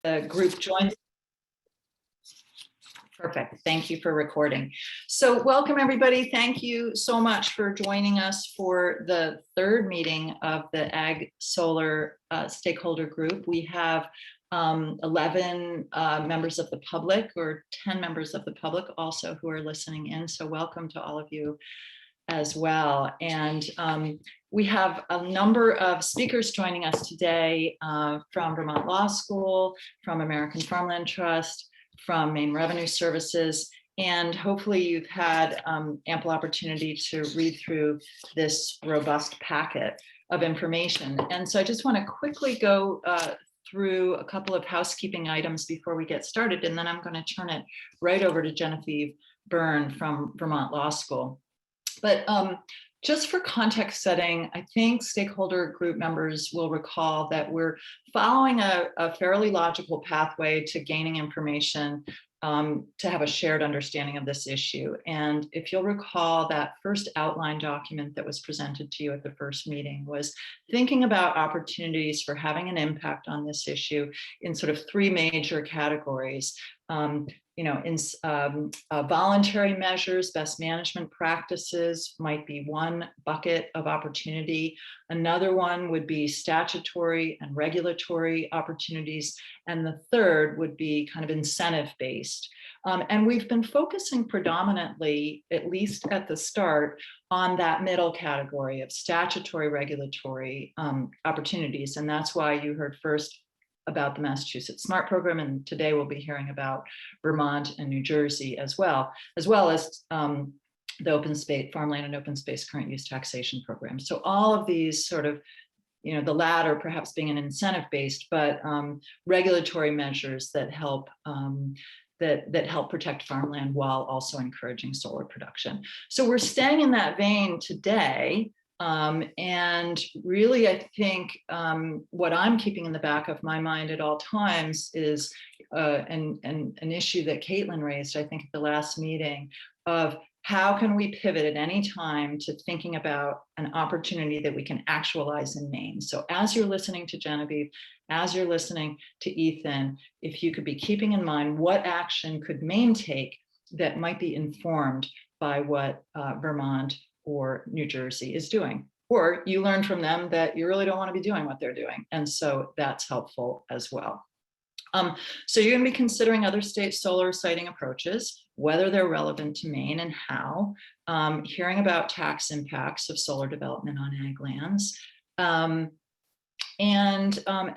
the group joins. Perfect. Thank you for recording. So welcome, everybody. Thank you so much for joining us for the third meeting of the Ag Solar Stakeholder Group. We have 11 members of the public, or 10 members of the public also, who are listening in. So welcome to all of you as well. And we have a number of speakers joining us today from Vermont Law School, from American Farmland Trust, from Maine Revenue Services, and hopefully you've had ample opportunity to read through this robust packet of information. And so I just want to quickly go through a couple of housekeeping items before we get started, and then I'm going to turn it right over to Genevieve Byrne from Vermont Law School. But just for context setting, I think stakeholder group members will recall that we're following a fairly logical pathway to gaining information to have a shared understanding of this issue. And if you'll recall, that first outline document that was presented to you at the first meeting was thinking about opportunities for having an impact on this issue in sort of three major categories. Voluntary measures, best management practices might be one bucket of opportunity. Another one would be statutory and regulatory opportunities. And the third would be kind of incentive-based. And we've been focusing predominantly, at least at the start, on that middle category of statutory regulatory opportunities. And that's why you heard first about the Massachusetts SMART program, and today we'll be hearing about Vermont and New Jersey as well as the open space, farmland and open space current use taxation program. So all of these sort of, the latter perhaps being an incentive-based, but regulatory measures that help that help protect farmland while also encouraging solar production. So we're staying in that vein today. And really, I think what I'm keeping in the back of my mind at all times is an issue that Caitlin raised, I think, at the last meeting, of how can we pivot at any time to thinking about an opportunity that we can actualize in Maine. So as you're listening to Genevieve, as you're listening to Ethan, if you could be keeping in mind what action could Maine take that might be informed by what Vermont or New Jersey is doing, or you learn from them that you really don't want to be doing what they're doing. And so that's helpful as well. So you're going to be considering other state solar siting approaches, whether they're relevant to Maine and how, hearing about tax impacts of solar development on ag lands. And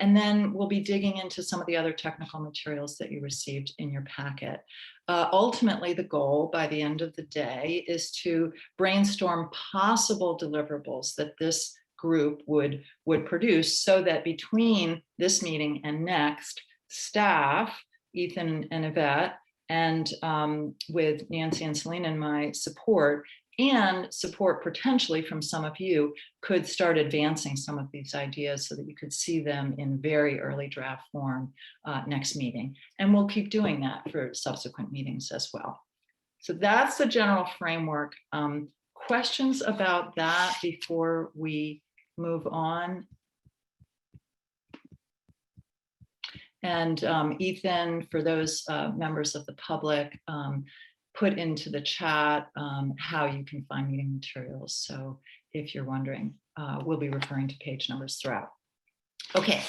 then we'll be digging into some of the other technical materials that you received in your packet. Ultimately, the goal by the end of the day is to brainstorm possible deliverables that this group would produce, so that between this meeting and next, staff, Ethan and Yvette, and with Nancy and Selena and my support, and support potentially from some of you, could start advancing some of these ideas so that you could see them in very early draft form next meeting. And we'll keep doing that for subsequent meetings as well. So that's the general framework. Questions about that before we move on? And Ethan, for those members of the public, put into the chat how you can find meeting materials. So if you're wondering, we'll be referring to page numbers throughout. Okay.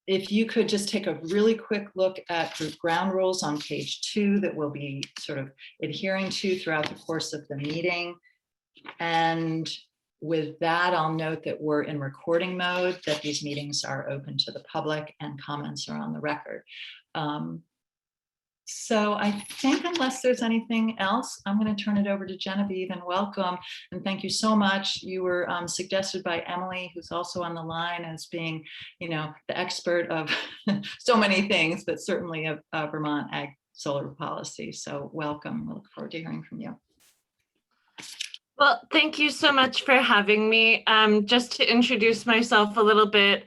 If you could just take a really quick look at the ground rules on page 2 that we'll be sort of adhering to throughout the course of the meeting. And with that, I'll note that we're in recording mode, that these meetings are open to the public and comments are on the record. So I think, unless there's anything else, I'm going to turn it over to Genevieve, and welcome. And thank you so much. You were suggested by Emily, who's also on the line, as being, the expert of so many things, but certainly of Vermont ag solar policy. So welcome. We look forward to hearing from you. Well, thank you so much for having me. Just to introduce myself a little bit,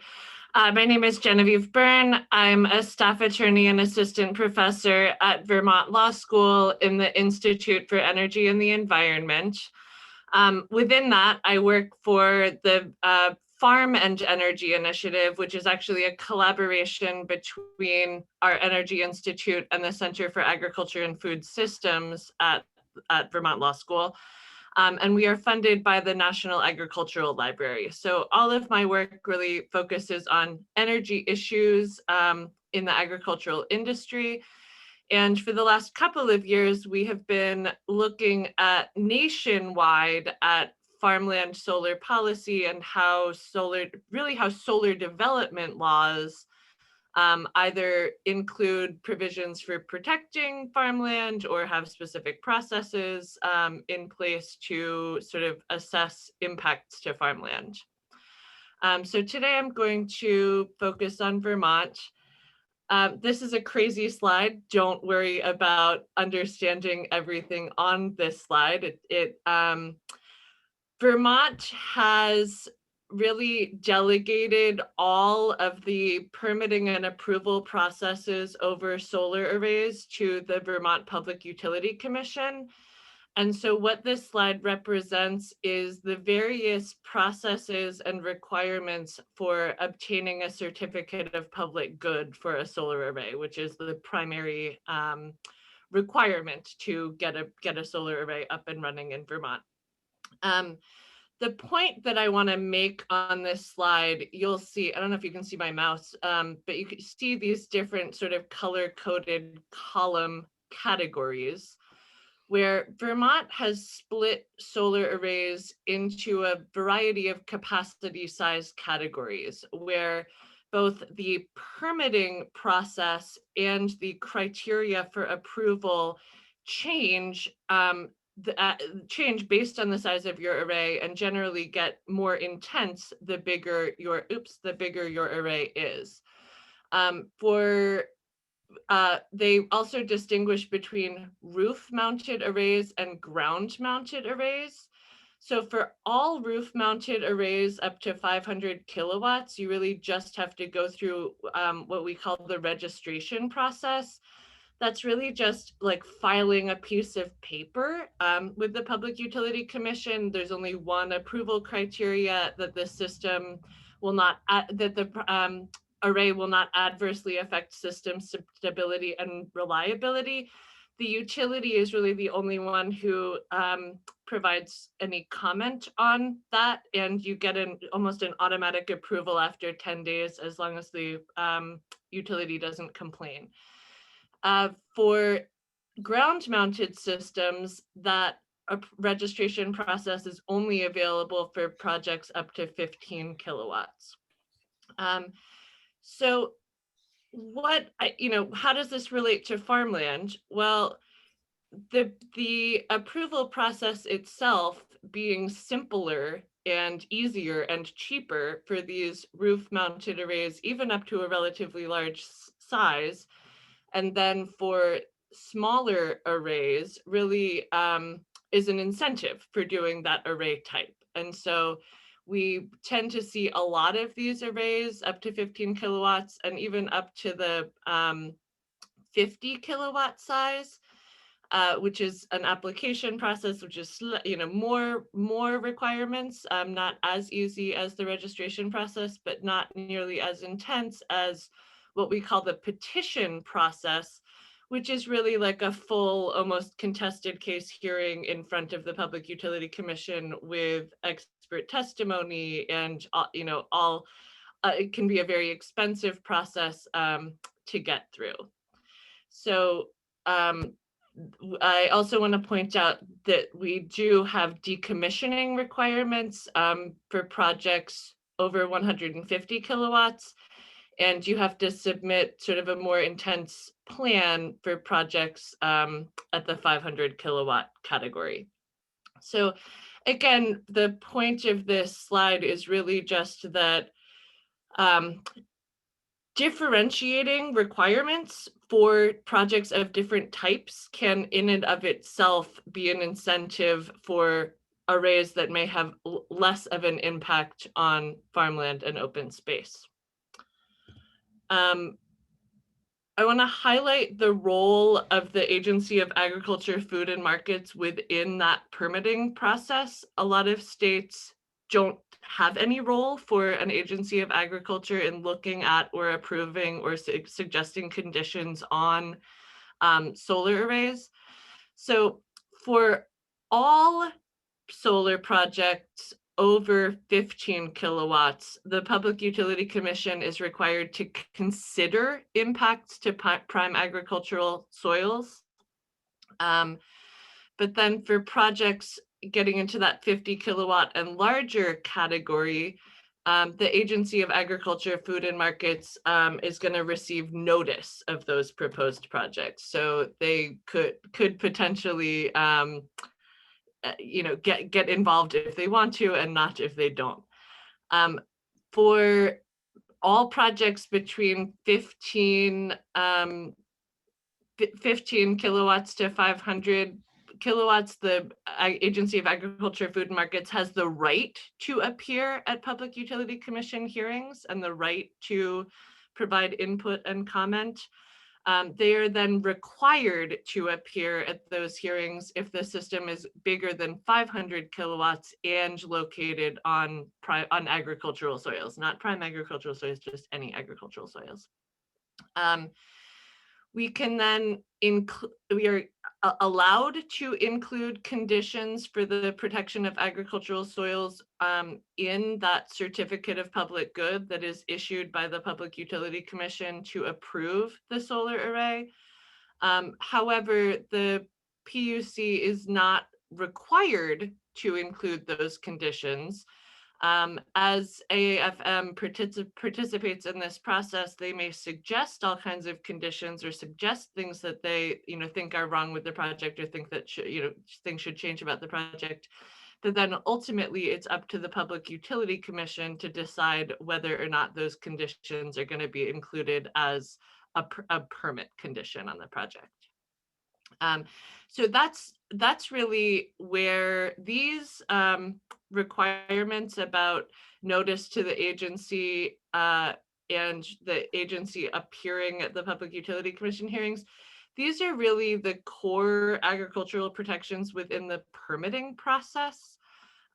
my name is Genevieve Byrne. I'm a staff attorney and assistant professor at Vermont Law School in the Institute for Energy and the Environment. Within that, I work for the Farm and Energy Initiative, which is actually a collaboration between our Energy Institute and the Center for Agriculture and Food Systems at Vermont Law School. And we are funded by the National Agricultural Library. So all of my work really focuses on energy issues in the agricultural industry. And for the last couple of years, we have been looking at nationwide at farmland solar policy and how solar development laws either include provisions for protecting farmland or have specific processes in place to sort of assess impacts to farmland. So today I'm going to focus on Vermont. This is a crazy slide. Don't worry about understanding everything on this slide. Vermont has really delegated all of the permitting and approval processes over solar arrays to the Vermont Public Utility Commission. And so what this slide represents is the various processes and requirements for obtaining a certificate of public good for a solar array, which is the primary requirement to get a solar array up and running in Vermont. The point that I want to make on this slide, you'll see, I don't know if you can see my mouse, but you can see these different sort of color-coded column categories where Vermont has split solar arrays into a variety of capacity size categories where both the permitting process and the criteria for approval change change based on the size of your array and generally get more intense the bigger your array is. They also distinguish between roof-mounted arrays and ground-mounted arrays. So for all roof-mounted arrays up to 500 kilowatts, you really just have to go through what we call the registration process. That's really just like filing a piece of paper with the Public Utility Commission. There's only one approval criteria that the system will not, array will not adversely affect system stability and reliability. The utility is really the only one who provides any comment on that, and you get almost an automatic approval after 10 days as long as the utility doesn't complain. For ground-mounted systems, that registration process is only available for projects up to 15 kilowatts. So how does this relate to farmland? Well, the approval process itself being simpler and easier and cheaper for these roof-mounted arrays, even up to a relatively large size, and then for smaller arrays really is an incentive for doing that array type. And so we tend to see a lot of these arrays up to 15 kilowatts and even up to the 50 kilowatt size, which is an application process, which is more requirements, not as easy as the registration process, but not nearly as intense as what we call the petition process, which is really like a full, almost contested case hearing in front of the Public Utility Commission with expert testimony and it can be a very expensive process to get through. So I also want to point out that we do have decommissioning requirements for projects over 150 kilowatts. And you have to submit sort of a more intense plan for projects at the 500 kilowatt category. So again, the point of this slide is really just that differentiating requirements for projects of different types can in and of itself be an incentive for arrays that may have less of an impact on farmland and open space. I want to highlight the role of the Agency of Agriculture, Food and Markets within that permitting process. A lot of states don't have any role for an agency of agriculture in looking at or approving or suggesting conditions on solar arrays. So for all solar projects over 15 kilowatts, the Public Utility Commission is required to consider impacts to prime agricultural soils. But then for projects getting into that 50 kilowatt and larger category, the Agency of Agriculture, Food and Markets is going to receive notice of those proposed projects. So they could potentially, get involved if they want to and not if they don't. For all projects between 15 kilowatts to 500 kilowatts, the Agency of Agriculture, Food and Markets has the right to appear at Public Utility Commission hearings and the right to provide input and comment. They are then required to appear at those hearings if the system is bigger than 500 kilowatts and located on agricultural soils, not prime agricultural soils, just any agricultural soils. We can then we are allowed to include conditions for the protection of agricultural soils in that certificate of public good that is issued by the Public Utility Commission to approve the solar array. However, the PUC is not required to include those conditions. As AAFM participates in this process, they may suggest all kinds of conditions or suggest things that they, think are wrong with the project or think that things should change about the project. But then ultimately, it's up to the Public Utility Commission to decide whether or not those conditions are going to be included as a permit condition on the project. So that's really where these requirements about notice to the agency and the agency appearing at the Public Utility Commission hearings, these are really the core agricultural protections within the permitting process.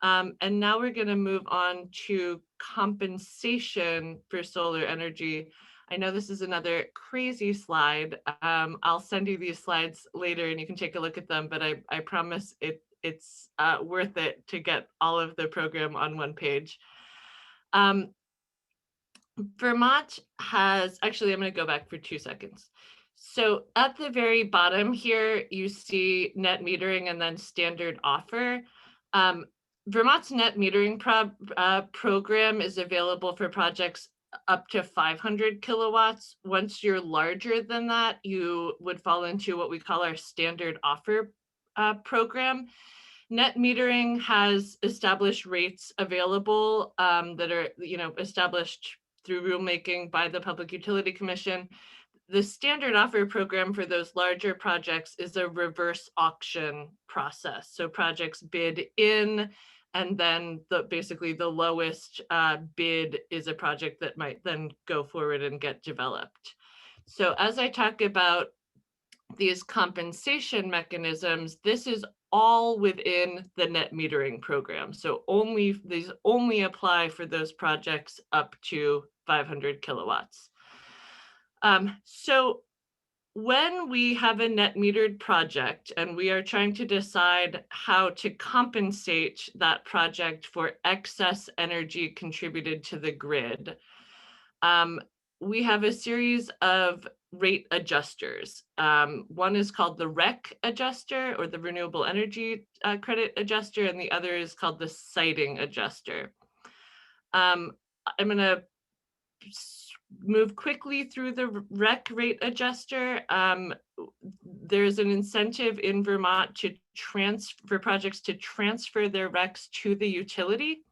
And now we're going to move on to compensation for solar energy. I know this is another crazy slide. I'll send you these slides later and you can take a look at them, but I promise it's worth it to get all of the program on one page. Vermont has, actually, I'm going to go back for 2 seconds. So at the very bottom here, you see net metering and then standard offer. Vermont's net metering program is available for projects up to 500 kilowatts. Once you're larger than that, you would fall into what we call our standard offer program. Net metering has established rates available that are, established through rulemaking by the Public Utility Commission. The standard offer program for those larger projects is a reverse auction process. So projects bid in, and then basically the lowest bid is a project that might then go forward and get developed. So as I talk about these compensation mechanisms, this is all within the net metering program. So these only apply for those projects up to 500 kilowatts. So when we have a net metered project and we are trying to decide how to compensate that project for excess energy contributed to the grid, we have a series of rate adjusters. One is called the REC adjuster, or the Renewable Energy Credit Adjuster, and the other is called the siting adjuster. I'm going to move quickly through the REC rate adjuster. There's an incentive in Vermont for projects to transfer their RECs to the utility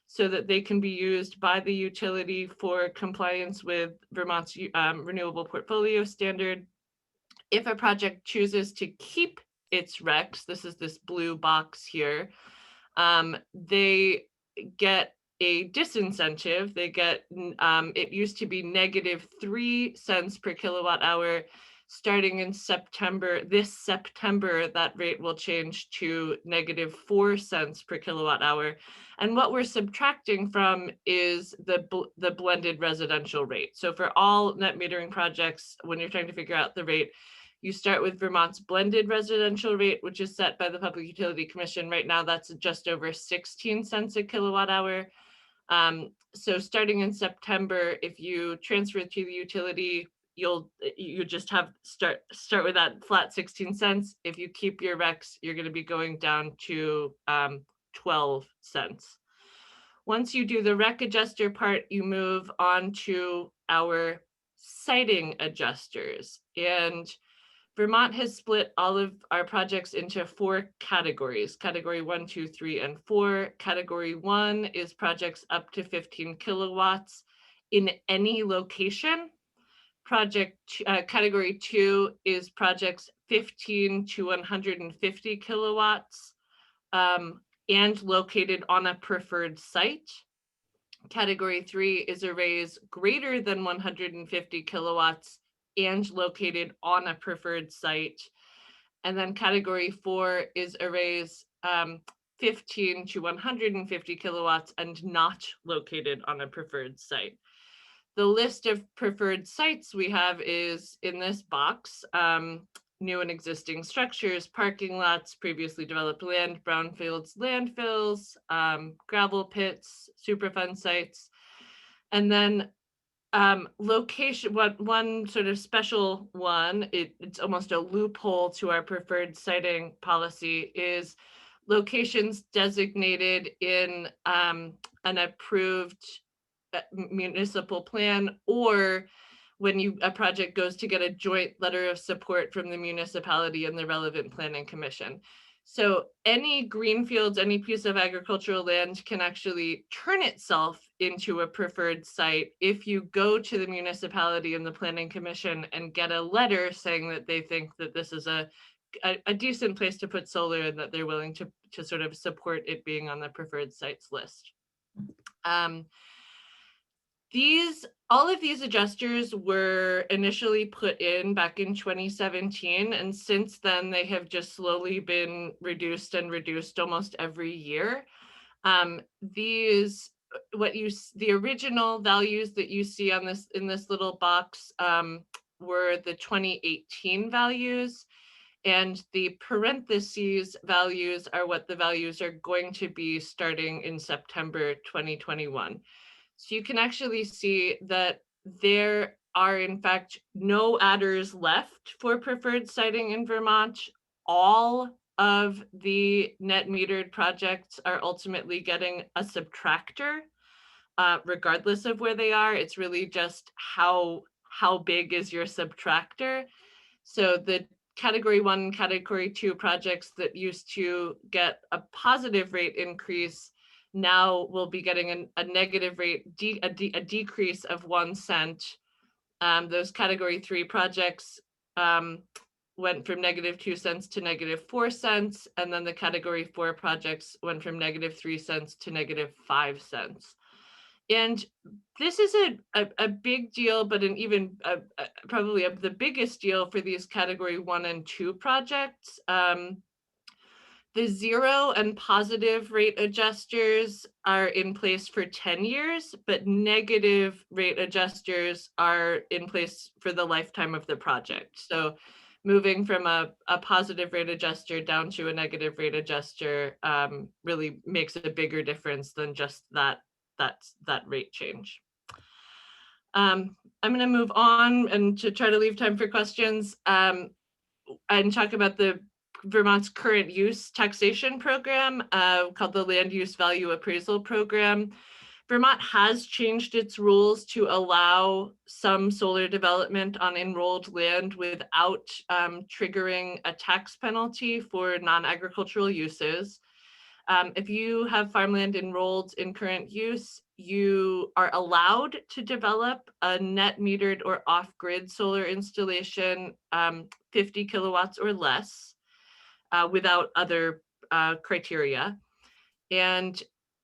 so that they can be used by the utility for compliance with Vermont's renewable portfolio standard. If a project chooses to keep its RECs, this is this blue box here, they get a disincentive. They get, it used to be -3 cents per kilowatt hour. starting in September, this September, that rate will change to -4 cents per kilowatt hour. And what we're subtracting from is the blended residential rate. So for all net metering projects, when you're trying to figure out the rate, you start with Vermont's blended residential rate, which is set by the Public Utility Commission. Right now, that's just over 16 cents a kilowatt hour. So starting in September, if you transfer it to the utility, you just have start with that flat 16 cents. If you keep your RECs, you're going to be going down to 12 cents. Once you do the REC adjuster part, you move on to our siting adjusters. And Vermont has split all of our projects into 4 categories: category 1, 2, 3, and 4. Category 1 is projects up to 15 kilowatts in any location. Category 2 is projects 15 to 150 kilowatts and located on a preferred site. Category 3 is arrays greater than 150 kilowatts and located on a preferred site. And then category 4 is arrays 15 to 150 kilowatts and not located on a preferred site. The list of preferred sites we have is in this box: new and existing structures, parking lots, previously developed land, brownfields, landfills, gravel pits, Superfund sites. And then location, one sort of special one, it's almost a loophole to our preferred siting policy, is locations designated in an approved municipal plan, or when a project goes to get a joint letter of support from the municipality and the relevant planning commission. So any greenfields, any piece of agricultural land can actually turn itself into a preferred site if you go to the municipality and the planning commission and get a letter saying that they think that this is a decent place to put solar and that they're willing to sort of support it being on the preferred sites list. All of these adjusters were initially put in back in 2017, and since then they have just slowly been reduced and reduced almost every year. The original values that you see on in this little box were the 2018 values, and the parentheses values are what the values are going to be starting in September 2021. So you can actually see that there are, in fact, no adders left for preferred siting in Vermont. All of the net metered projects are ultimately getting a subtractor, regardless of where they are. It's really just how big is your subtractor. So the category 1, category 2 projects that used to get a positive rate increase now will be getting a negative rate, a decrease of 1 cent. Those category 3 projects went from -2 cents to -4 cents, and then the category 4 projects went from -3 cents to -5 cents. And this is a big deal, but an even probably the biggest deal for these category 1 and 2 projects. The 0 and positive rate adjusters are in place for 10 years, but negative rate adjusters are in place for the lifetime of the project. So moving from a positive rate adjuster down to a negative rate adjuster really makes a bigger difference than just that rate change. I'm going to move on and to try to leave time for questions and talk about the Vermont's current use taxation program called the Land Use Value Appraisal Program. Vermont has changed its rules to allow some solar development on enrolled land without triggering a tax penalty for non-agricultural uses. If you have farmland enrolled in current use, you are allowed to develop a net metered or off-grid solar installation 50 kilowatts or less without other criteria. And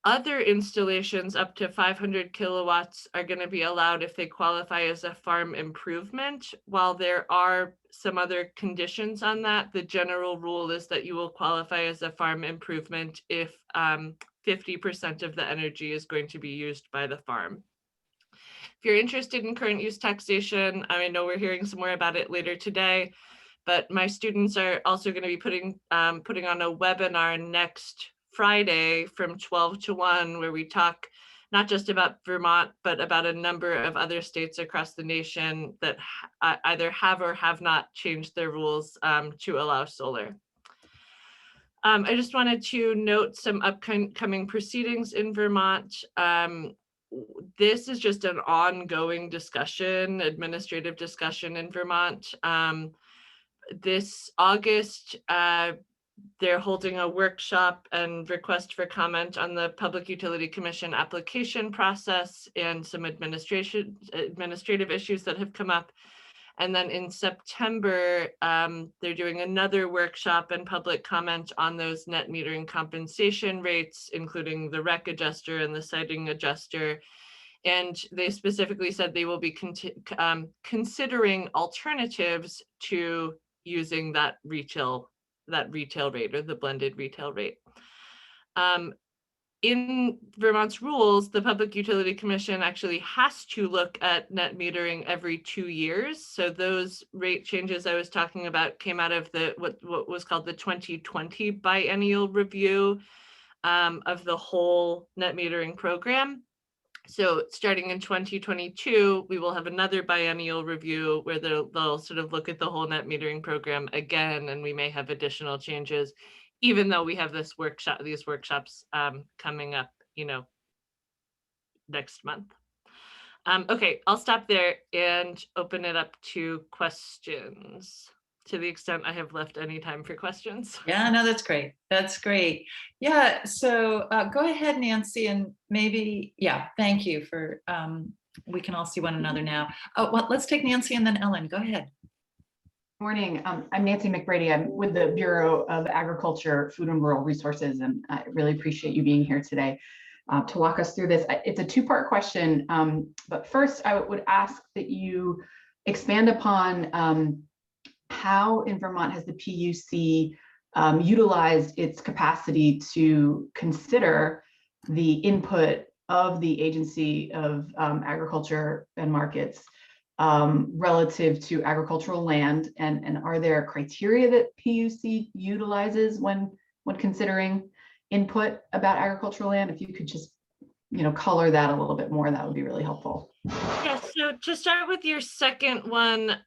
Other installations up to 500 kilowatts are going to be allowed if they qualify as a farm improvement. While there are some other conditions on that, the general rule is that you will qualify as a farm improvement if 50% of the energy is going to be used by the farm. If you're interested in current use taxation, I know we're hearing some more about it later today, but my students are also going to be putting on a webinar next Friday from 12 to 1, where we talk not just about Vermont, but about a number of other states across the nation that either have or have not changed their rules to allow solar. I just wanted to note some upcoming proceedings in Vermont. This is just an ongoing discussion, administrative discussion in Vermont. This August, they're holding a workshop and request for comment on the Public Utility Commission application process and some administrative issues that have come up. And then in September, they're doing another workshop and public comment on those net metering compensation rates, including the REC adjuster and the siting adjuster. And they specifically said they will be considering alternatives to using that retail rate, or the blended retail rate. In Vermont's rules, the Public Utility Commission actually has to look at net metering every 2 years. So those rate changes I was talking about came out of the what was called the 2020 biennial review of the whole net metering program. So starting in 2022, we will have another biennial review where they'll sort of look at the whole net metering program again, and we may have additional changes, even though we have these workshops coming up, next month. Okay, I'll stop there and open it up to questions, to the extent I have left any time for questions. Yeah, no, that's great. That's great. Yeah, so go ahead, Nancy, and maybe, thank you for, we can all see one another now. Oh, well, let's take Nancy and then Ellen. Go ahead. Morning. I'm Nancy McBrady. I'm with the Bureau of Agriculture, Food and Rural Resources, and I really appreciate you being here today to walk us through this. It's a two-part question, but first I would ask that you expand upon how in Vermont has the PUC utilized its capacity to consider the input of the Agency of Agriculture and Markets relative to agricultural land, and are there criteria that PUC utilizes when considering input about agricultural land? If you could just color that a little bit more, that would be really helpful. Yeah, so to start with your second one,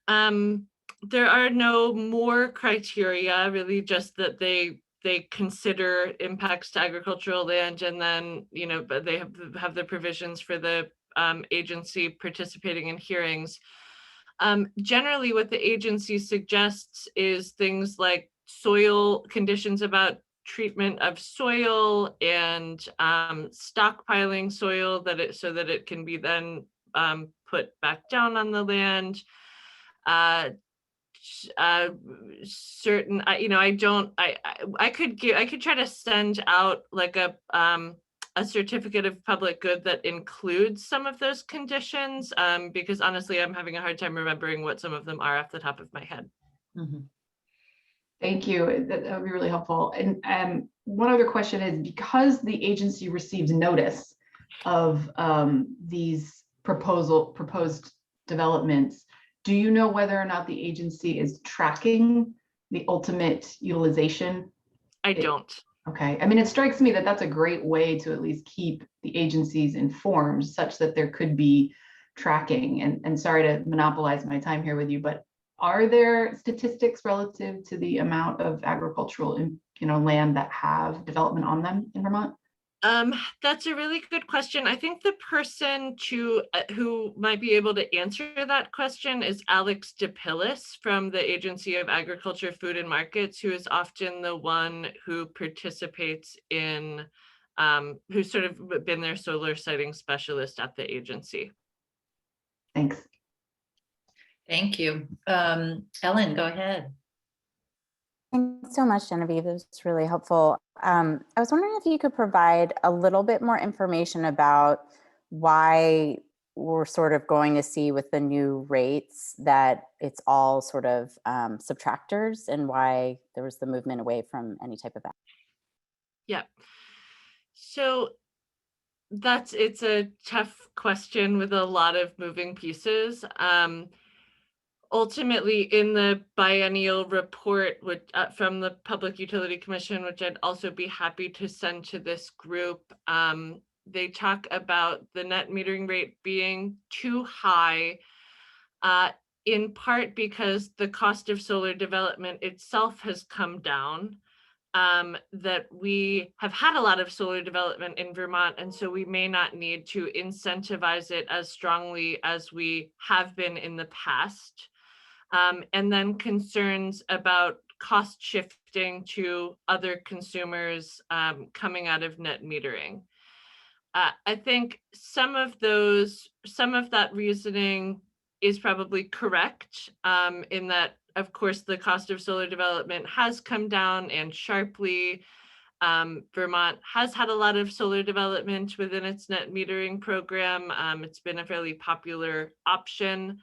there are no more criteria, really, just that they consider impacts to agricultural land, and then but they have the provisions for the agency participating in hearings. Generally, what the agency suggests is things like soil conditions about treatment of soil and stockpiling soil so that it can be then put back down on the land. Certain, I could try to send out like a certificate of public good that includes some of those conditions, because honestly, I'm having a hard time remembering what some of them are off the top of my head. Mm-hmm. Thank you. That would be really helpful. And one other question is, because the agency receives notice of these proposed developments, do you know whether or not the agency is tracking the ultimate utilization? I don't. Okay. I mean, it strikes me that that's a great way to at least keep the agencies informed, such that there could be tracking. And sorry to monopolize my time here with you, but are there statistics relative to the amount of agricultural, land that have development on them in Vermont? That's a really good question. I think the person who might be able to answer that question is Alex DePillis from the Agency of Agriculture, Food and Markets, who is often the one who participates in, who's sort of been their solar siting specialist at the agency. Thanks. Thank you. Ellen, go ahead. Thanks so much, Genevieve. This was really helpful. I was wondering if you could provide a little bit more information about why we're sort of going to see with the new rates that it's all sort of subtractors, and why there was the movement away from any type of. Yeah. So it's a tough question with a lot of moving pieces. Ultimately, in the biennial report from the Public Utility Commission, which I'd also be happy to send to this group, they talk about the net metering rate being too high, in part because the cost of solar development itself has come down. That we have had a lot of solar development in Vermont, and so we may not need to incentivize it as strongly as we have been in the past. And then concerns about cost shifting to other consumers coming out of net metering. I think some of that reasoning is probably correct, in that, of course, the cost of solar development has come down, and sharply. Vermont has had a lot of solar development within its net metering program. It's been a fairly popular option.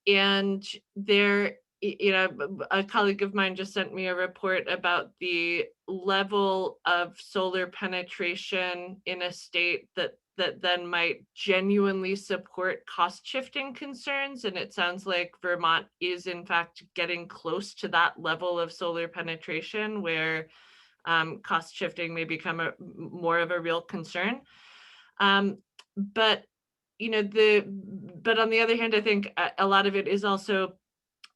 And there, a colleague of mine just sent me a report about the level of solar penetration in a state that then might genuinely support cost shifting concerns. And it sounds like Vermont is in fact getting close to that level of solar penetration where cost shifting may become more of a real concern. But on the other hand, I think a lot of it is also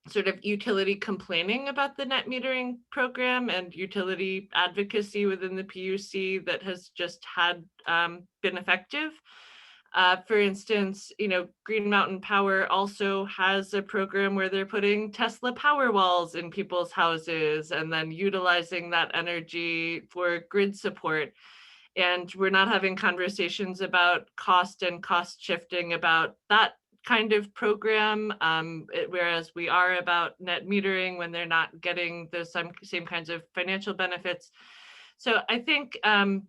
sort of utility complaining about the net metering program and utility advocacy within the PUC that has just been effective. For instance, Green Mountain Power also has a program where they're putting Tesla power walls in people's houses and then utilizing that energy for grid support. And we're not having conversations about cost and cost shifting about that kind of program, whereas we are about net metering when they're not getting the same kinds of financial benefits. So I think I'd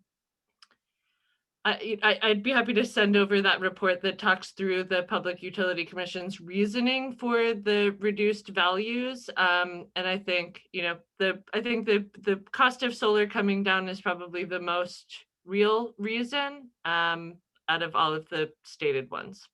be happy to send over that report that talks through the Public Utility Commission's reasoning for the reduced values. And I think the cost of solar coming down is probably the most real reason out of all of the stated ones.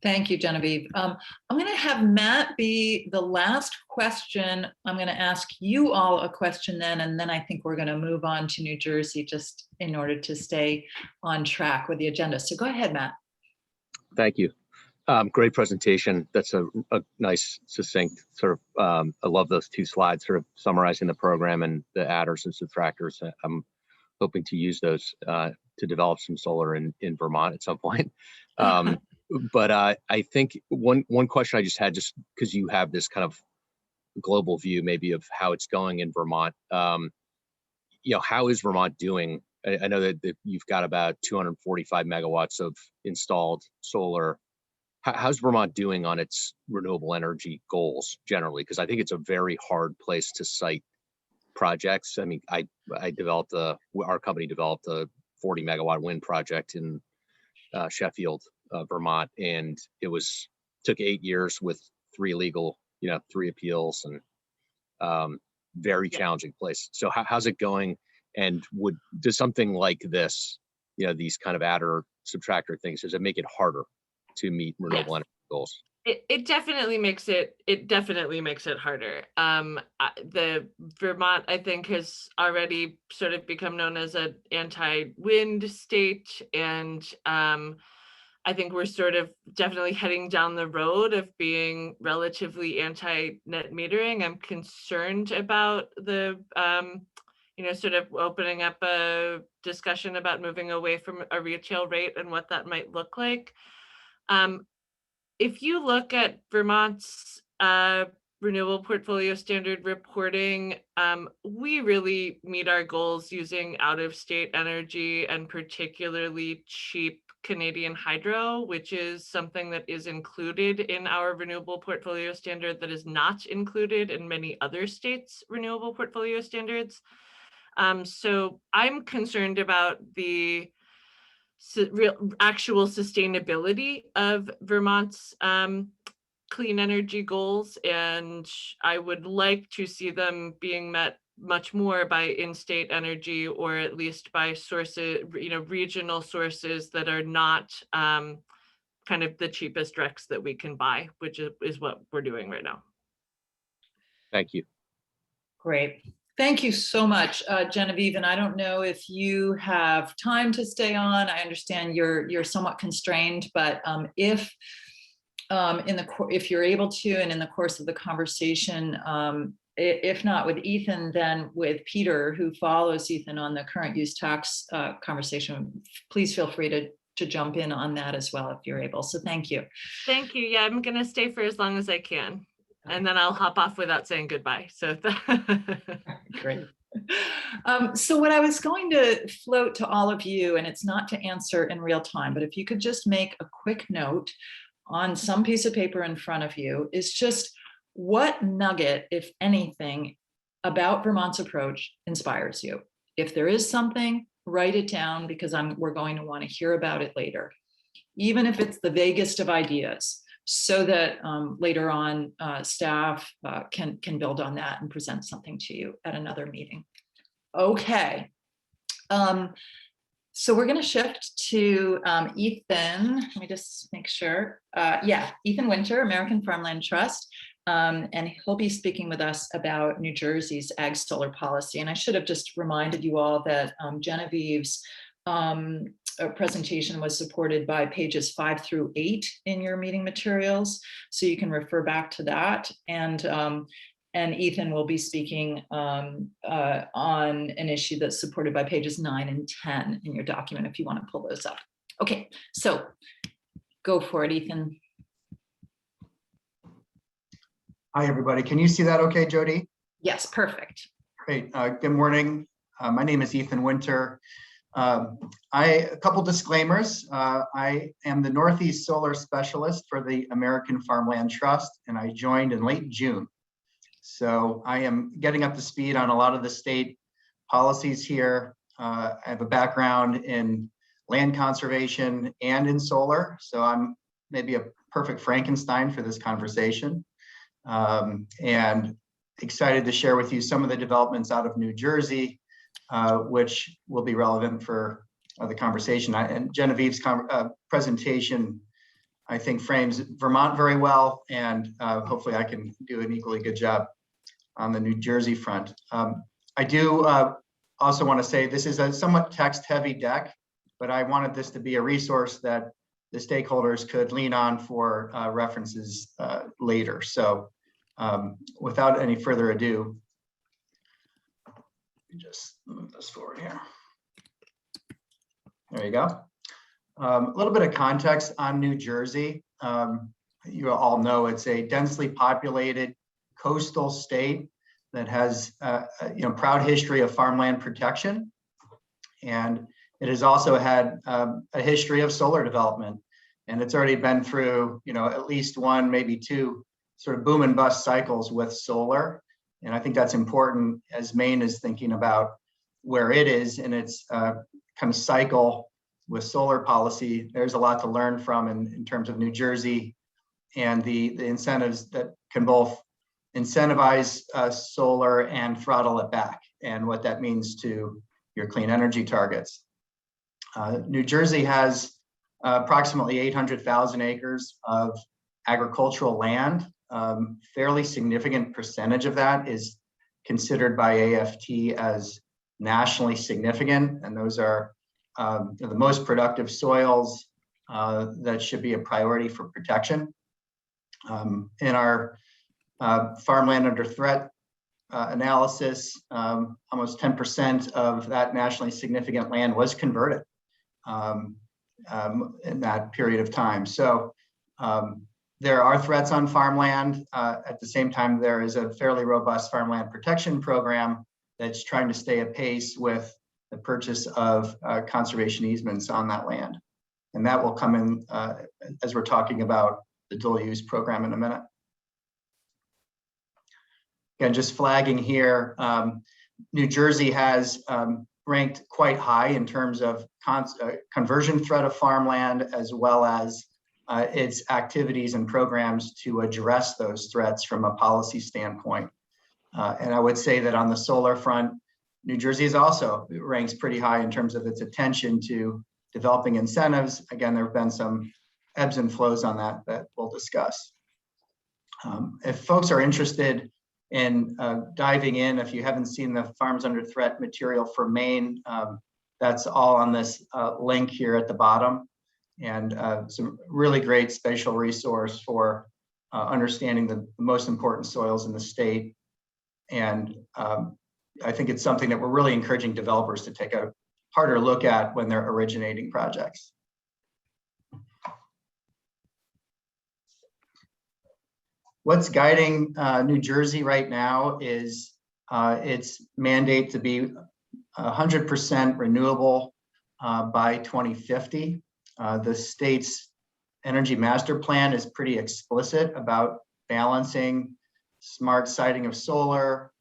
Thank you, Genevieve. I'm going to have Matt be the last question. I'm going to ask you all a question and then I think we're going to move on to New Jersey just in order to stay on track with the agenda. So go ahead, Matt. Thank you. Great presentation. That's a nice, succinct sort of, I love those two slides sort of summarizing the program and the adders and subtractors. I'm hoping to use those to develop some solar in Vermont at some point. But I think one question I just had, just because you have this kind of global view maybe of how it's going in Vermont, how is Vermont doing? I know that you've got about 245 megawatts of installed solar. How's Vermont doing on its renewable energy goals generally? Because I think it's a very hard place to cite projects. I mean, our company developed a 40 megawatt wind project in Sheffield, Vermont, and it took 8 years with 3 legal, 3 appeals, and very challenging place. So how's it going? And does something like this, these kind of adder subtractor things, does it make it harder to meet renewable energy goals? It definitely makes it harder. The Vermont, I think, has already sort of become known as an anti-wind state, and I think we're sort of definitely heading down the road of being relatively anti-net metering. I'm concerned about the sort of opening up a discussion about moving away from a retail rate and what that might look like. If you look at Vermont's renewable portfolio standard reporting, we really meet our goals using out-of-state energy and particularly cheap Canadian hydro, which is something that is included in our renewable portfolio standard that is not included in many other states' renewable portfolio standards. So I'm concerned about the actual sustainability of Vermont's clean energy goals, and I would like to see them being met much more by in-state energy, or at least by sources, regional sources that are not kind of the cheapest RECs that we can buy, which is what we're doing right now. Thank you. Great. Thank you so much, Genevieve. And I don't know if you have time to stay on. I understand you're somewhat constrained, but if you're able to, and in the course of the conversation, if not with Ethan, then with Peter, who follows Ethan on the current use tax conversation, please feel free to jump in on that as well if you're able. So thank you. Thank you. Yeah, I'm going to stay for as long as I can, and then I'll hop off without saying goodbye. So great. So what I was going to float to all of you, and it's not to answer in real time, but if you could just make a quick note on some piece of paper in front of you, is just what nugget, if anything, about Vermont's approach inspires you. If there is something, write it down, because we're going to want to hear about it later, even if it's the vaguest of ideas, so that later on staff can build on that and present something to you at another meeting. Okay. So we're going to shift to Ethan. Let me just make sure. Yeah, Ethan Winter, American Farmland Trust. And he'll be speaking with us about New Jersey's ag solar policy. And I should have just reminded you all that Genevieve's presentation was supported by pages 5 through 8 in your meeting materials. So you can refer back to that. And Ethan will be speaking on an issue that's supported by pages 9 and 10 in your document if you want to pull those up. Okay, so go for it, Ethan. Hi, everybody. Can you see that okay, Jody? Yes, perfect. Great. Good morning. My name is Ethan Winter. A couple disclaimers. I am the Northeast Solar Specialist for the American Farmland Trust, and I joined in late June. So I am getting up to speed on a lot of the state policies here. I have a background in land conservation and in solar, so I'm maybe a perfect Frankenstein for this conversation. And excited to share with you some of the developments out of New Jersey, which will be relevant for the conversation. And Genevieve's presentation, I think, frames Vermont very well, and hopefully I can do an equally good job on the New Jersey front. I do also want to say this is a somewhat text-heavy deck, but I wanted this to be a resource that the stakeholders could lean on for references later. So without any further ado, let me just move this forward here. There you go. A little bit of context on New Jersey. You all know it's a densely populated coastal state that has proud history of farmland protection. And it has also had a history of solar development. And it's already been through, at least one, maybe two sort of boom and bust cycles with solar. And I think that's important as Maine is thinking about where it is in its kind of cycle with solar policy. There's a lot to learn from in terms of New Jersey and the incentives that can both incentivize solar and throttle it back, and what that means to your clean energy targets. New Jersey has approximately 800,000 acres of agricultural land. Fairly significant percentage of that is considered by AFT as nationally significant, and those are the most productive soils that should be a priority for protection. In our farmland under threat analysis, almost 10% of that nationally significant land was converted in that period of time. So there are threats on farmland. At the same time, there is a fairly robust farmland protection program that's trying to stay apace with the purchase of conservation easements on that land. And that will come in as we're talking about the dual use program in a minute. Again, just flagging here, New Jersey has ranked quite high in terms of conversion threat of farmland, as well as its activities and programs to address those threats from a policy standpoint. And I would say that on the solar front, New Jersey is also ranks pretty high in terms of its attention to developing incentives. Again, there have been some ebbs and flows on that we'll discuss. If folks are interested in diving in, if you haven't seen the Farms Under Threat material for Maine, that's all on this link here at the bottom, and some really great spatial resource for understanding the most important soils in the state. And I think it's something that we're really encouraging developers to take a harder look at when they're originating projects. What's guiding New Jersey right now is its mandate to be 100% renewable by 2050. The state's energy master plan is pretty explicit about balancing smart siting of solar,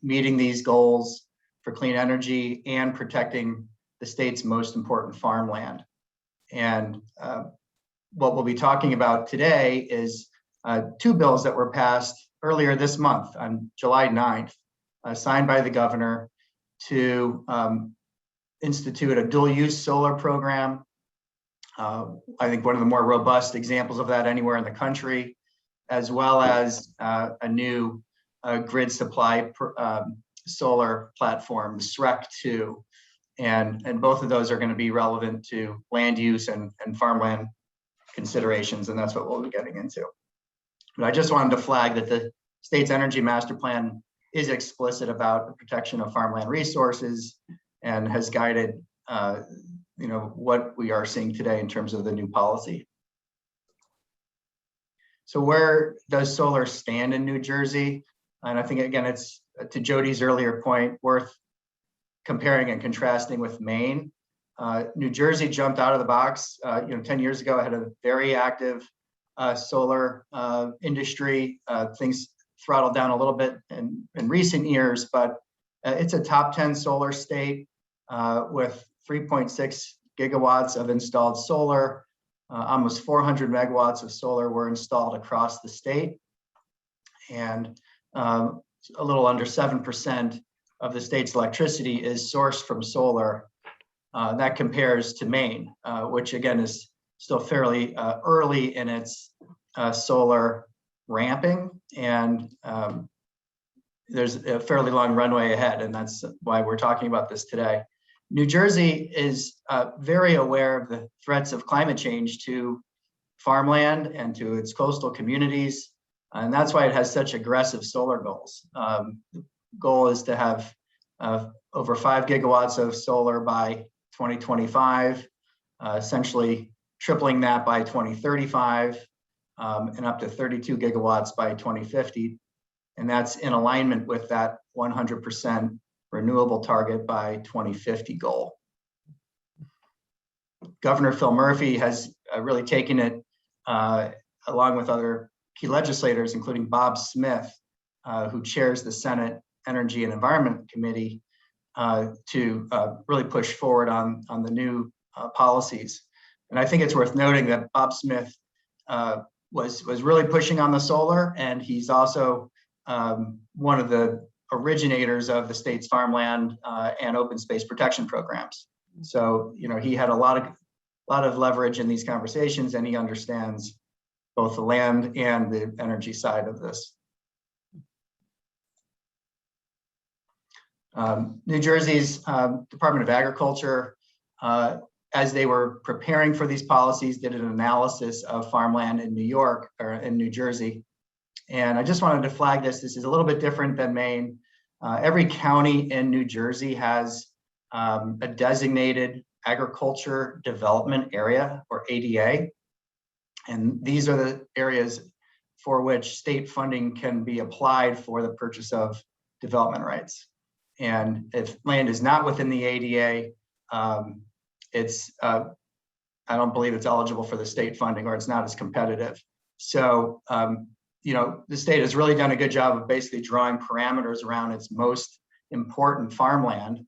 meeting these goals for clean energy, and protecting the state's most important farmland. And what we'll be talking about today is two bills that were passed earlier this month on July 9th, signed by the governor to institute a dual use solar program. I think one of the more robust examples of that anywhere in the country, as well as a new grid supply solar platform, SREC 2. And both of those are going to be relevant to land use and farmland considerations, and that's what we'll be getting into. But I just wanted to flag that the state's energy master plan is explicit about the protection of farmland resources and has guided what we are seeing today in terms of the new policy. So where does solar stand in New Jersey? And I think, again, it's to Jody's earlier point, worth comparing and contrasting with Maine. New Jersey jumped out of the box. 10 years ago, had a very active solar industry. Things throttled down a little bit in recent years, but it's a top 10 solar state with 3.6 gigawatts of installed solar. Almost 400 megawatts of solar were installed across the state, and a little under 7% of the state's electricity is sourced from solar. That compares to Maine, which again is still fairly early in its solar ramping, and there's a fairly long runway ahead, and that's why we're talking about this today. New Jersey is very aware of the threats of climate change to farmland and to its coastal communities, and that's why it has such aggressive solar goals. The goal is to have over 5 gigawatts of solar by 2025, essentially tripling that by 2035, and up to 32 gigawatts by 2050. And that's in alignment with that 100% renewable target by 2050 goal. Governor Phil Murphy has really taken it, along with other key legislators, including Bob Smith, who chairs the Senate Energy and Environment Committee, to really push forward on the new policies. And I think it's worth noting that Bob Smith was really pushing on the solar, and he's also one of the originators of the state's farmland and open space protection programs. So, he had a lot of leverage in these conversations, and he understands both the land and the energy side of this. New Jersey's Department of Agriculture, as they were preparing for these policies, did an analysis of farmland in New York or in New Jersey. And I just wanted to flag this. This is a little bit different than Maine. Every county in New Jersey has a designated agriculture development area, or ADA. And these are the areas for which state funding can be applied for the purchase of development rights. And if land is not within the ADA, it's I don't believe it's eligible for the state funding, or it's not as competitive. So, the state has really done a good job of basically drawing parameters around its most important farmland.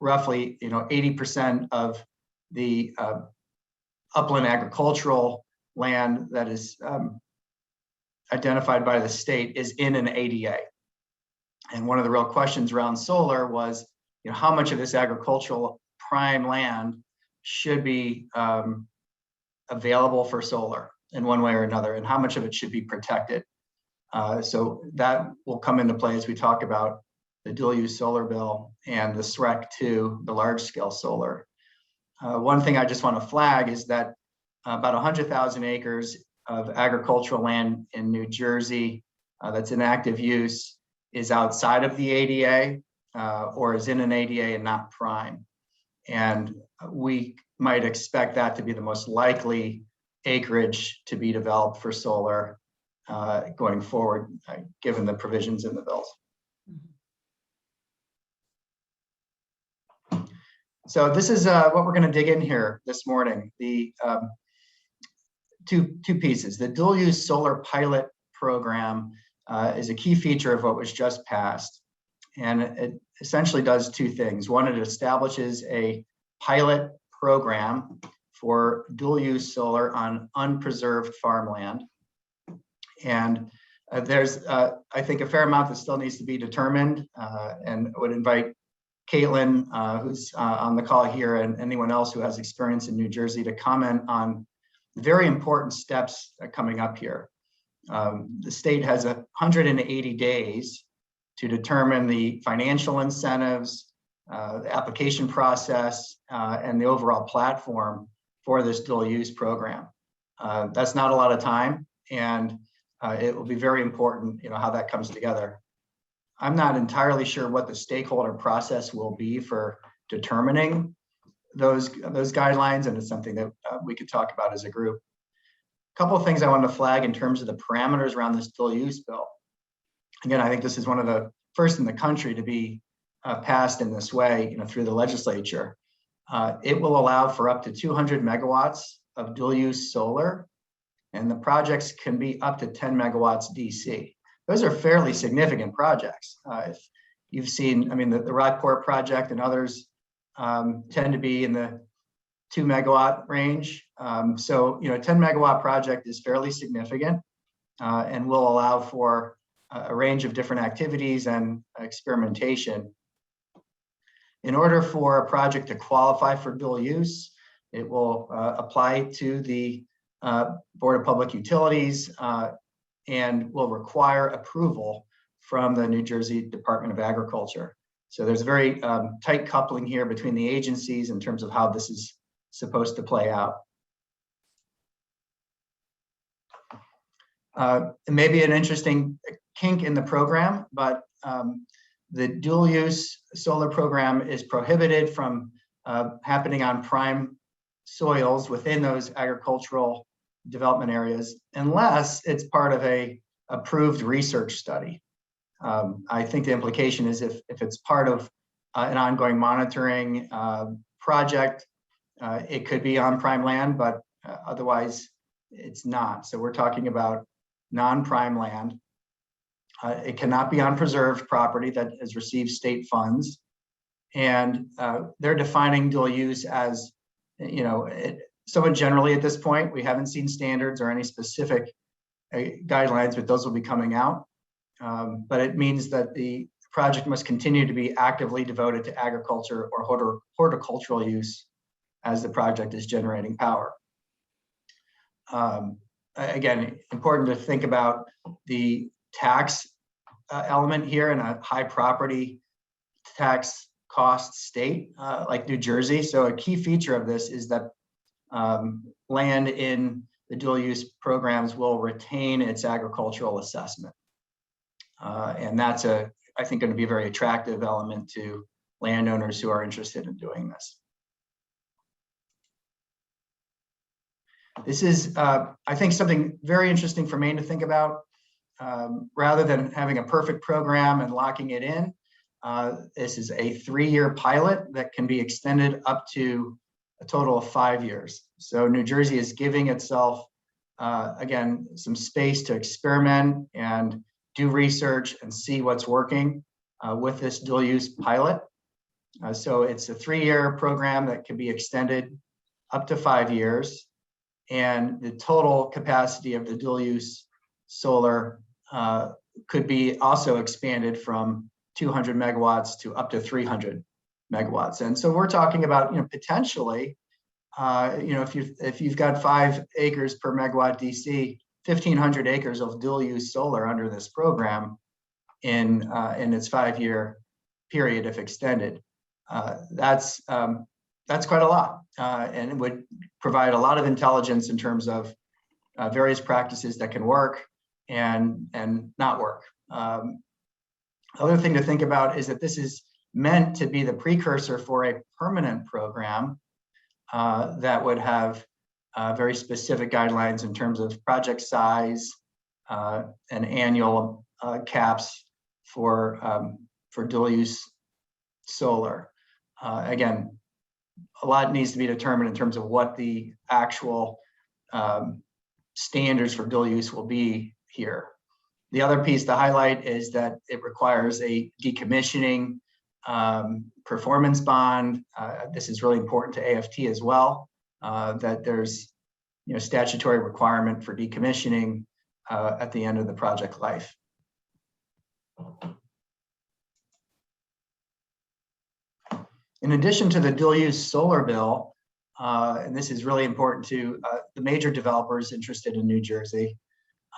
Roughly, 80% of the upland agricultural land that is identified by the state is in an ADA. And one of the real questions around solar was, how much of this agricultural prime land should be available for solar in one way or another, and how much of it should be protected. So that will come into play as we talk about the dual use solar bill and the SREC to the large scale solar. One thing I just want to flag is that about 100,000 acres of agricultural land in New Jersey that's in active use is outside of the ADA or is in an ADA and not prime. And we might expect that to be the most likely acreage to be developed for solar going forward, given the provisions in the bills. So this is what we're going to dig in here this morning. The two pieces. The dual use solar pilot program is a key feature of what was just passed. And it essentially does two things. One, it establishes a pilot program for dual use solar on unpreserved farmland. And there's, I think, a fair amount that still needs to be determined, and I would invite Caitlin, who's on the call here, and anyone else who has experience in New Jersey to comment on the very important steps coming up here. The state has 180 days to determine the financial incentives, the application process, and the overall platform for this dual use program. That's not a lot of time, and it will be very important, how that comes together. I'm not entirely sure what the stakeholder process will be for determining those guidelines, and it's something that we could talk about as a group. A couple of things I wanted to flag in terms of the parameters around this dual use bill. Again, I think this is one of the first in the country to be passed in this way, through the legislature. It will allow for up to 200 megawatts of dual use solar, and the projects can be up to 10 megawatts DC. Those are fairly significant projects. If you've seen, the Rockport project and others tend to be in the 2 megawatt range. So, a 10 megawatt project is fairly significant and will allow for a range of different activities and experimentation. In order for a project to qualify for dual use, it will apply to the Board of Public Utilities and will require approval from the New Jersey Department of Agriculture. So there's a very tight coupling here between the agencies in terms of how this is supposed to play out. It may be an interesting kink in the program, but the dual use solar program is prohibited from happening on prime soils within those agricultural development areas unless it's part of a approved research study. I think the implication is if it's part of an ongoing monitoring project, it could be on prime land, but otherwise it's not. So we're talking about non-prime land. It cannot be on preserved property that has received state funds. And they're defining dual use as, somewhat generally at this point. We haven't seen standards or any specific guidelines, but those will be coming out. But it means that the project must continue to be actively devoted to agriculture or horticultural use as the project is generating power. Again, important to think about the tax element here in a high property tax cost state like New Jersey. So a key feature of this is that land in the dual use programs will retain its agricultural assessment. And that's I think going to be a very attractive element to landowners who are interested in doing this. This is, I think, something very interesting for Maine to think about. Rather than having a perfect program and locking it in, this is a 3-year pilot that can be extended up to a total of 5 years. So New Jersey is giving itself, again, some space to experiment and do research and see what's working with this dual use pilot. So it's a 3-year program that can be extended up to 5 years. And the total capacity of the dual use solar could be also expanded from 200 megawatts to up to 300 megawatts. And so we're talking about, potentially, if you've got 5 acres per megawatt DC, 1,500 acres of dual use solar under this program in its 5-year period if extended. That's quite a lot, and it would provide a lot of intelligence in terms of various practices that can work and not work. Other thing to think about is that this is meant to be the precursor for a permanent program that would have very specific guidelines in terms of project size and annual caps for dual use solar. Again, a lot needs to be determined in terms of what the actual standards for dual use will be here. The other piece to highlight is that it requires a decommissioning performance bond. This is really important to AFT as well, that there's statutory requirement for decommissioning at the end of the project life. In addition to the dual use solar bill, and this is really important to the major developers interested in New Jersey,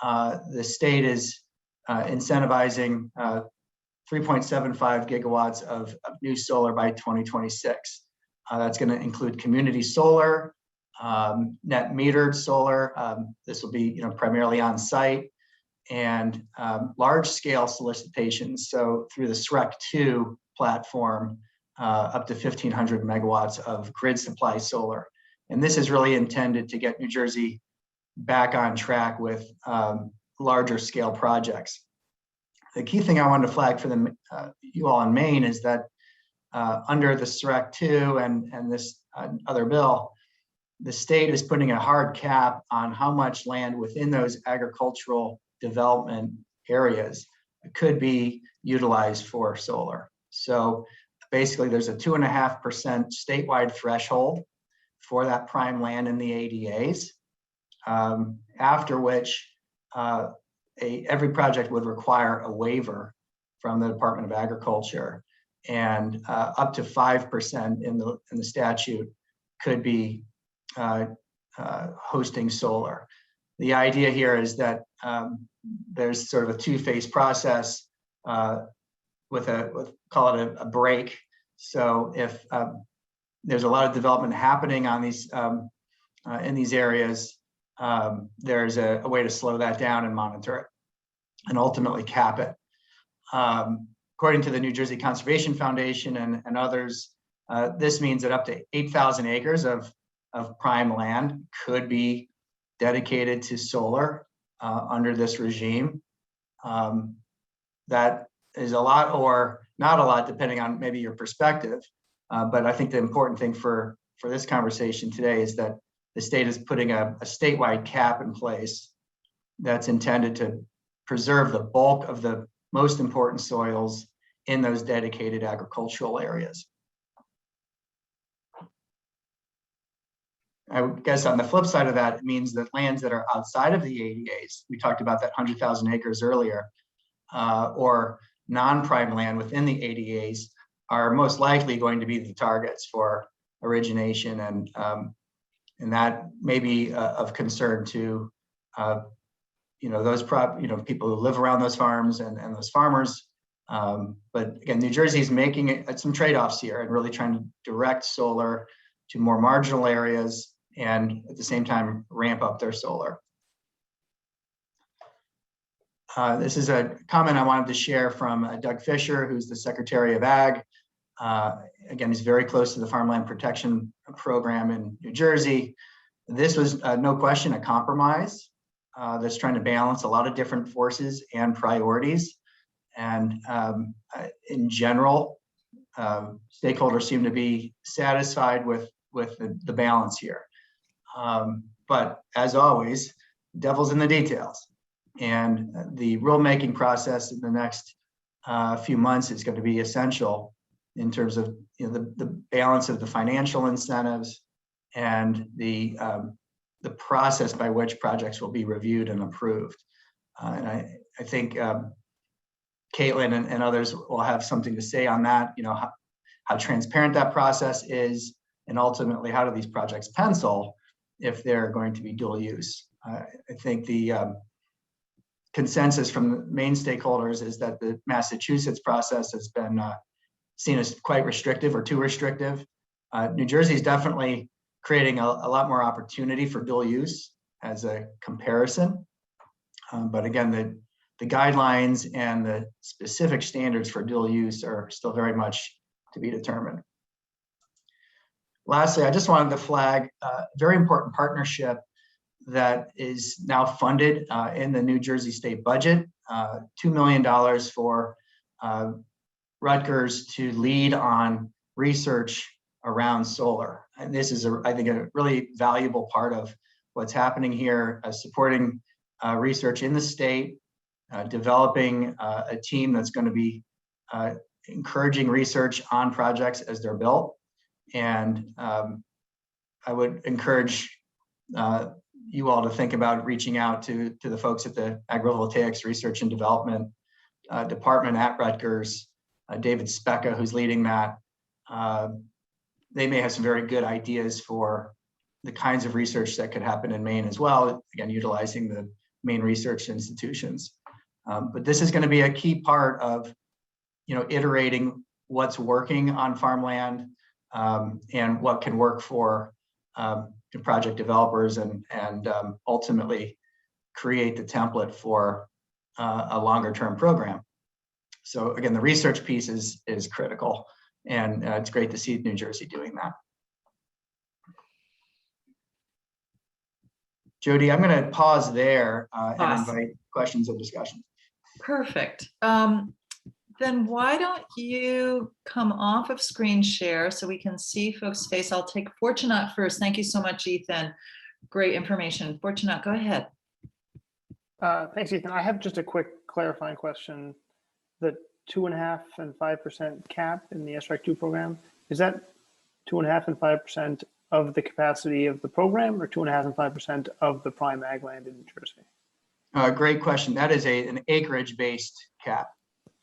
the state is incentivizing 3.75 gigawatts of new solar by 2026. That's going to include community solar, net metered solar. This will be primarily on site, and large scale solicitations. So through the SREC 2 platform, up to 1,500 megawatts of grid supply solar. And this is really intended to get New Jersey back on track with larger scale projects. The key thing I wanted to flag for you all in Maine is that under the SREC 2 and this other bill, the state is putting a hard cap on how much land within those agricultural development areas could be utilized for solar. So basically, there's a 2.5% statewide threshold for that prime land in the ADAs, after which every project would require a waiver from the Department of Agriculture, and up to 5% in the statute could be hosting solar. The idea here is that there's sort of a two-phase process with call it a break. So if there's a lot of development happening on these in these areas, there's a way to slow that down and monitor it and ultimately cap it. According to the New Jersey Conservation Foundation and others, this means that up to 8,000 acres of prime land could be dedicated to solar under this regime. That is a lot or not a lot, depending on maybe your perspective. But I think the important thing for this conversation today is that the state is putting a statewide cap in place that's intended to preserve the bulk of the most important soils in those dedicated agricultural areas. I guess on the flip side of that, it means that lands that are outside of the ADAs, we talked about that 100,000 acres earlier, or non-prime land within the ADAs are most likely going to be the targets for origination, and that may be of concern to those people who live around those farms and those farmers. But again, New Jersey is making some trade-offs here and really trying to direct solar to more marginal areas and at the same time ramp up their solar. This is a comment I wanted to share from Doug Fisher, who's the Secretary of Ag. Again, he's very close to the Farmland Protection Program in New Jersey. This was no question a compromise that's trying to balance a lot of different forces and priorities. And in general, stakeholders seem to be satisfied with with the balance here. But as always, devil's in the details. And the rulemaking process in the next few months is going to be essential in terms of the balance of the financial incentives and the process by which projects will be reviewed and approved. And I think Caitlin and others will have something to say on that, how transparent that process is, and ultimately how do these projects pencil if they're going to be dual use. I think the consensus from the Maine stakeholders is that the Massachusetts process has been seen as quite restrictive or too restrictive. New Jersey is definitely creating a lot more opportunity for dual use as a comparison. But again, the guidelines and the specific standards for dual use are still very much to be determined. Lastly, I just wanted to flag a very important partnership that is now funded in the New Jersey state budget, $2 million for Rutgers to lead on research around solar. And this is, I think, a really valuable part of what's happening here, supporting research in the state, developing a team that's going to be encouraging research on projects as they're built. And I would encourage you all to think about reaching out to the folks at the Agrivoltaics Research and Development Department at Rutgers, David Specca, who's leading that. They may have some very good ideas for the kinds of research that could happen in Maine as well, again, utilizing the Maine research institutions. But this is going to be a key part of, iterating what's working on farmland and what can work for project developers and ultimately create the template for a longer term program. So again, the research piece is critical, and it's great to see New Jersey doing that. Jody, I'm going to pause there and invite questions and discussion. Perfect. Then why don't you come off of screen share so we can see folks' face? I'll take Fortunat first. Thank you so much, Ethan. Great information. Fortunat, go ahead. Thanks, Ethan. I have just a quick clarifying question. The 2.5% and 5% cap in the SREC 2 program, is that 2.5% and 5% of the capacity of the program, or 2.5% and 5% of the prime ag land in New Jersey? Great question. That is an acreage-based cap.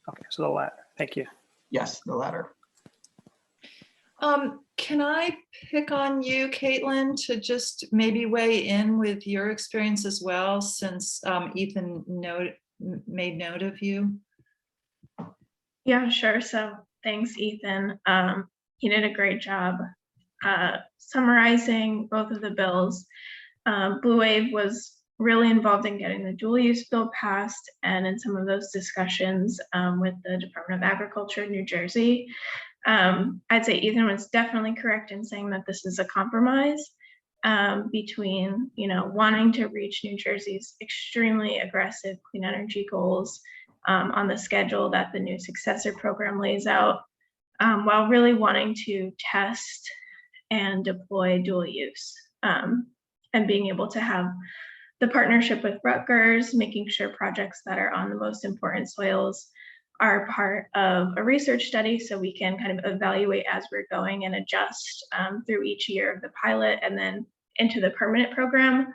Okay, so the latter. Thank you. Yes, the latter. Can I pick on you, Caitlin, to just maybe weigh in with your experience as well, since Ethan made note of you? Yeah, sure. So thanks, Ethan. You did a great job summarizing both of the bills. Blue Wave was really involved in getting the dual use bill passed, and in some of those discussions with the Department of Agriculture in New Jersey. I'd say Ethan was definitely correct in saying that this is a compromise between, wanting to reach New Jersey's extremely aggressive clean energy goals on the schedule that the new successor program lays out, while really wanting to test and deploy dual use, and being able to have the partnership with Rutgers, making sure projects that are on the most important soils are part of a research study, so we can kind of evaluate as we're going and adjust through each year of the pilot and then into the permanent program,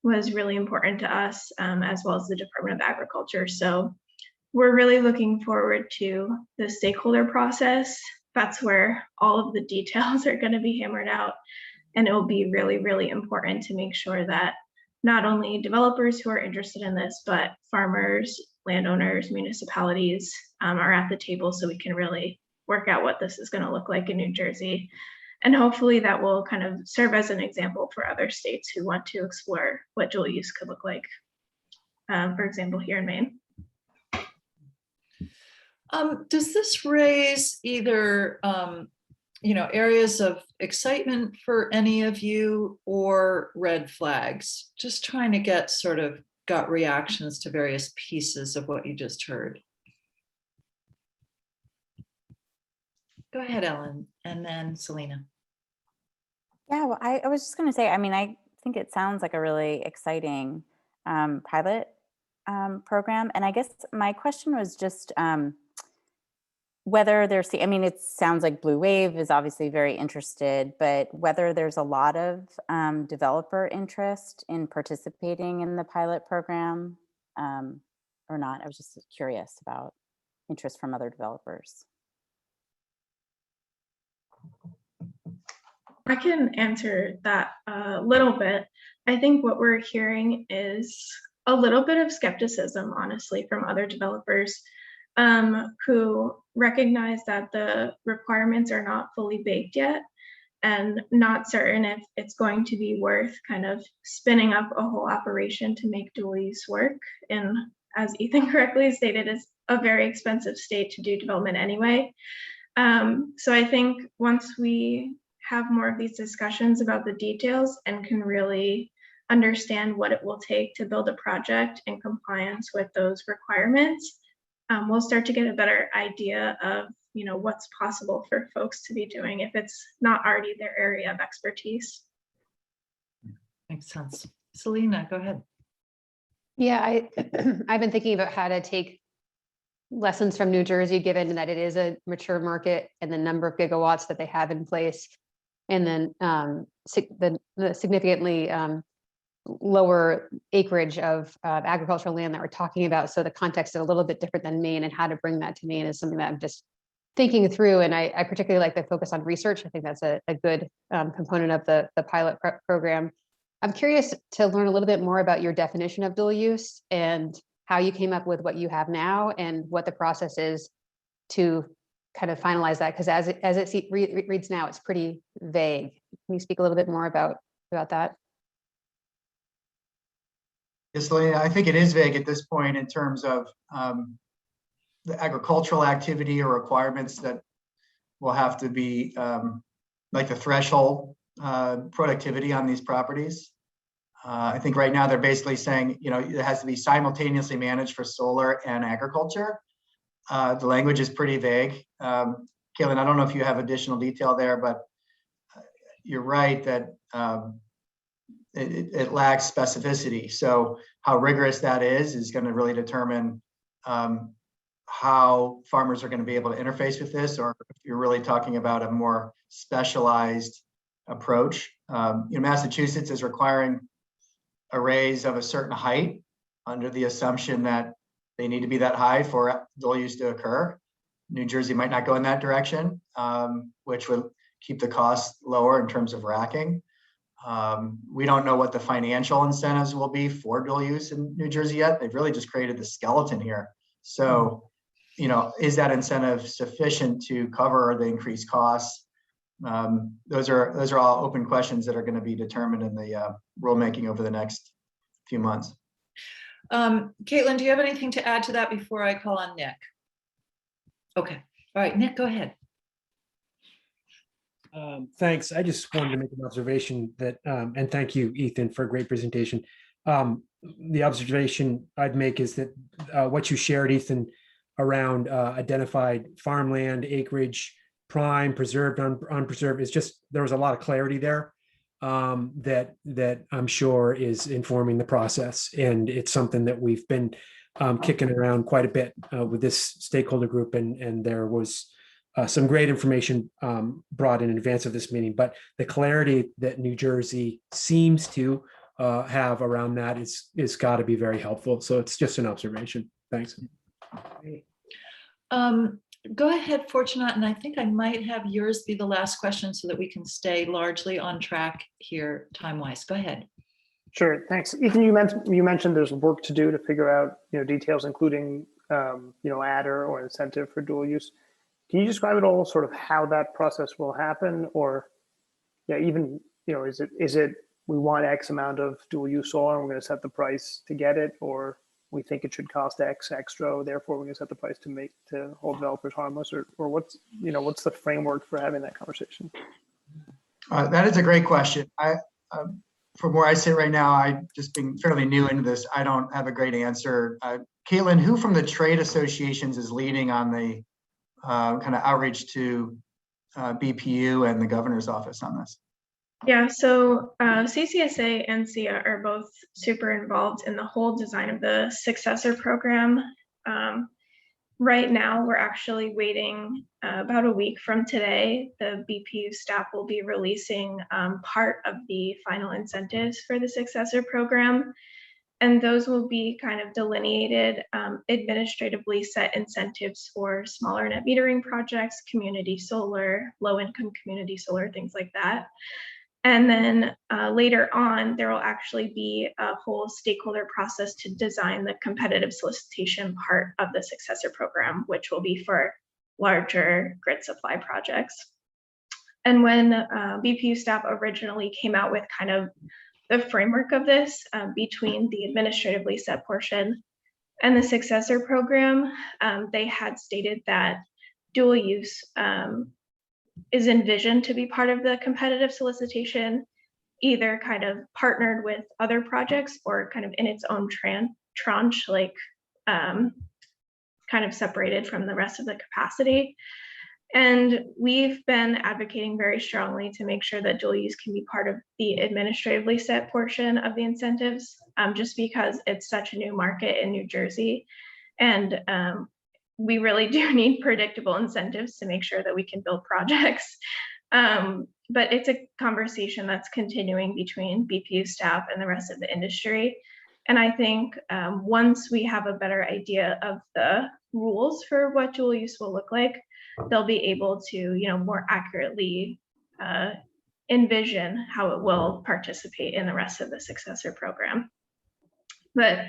was really important to us, as well as the Department of Agriculture. So we're really looking forward to the stakeholder process. That's where all of the details are going to be hammered out, and it will be really, really important to make sure that not only developers who are interested in this, but farmers, landowners, municipalities are at the table, so we can really work out what this is going to look like in New Jersey. And hopefully that will kind of serve as an example for other states who want to explore what dual use could look like, for example, here in Maine. Does this raise either areas of excitement for any of you or red flags? Just trying to get sort of gut reactions to various pieces of what you just heard. Go ahead, Ellen, and then Selena. Yeah, well, I was just going to say, I mean, I think it sounds like a really exciting pilot program. And I guess my question was just whether there's, I mean, it sounds like Blue Wave is obviously very interested, but whether there's a lot of developer interest in participating in the pilot program or not. I was just curious about interest from other developers. I can answer that a little bit. I think what we're hearing is a little bit of skepticism, honestly, from other developers who recognize that the requirements are not fully baked yet and not certain if it's going to be worth kind of spinning up a whole operation to make dual use work. And as Ethan correctly stated, is a very expensive state to do development anyway. So I think once we have more of these discussions about the details and can really understand what it will take to build a project in compliance with those requirements, we'll start to get a better idea of, you know, what's possible for folks to be doing if it's not already their area of expertise. Makes sense. Selena, go ahead. Yeah, I've been thinking about how to take lessons from New Jersey, given that it is a mature market and the number of gigawatts that they have in place, and then the significantly lower acreage of agricultural land that we're talking about. So the context is a little bit different than Maine, and how to bring that to Maine is something that I'm just thinking through. And I particularly like the focus on research. I think that's a good component of the pilot program. I'm curious to learn a little bit more about your definition of dual use and how you came up with what you have now and what the process is to kind of finalize that. Because as it reads now, it's pretty vague. Can you speak a little bit more about that? Yes, Selena, I think it is vague at this point in terms of the agricultural activity or requirements that will have to be like the threshold productivity on these properties. I think right now they're basically saying, you know, it has to be simultaneously managed for solar and agriculture. The language is pretty vague. Caitlin, I don't know if you have additional detail there, but you're right that it lacks specificity. So how rigorous that is going to really determine how farmers are going to be able to interface with this, or if you're really talking about a more specialized approach. You know, Massachusetts is requiring arrays of a certain height under the assumption that they need to be that high for dual use to occur. New Jersey might not go in that direction, which would keep the cost lower in terms of racking. We don't know what the financial incentives will be for dual use in New Jersey yet. They've really just created the skeleton here. So, you know, is that incentive sufficient to cover the increased costs? Those are all open questions that are going to be determined in the rulemaking over the next few months. Caitlin, do you have anything to add to that before I call on Nick? Okay. All right, Nick, go ahead. Thanks. I just wanted to make an observation that, and thank you, Ethan, for a great presentation. The observation I'd make is that what you shared, Ethan, around identified farmland, acreage, prime, preserved, unpreserved, is just, there was a lot of clarity there that I'm sure is informing the process. And it's something that we've been kicking around quite a bit with this stakeholder group, and there was some great information brought in advance of this meeting, but the clarity that New Jersey seems to have around that is got to be very helpful. So it's just an observation. Thanks. Great. Go ahead, Fortunat, and I think I might have yours be the last question so that we can stay largely on track here time-wise. Go ahead. Sure, thanks. Ethan, you mentioned there's work to do to figure out, you know, details, including, you know, adder or incentive for dual use. Can you describe at all sort of how that process will happen, or, yeah, even, you know, is it we want X amount of dual use solar and we're going to set the price to get it, or we think it should cost X extra, therefore we're going to set the price to hold developers harmless, or what's, you know, what's the framework for having that conversation? That is a great question. From where I sit right now, I just being fairly new into this, I don't have a great answer. Caitlin, who from the trade associations is leading on the kind of outreach to BPU and the governor's office on this? Yeah, so CCSA and SIA are both super involved in the whole design of the successor program. Right now, we're actually waiting about a week from today. The BPU staff will be releasing part of the final incentives for the successor program. And those will be kind of delineated, administratively set incentives for smaller net metering projects, community solar, low-income community solar, things like that. And then later on, there will actually be a whole stakeholder process to design the competitive solicitation part of the successor program, which will be for larger grid supply projects. And when BPU staff originally came out with kind of the framework of this between the administratively set portion and the successor program, they had stated that dual use is envisioned to be part of the competitive solicitation, either kind of partnered with other projects or kind of in its own tranche, like kind of separated from the rest of the capacity. And we've been advocating very strongly to make sure that dual use can be part of the administratively set portion of the incentives, just because it's such a new market in New Jersey. And we really do need predictable incentives to make sure that we can build projects. But it's a conversation that's continuing between BPU staff and the rest of the industry. And I think once we have a better idea of the rules for what dual use will look like, they'll be able to, more accurately envision how it will participate in the rest of the successor program. But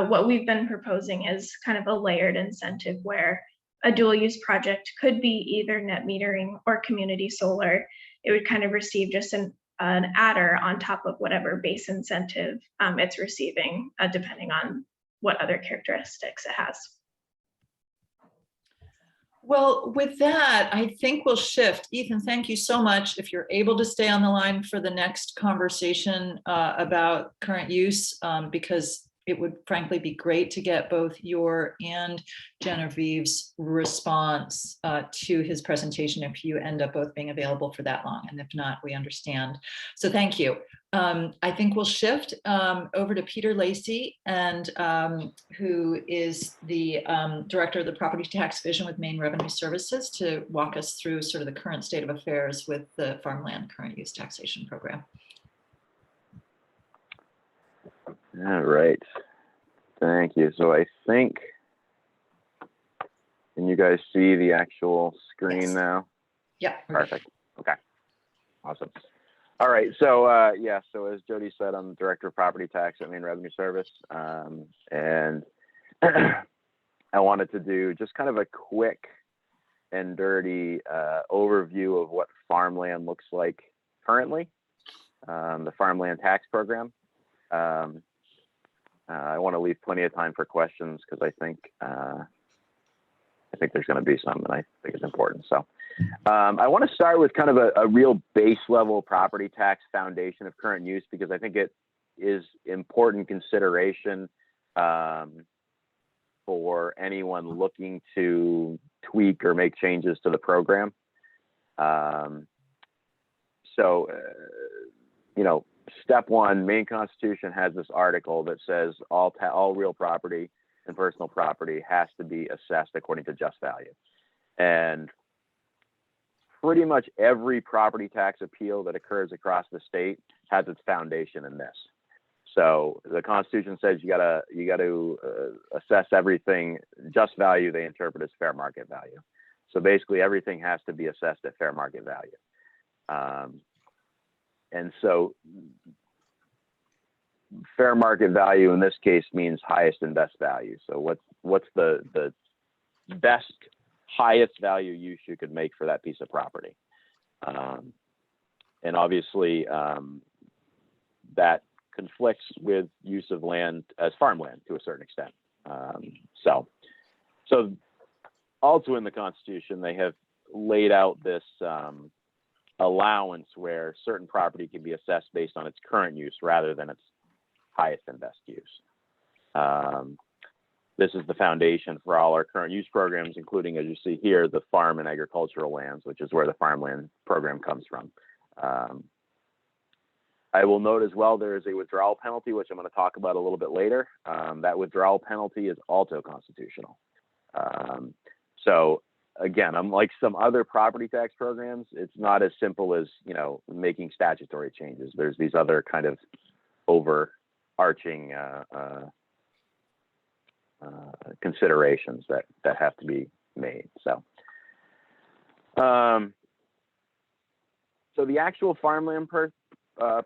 what we've been proposing is kind of a layered incentive where a dual use project could be either net metering or community solar. It would kind of receive just an adder on top of whatever base incentive it's receiving, depending on what other characteristics it has. Well, with that, I think we'll shift. Ethan, thank you so much. If you're able to stay on the line for the next conversation about current use, because it would frankly be great to get both your and Genevieve's response to his presentation if you end up both being available for that long. And if not, we understand. So thank you. I think we'll shift over to Peter Lacey, and who is the Director of the Property Tax Division with Maine Revenue Services, to walk us through sort of the current state of affairs with the farmland current use taxation program. All right, thank you. So I think, can you guys see the actual screen now? Yeah. Perfect. Okay, awesome. All right, so yeah, so as Jody said, I'm the Director of Property Tax at Maine Revenue Service, and I wanted to do just kind of a quick and dirty overview of what farmland looks like currently, the farmland tax program. I want to leave plenty of time for questions because I think there's going to be some, and I think it's important. So I want to start with kind of a real base level property tax foundation of current use, because I think it is important consideration for anyone looking to tweak or make changes to the program. Step one, Maine Constitution has this article that says all real property and personal property has to be assessed according to just value. And pretty much every property tax appeal that occurs across the state has its foundation in this. So the Constitution says you got to assess everything just value. They interpret as fair market value. So basically everything has to be assessed at fair market value. And so fair market value in this case means highest and best value. So what's the best, highest value use you could make for that piece of property? And obviously that conflicts with use of land as farmland to a certain extent. So also in the Constitution, they have laid out this allowance where certain property can be assessed based on its current use rather than its highest and best use. This is the foundation for all our current use programs, including, as you see here, the farm and agricultural lands, which is where the farmland program comes from. I will note as well, there is a withdrawal penalty, which I'm going to talk about a little bit later. That withdrawal penalty is also constitutional. So again, unlike some other property tax programs, it's not as simple as, you know, making statutory changes. There's these other kind of overarching considerations that have to be made. So, so the actual farmland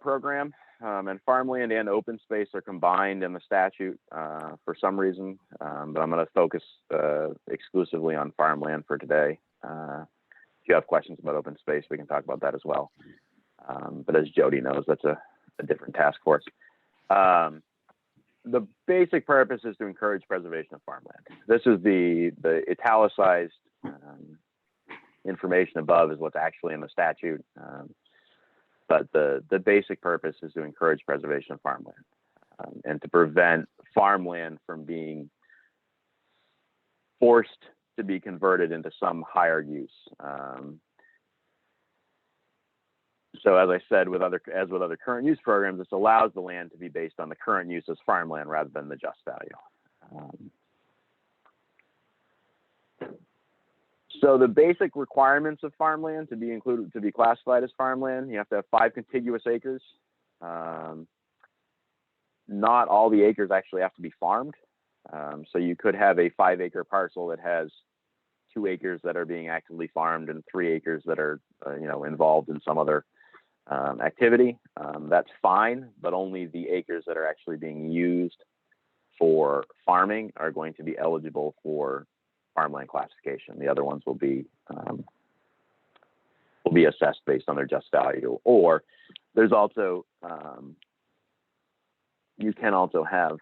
program and farmland and open space are combined in the statute for some reason, but I'm going to focus exclusively on farmland for today. If you have questions about open space, we can talk about that as well. But as Jody knows, that's a different task force. The basic purpose is to encourage preservation of farmland. This is the italicized information above is what's actually in the statute. But the basic purpose is to encourage preservation of farmland and to prevent farmland from being forced to be converted into some higher use. So as I said, with other current use programs, this allows the land to be based on the current use as farmland rather than the just value. So the basic requirements of farmland to be classified as farmland, you have to have 5 contiguous acres. Not all the acres actually have to be farmed. So you could have a 5-acre parcel that has 2 acres that are being actively farmed and 3 acres that are, involved in some other activity. That's fine, but only the acres that are actually being used for farming are going to be eligible for farmland classification. The other ones will be assessed based on their just value. Or there's also you can also have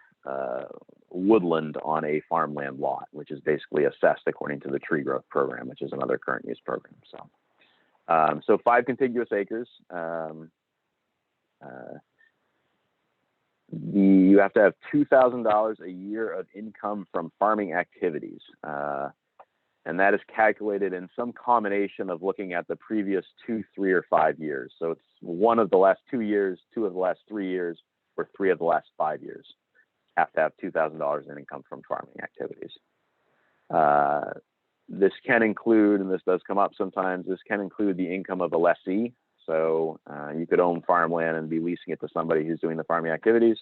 woodland on a farmland lot, which is basically assessed according to the tree growth program, which is another current use program. So 5 contiguous acres. You have to have $2,000 a year of income from farming activities. And that is calculated in some combination of looking at the previous 2, 3, or 5 years. So it's 1 of the last 2 years, 2 of the last 3 years, or 3 of the last 5 years. Have to have $2,000 in income from farming activities. This can include, and this does come up sometimes, this can include the income of a lessee. So you could own farmland and be leasing it to somebody who's doing the farming activities.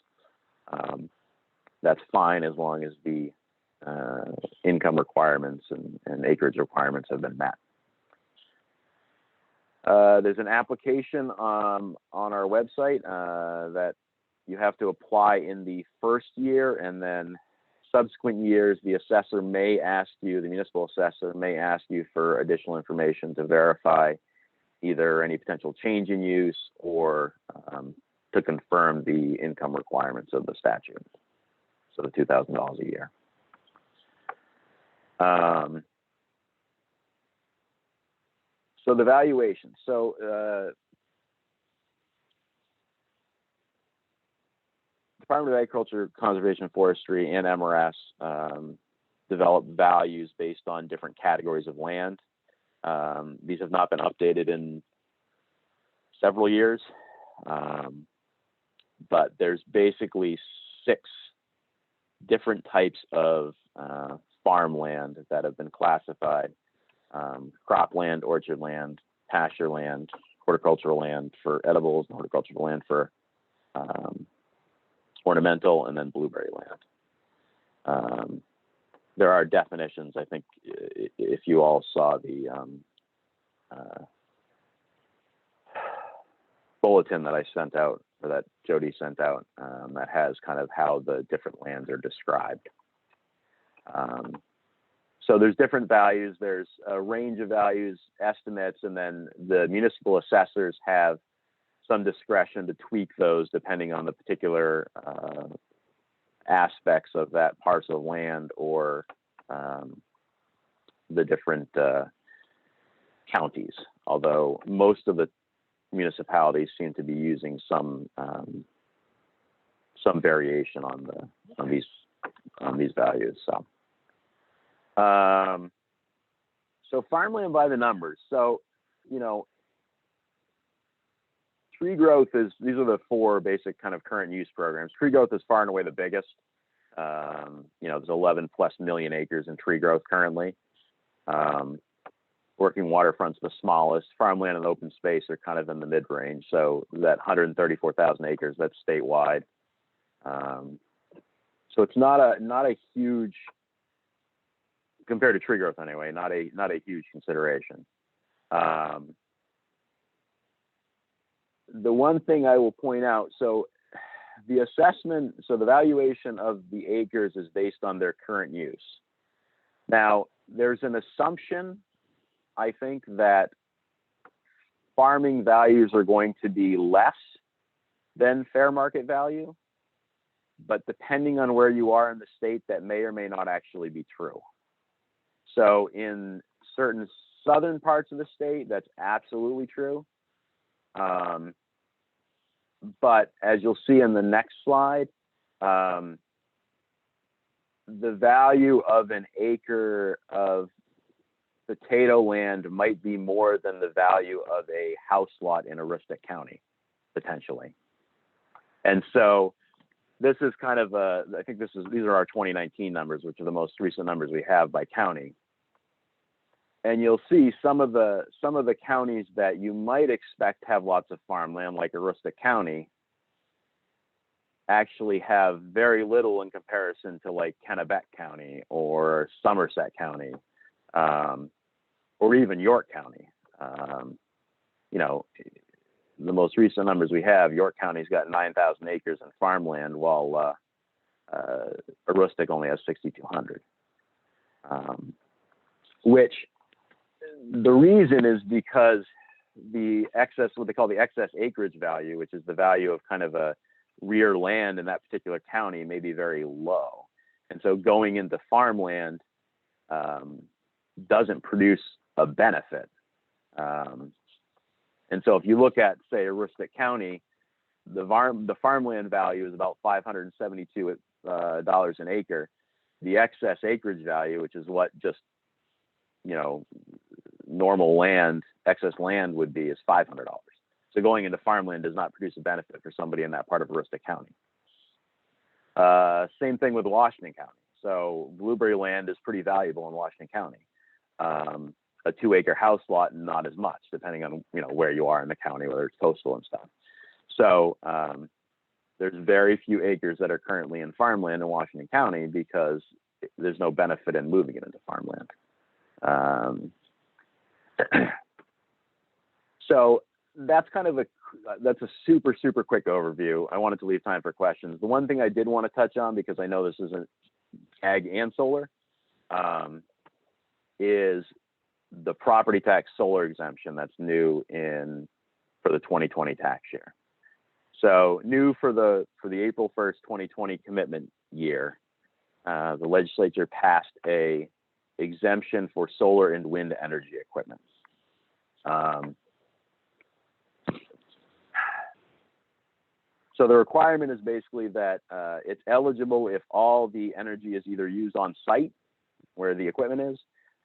That's fine as long as the income requirements and acreage requirements have been met. There's an application on our website that you have to apply in the first year, and then subsequent years, the assessor may ask you, the municipal assessor may ask you for additional information to verify either any potential change in use or to confirm the income requirements of the statute. So the $2,000 a year. So the valuation. So Department of Agriculture, Conservation, Forestry, and MRS develop values based on different categories of land. These have not been updated in several years, but there's basically 6 different types of farmland that have been classified: cropland, orchard land, pasture land, horticultural land for edibles, and horticultural land for ornamental, and then blueberry land. There are definitions. I think if you all saw the bulletin that I sent out, or that Jody sent out, that has kind of how the different lands are described. So there's different values. There's a range of values, estimates, and then the municipal assessors have some discretion to tweak those depending on the particular aspects of that parcel of land or the different counties. Although most of the municipalities seem to be using some variation on these values. So farmland by the numbers. So tree growth is, these are the four basic kind of current use programs. Tree growth is far and away the biggest. There's 11 plus million acres in tree growth currently. Working waterfront's the smallest. Farmland and open space are kind of in the mid-range. So that 134,000 acres, that's statewide. So it's not a huge, compared to tree growth anyway, not a huge consideration. The one thing I will point out, so the assessment, so the valuation of the acres is based on their current use. Now, there's an assumption, I think, that farming values are going to be less than fair market value, but depending on where you are in the state, that may or may not actually be true. So in certain southern parts of the state, that's absolutely true. But as you'll see in the next slide, the value of an acre of potato land might be more than the value of a house lot in Aroostook County, potentially. And so this is kind of I think these are our 2019 numbers, which are the most recent numbers we have by county. And you'll see some of the counties that you might expect have lots of farmland, like Aroostook County, actually have very little in comparison to like Kennebec County or Somerset County, or even York County. The most recent numbers we have, York County's got 9,000 acres in farmland, while Aroostook only has 6,200. Which the reason is because the excess, what they call the excess acreage value, which is the value of kind of a rear land in that particular county, may be very low. And so going into farmland doesn't produce a benefit. And so if you look at, say, Aroostook County, the farmland value is about $572 an acre. The excess acreage value, which is what just, normal land, excess land would be, is $500. So going into farmland does not produce a benefit for somebody in that part of Aroostook County. Same thing with Washington County. So blueberry land is pretty valuable in Washington County. A 2-acre house lot, not as much, depending on where you are in the county, whether it's coastal and stuff. So there's very few acres that are currently in farmland in Washington County because there's no benefit in moving it into farmland. So that's kind of that's a super, super quick overview. I wanted to leave time for questions. The one thing I did want to touch on, because I know this isn't ag and solar, is the property tax solar exemption that's new for the 2020 tax year. So new for the April 1st, 2020 commitment year, the legislature passed a exemption for solar and wind energy equipment. So the requirement is basically that it's eligible if all the energy is either used on site where the equipment is,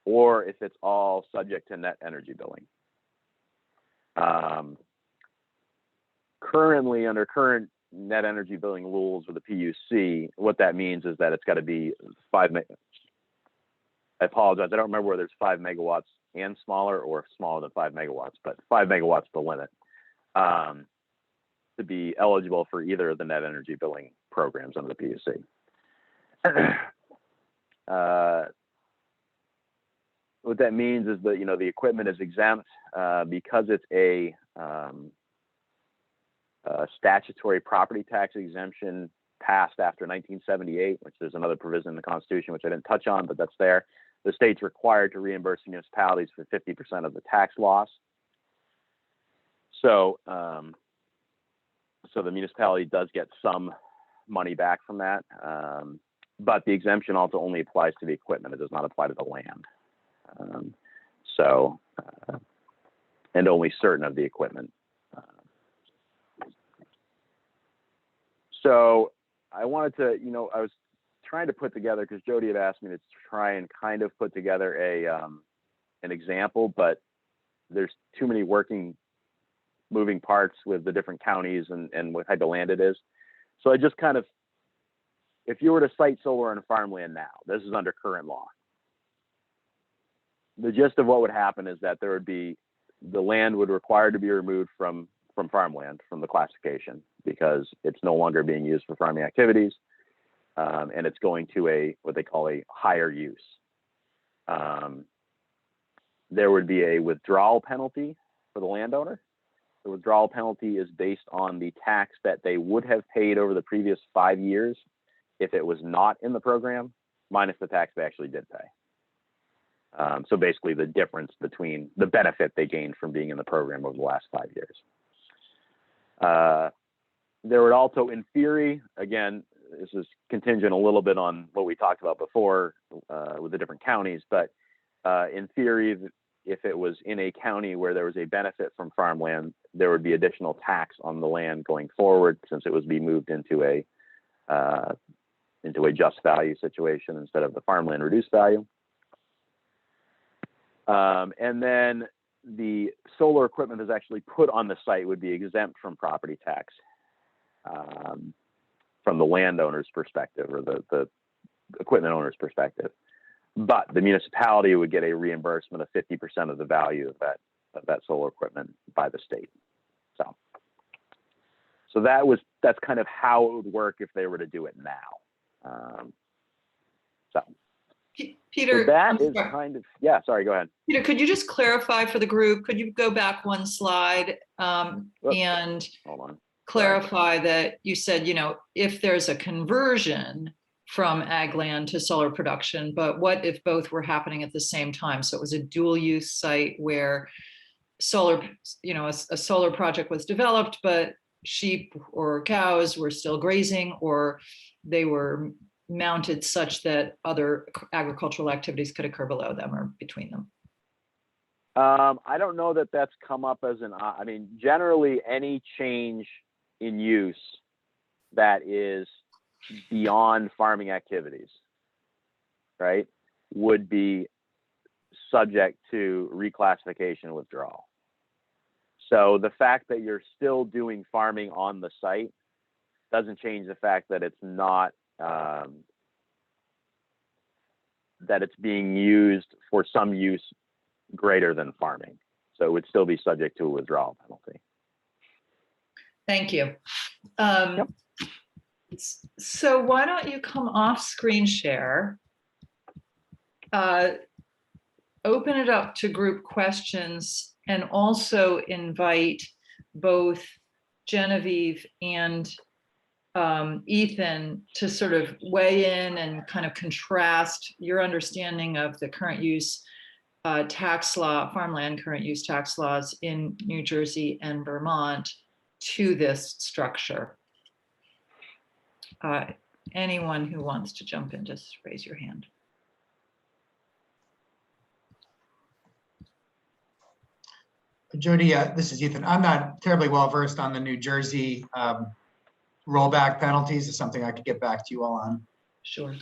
or if it's all subject to net energy billing. Currently, under current net energy billing rules with the PUC, what that means is that it's got to be I apologize, I don't remember whether it's 5 megawatts and smaller or smaller than 5 megawatts, but 5 megawatts the limit to be eligible for either of the net energy billing programs under the PUC. What that means is that the equipment is exempt because it's a statutory property tax exemption passed after 1978, which there's another provision in the Constitution which I didn't touch on, but that's there. The state's required to reimburse municipalities for 50% of the tax loss. So, so the municipality does get some money back from that, but the exemption also only applies to the equipment. It does not apply to the land. And only certain of the equipment. So I wanted to, I was trying to put together, because Jody had asked me to try and kind of put together an example, but there's too many working moving parts with the different counties and what type of land it is. So I just kind of, if you were to site solar on farmland now, this is under current law. The gist of what would happen is that there would be, the land would require to be removed from farmland, from the classification, because it's no longer being used for farming activities. And it's going to what they call a higher use. There would be a withdrawal penalty for the landowner. The withdrawal penalty is based on the tax that they would have paid over the previous 5 years if it was not in the program, minus the tax they actually did pay. So basically the difference between the benefit they gained from being in the program over the last 5 years. There would also, in theory, again, this is contingent a little bit on what we talked about before with the different counties, but in theory, if it was in a county where there was a benefit from farmland, there would be additional tax on the land going forward, since it was being moved into a just value situation instead of the farmland reduced value. And then the solar equipment that's actually put on the site would be exempt from property tax from the landowner's perspective, or the equipment owner's perspective. But the municipality would get a reimbursement of 50% of the value of that solar equipment by the state. So that's kind of how it would work if they were to do it now. Peter, so that is sorry. kind of, yeah, sorry, go ahead. Peter, could you just clarify for the group? Could you go back one slide and Hold on. clarify that you said, if there's a conversion from ag land to solar production, but what if both were happening at the same time? So it was a dual use site where solar, a solar project was developed, but sheep or cows were still grazing, or they were mounted such that other agricultural activities could occur below them or between them. I don't know that that's come up as generally any change in use that is beyond farming activities, right, would be subject to reclassification and withdrawal. So the fact that you're still doing farming on the site doesn't change the fact that it's not, that it's being used for some use greater than farming. So it would still be subject to a withdrawal penalty. Thank you. Yep. So why don't you come off screen share, open it up to group questions, and also invite both Genevieve and Ethan to sort of weigh in and kind of contrast your understanding of the current use tax law, farmland current use tax laws in New Jersey and Vermont to this structure. Anyone who wants to jump in, just raise your hand. Jody, this is Ethan. I'm not terribly well versed on the New Jersey rollback penalties. Is something I could get back to you all on. Sure.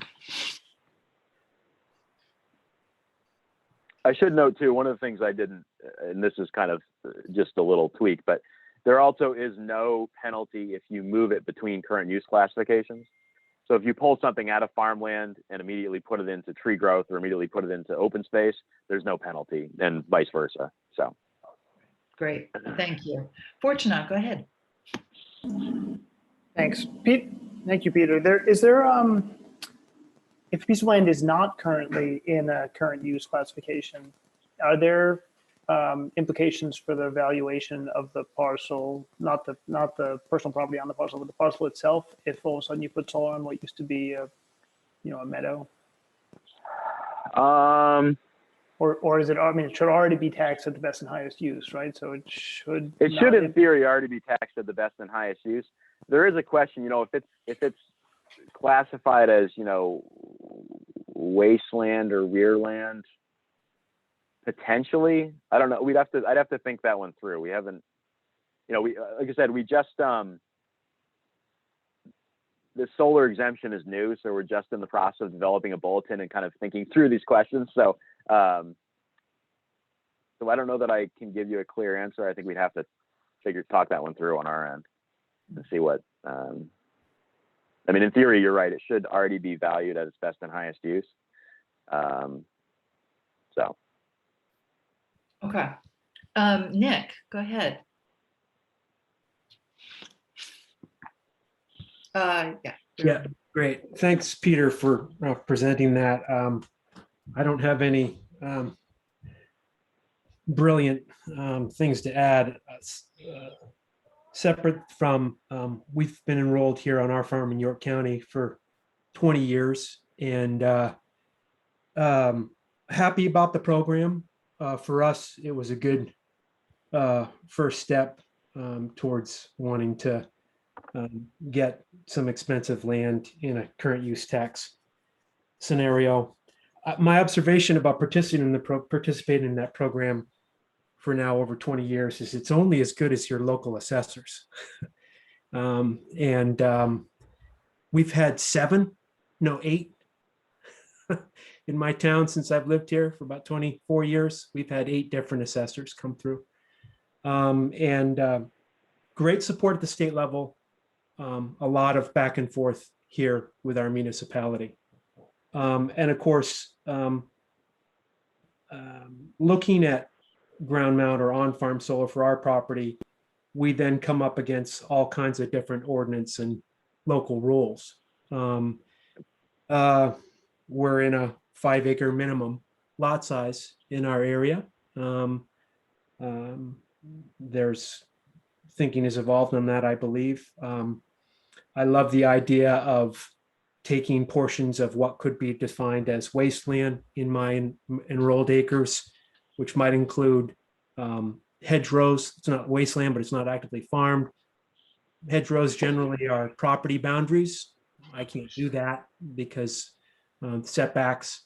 I should note too, one of the things I didn't, and this is kind of just a little tweak, but there also is no penalty if you move it between current use classifications. So if you pull something out of farmland and immediately put it into tree growth or immediately put it into open space, there's no penalty, and vice versa. So. Great, thank you. Fortunate, go ahead. Thanks, Pete. Thank you, Peter. Is there if a piece of land is not currently in a current use classification, are there implications for the valuation of the parcel, not the personal property on the parcel, but the parcel itself, if all of a sudden you put solar on what used to be a meadow? Or is it, it should already be taxed at the best and highest use, right? So it should. It should, in theory, already be taxed at the best and highest use. There is a question, if it's classified as, wasteland or rear land, potentially, I don't know. I'd have to think that one through. We haven't, like I said, we just, the solar exemption is new, so we're just in the process of developing a bulletin and kind of thinking through these questions. So I don't know that I can give you a clear answer. I think we'd have to talk that one through on our end and see what, I mean, in theory, you're right. It should already be valued at its best and highest use. So. Okay. Nick, go ahead. Yeah. Yeah, great. Thanks, Peter, for presenting that. I don't have any brilliant things to add. Separate from, we've been enrolled here on our farm in York County for 20 years and happy about the program. For us, it was a good first step towards wanting to get some expensive land in a current use tax scenario. My observation about participating in that program for now over 20 years is it's only as good as your local assessors. We've had 8 in my town since I've lived here for about 24 years. We've had 8 different assessors come through. Great support at the state level. A lot of back and forth here with our municipality. And of course, looking at ground mount or on-farm solar for our property, we then come up against all kinds of different ordinance and local rules. We're in a 5-acre minimum lot size in our area. There's thinking has evolved on that, I believe. I love the idea of taking portions of what could be defined as wasteland in my enrolled acres, which might include hedgerows. It's not wasteland, but it's not actively farmed. Hedgerows generally are property boundaries. I can't do that because setbacks.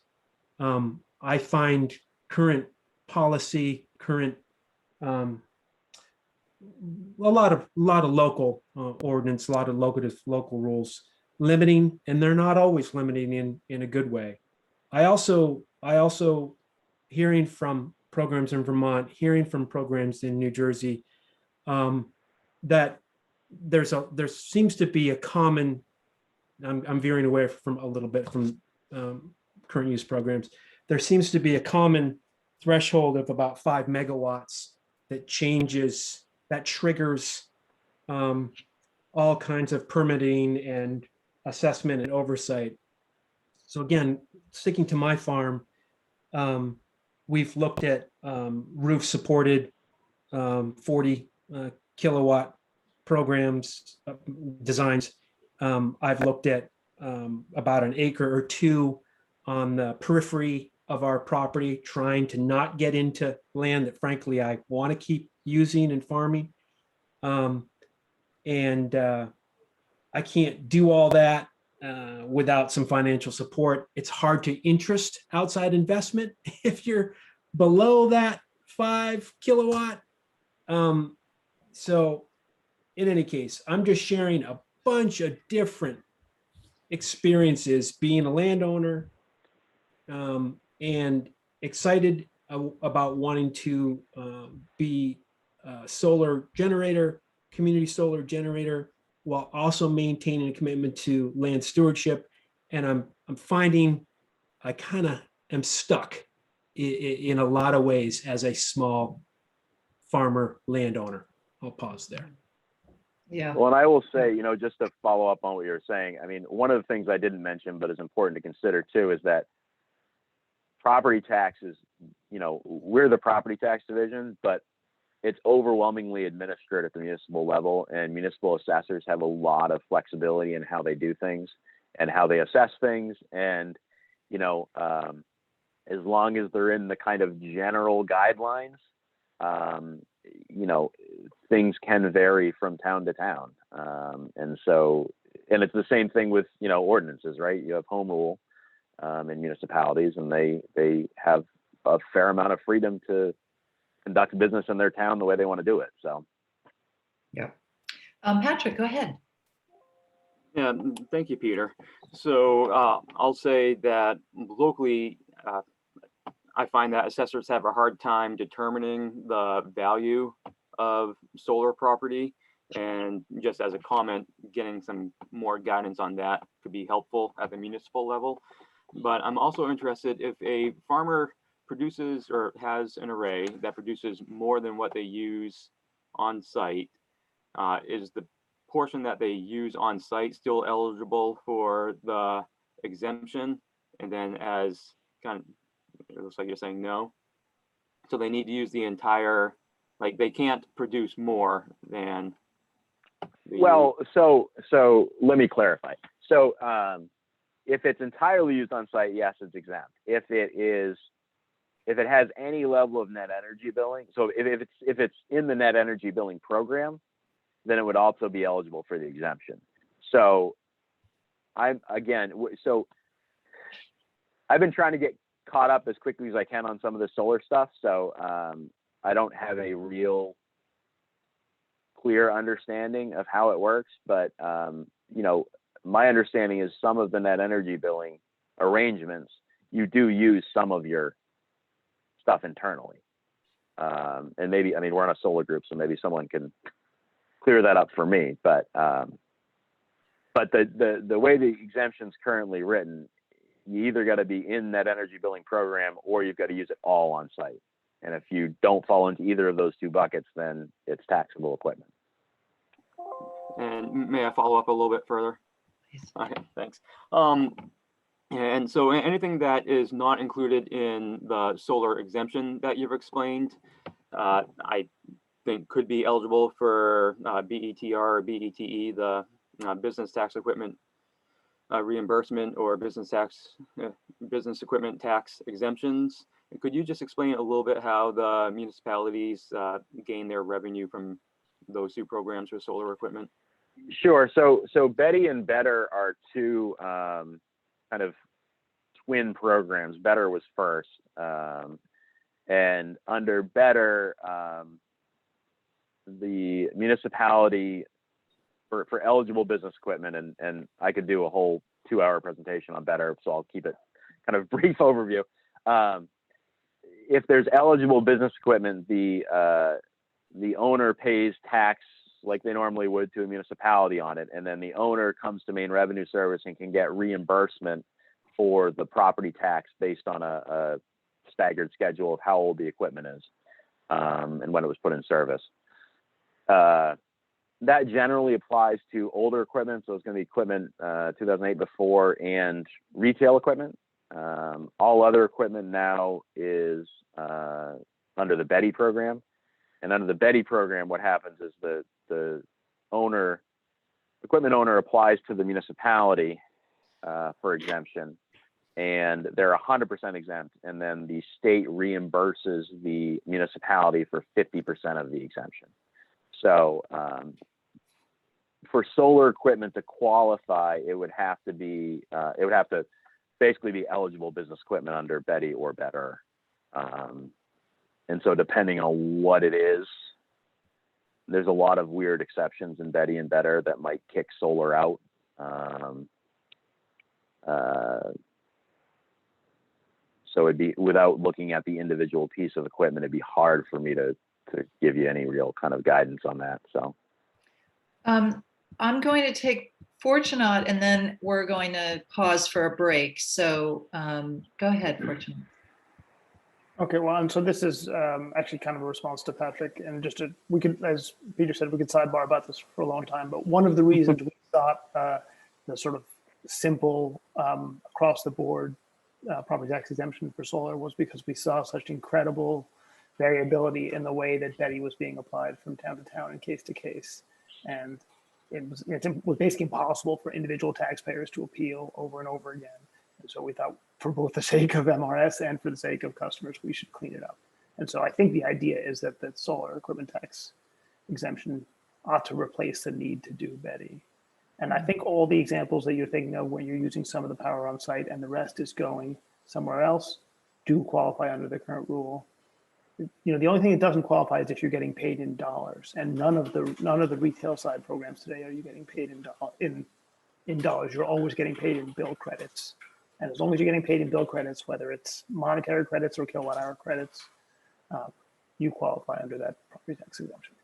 I find current policy, a lot of local ordinance, a lot of local rules limiting, and they're not always limiting in a good way. I also hearing from programs in Vermont, hearing from programs in New Jersey, that there seems to be a common. I'm veering away from a little bit from current use programs. There seems to be a common threshold of about 5 megawatts that triggers all kinds of permitting and assessment and oversight. So again, sticking to my farm, we've looked at roof supported 40 kilowatt programs, designs. I've looked at about an acre or 2 on the periphery of our property, trying to not get into land that frankly I want to keep using and farming. I can't do all that without some financial support. It's hard to interest outside investment if you're below that 5 kilowatt. So in any case, I'm just sharing a bunch of different experiences being a landowner, and excited about wanting to be a solar generator, community solar generator, while also maintaining a commitment to land stewardship. And I'm finding I kind of am stuck in a lot of ways as a small farmer landowner. I'll pause there. Yeah. Well, and I will say, just to follow up on what you're saying, I mean, one of the things I didn't mention, but is important to consider too, is that property taxes, we're the property tax division, but it's overwhelmingly administered at the municipal level, and municipal assessors have a lot of flexibility in how they do things and how they assess things. And, as long as they're in the kind of general guidelines, things can vary from town to town. And it's the same thing with, ordinances, right? You have home rule in municipalities, and they have a fair amount of freedom to conduct business in their town the way they want to do it. So, yeah. Patrick, go ahead. Yeah, thank you, Peter. So I'll say that locally, I find that assessors have a hard time determining the value of solar property. And just as a comment, getting some more guidance on that could be helpful at the municipal level. But I'm also interested if a farmer produces or has an array that produces more than what they use on site, is the portion that they use on site still eligible for the exemption? And then as kind of, it looks like you're saying no. So they need to use the entire, like they can't produce more than the. Well, so let me clarify. So if it's entirely used on site, yes, it's exempt. If it has any level of net energy billing, so if it's in the net energy billing program, then it would also be eligible for the exemption. So I've been trying to get caught up as quickly as I can on some of the solar stuff. So I don't have a real clear understanding of how it works, but my understanding is some of the net energy billing arrangements, you do use some of your stuff internally. And maybe, I mean, we're on a solar group, so maybe someone can clear that up for me. But the way the exemption's currently written, you either got to be in that energy billing program or you've got to use it all on site. And if you don't fall into either of those two buckets, then it's taxable equipment. And may I follow up a little bit further? Okay, thanks. And so anything that is not included in the solar exemption that you've explained, I think could be eligible for BETR or BETE, the business tax equipment reimbursement or business equipment tax exemptions. And could you just explain a little bit how the municipalities gain their revenue from those two programs for solar equipment? Sure. So Betty and Better are two kind of twin programs. Better was first, and under Better, the municipality for eligible business equipment, and I could do a whole 2-hour presentation on Better, so I'll keep it kind of brief overview. If there's eligible business equipment, the owner pays tax like they normally would to a municipality on it, and then the owner comes to Maine Revenue Service and can get reimbursement for the property tax based on a staggered schedule of how old the equipment is and when it was put in service. That generally applies to older equipment, so it's going to be equipment 2008 before and retail equipment. All other equipment now is under the Betty program, and under the Betty program, what happens is the equipment owner applies to the municipality for exemption, and they're 100% exempt, and then the state reimburses the municipality for 50% of the exemption. So for solar equipment to qualify, it would have to basically be eligible business equipment under Betty or Better. And so depending on what it is, there's a lot of weird exceptions in Betty and Better that might kick solar out. So it'd be, without looking at the individual piece of equipment, it'd be hard for me to give you any real kind of guidance on that. So I'm going to take Fortunat, and then we're going to pause for a break. So go ahead, Fortunat. Okay, well, and so this is actually kind of a response to Patrick, and we could, as Peter said, we could sidebar about this for a long time, but one of the reasons we thought the sort of simple across the board property tax exemption for solar was because we saw such incredible variability in the way that Betty was being applied from town to town and case to case. And it was basically impossible for individual taxpayers to appeal over and over again. And so we thought, for both the sake of MRS and for the sake of customers, we should clean it up. And so I think the idea is that the solar equipment tax exemption ought to replace the need to do Betty. And I think all the examples that you're thinking of when you're using some of the power on site and the rest is going somewhere else do qualify under the current rule. The only thing that doesn't qualify is if you're getting paid in dollars, and none of the retail side programs today are you getting paid in dollars. You're always getting paid in bill credits. And as long as you're getting paid in bill credits, whether it's monetary credits or kilowatt hour credits, you qualify under that property tax exemption.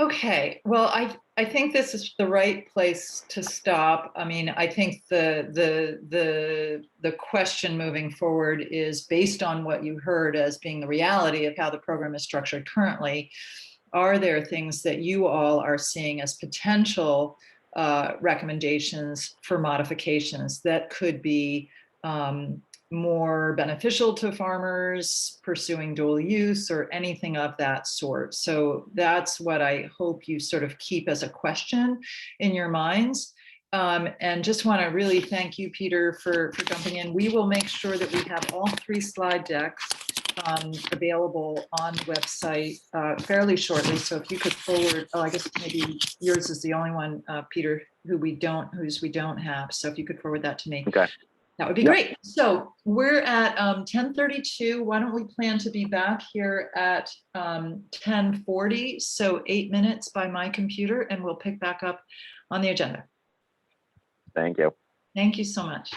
Okay, well, I think this is the right place to stop. I mean, I think the question moving forward is based on what you heard as being the reality of how the program is structured currently. Are there things that you all are seeing as potential recommendations for modifications that could be more beneficial to farmers pursuing dual use or anything of that sort? So that's what I hope you sort of keep as a question in your minds. And just want to really thank you, Peter, for jumping in. We will make sure that we have all 3 slide decks available on the website fairly shortly. So if you could forward, oh, I guess maybe yours is the only one, Peter, whose we don't have. So if you could forward that to me. Okay. That would be great. So we're at 10:32. Why don't we plan to be back here at 10:40? So 8 minutes by my computer, and we'll pick back up on the agenda. Thank you. Thank you so much.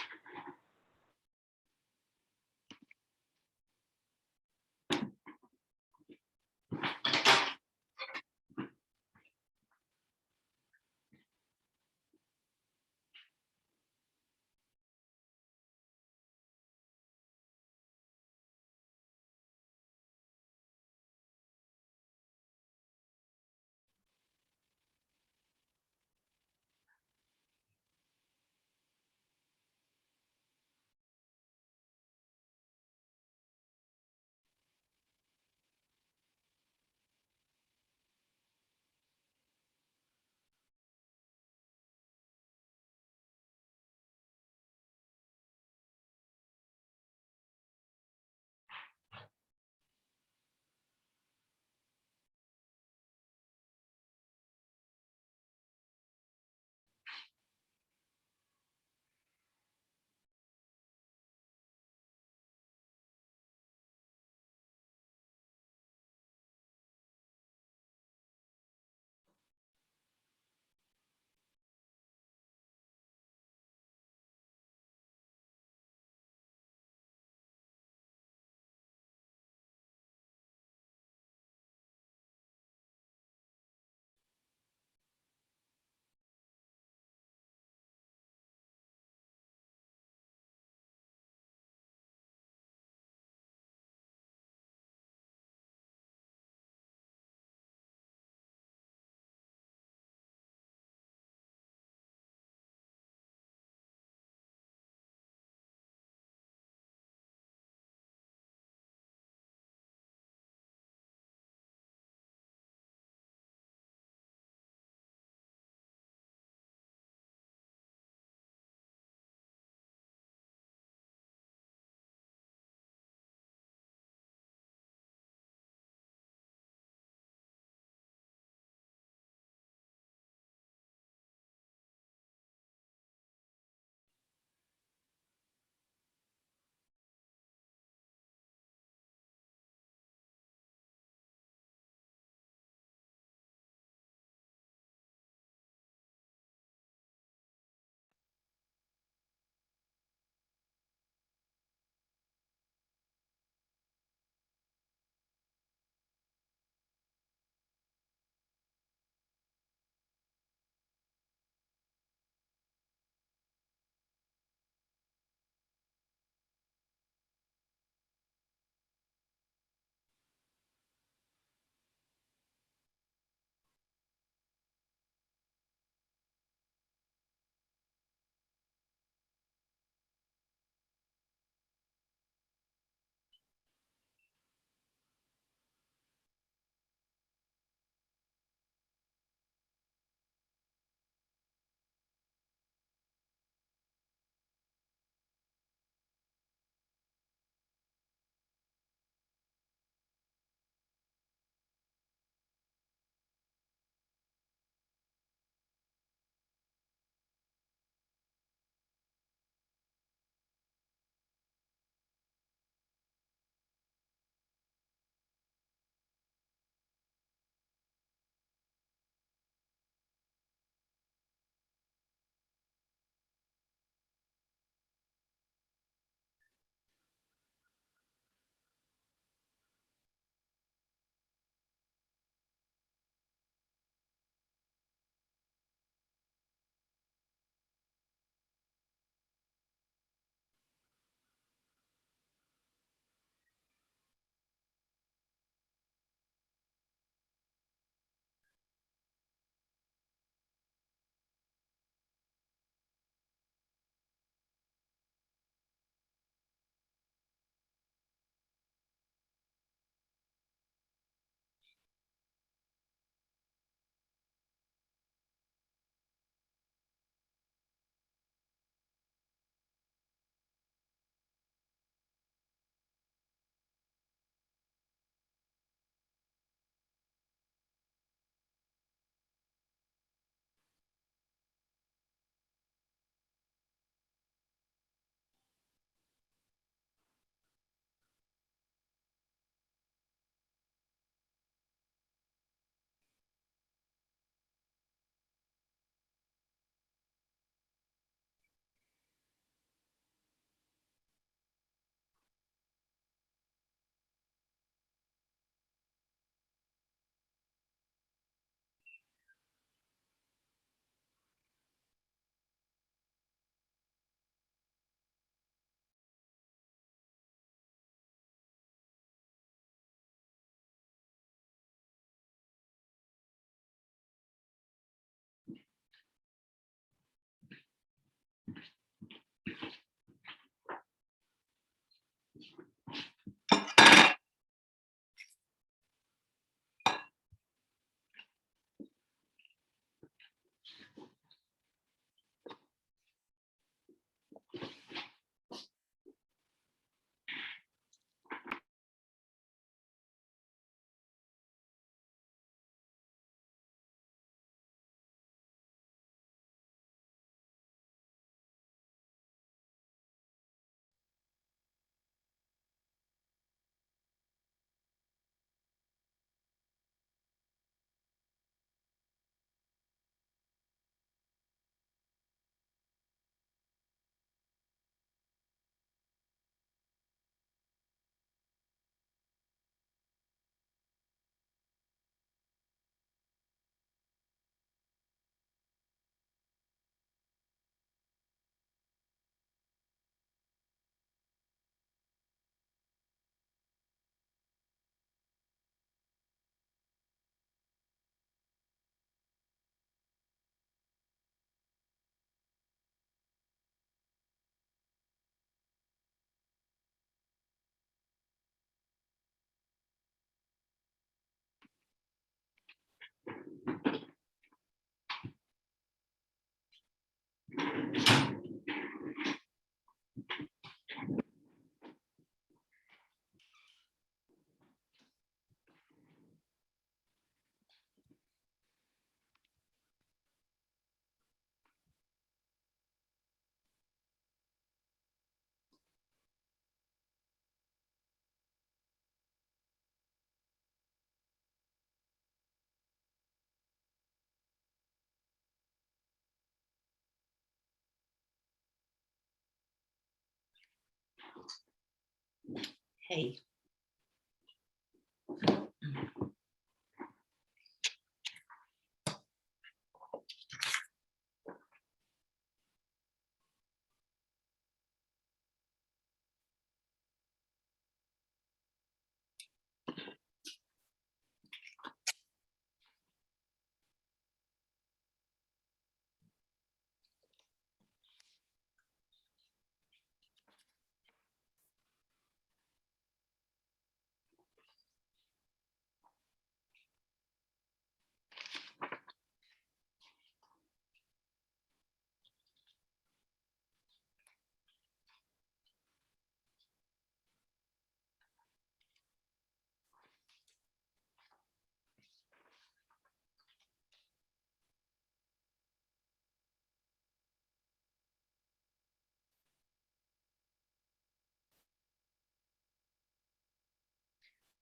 Hey.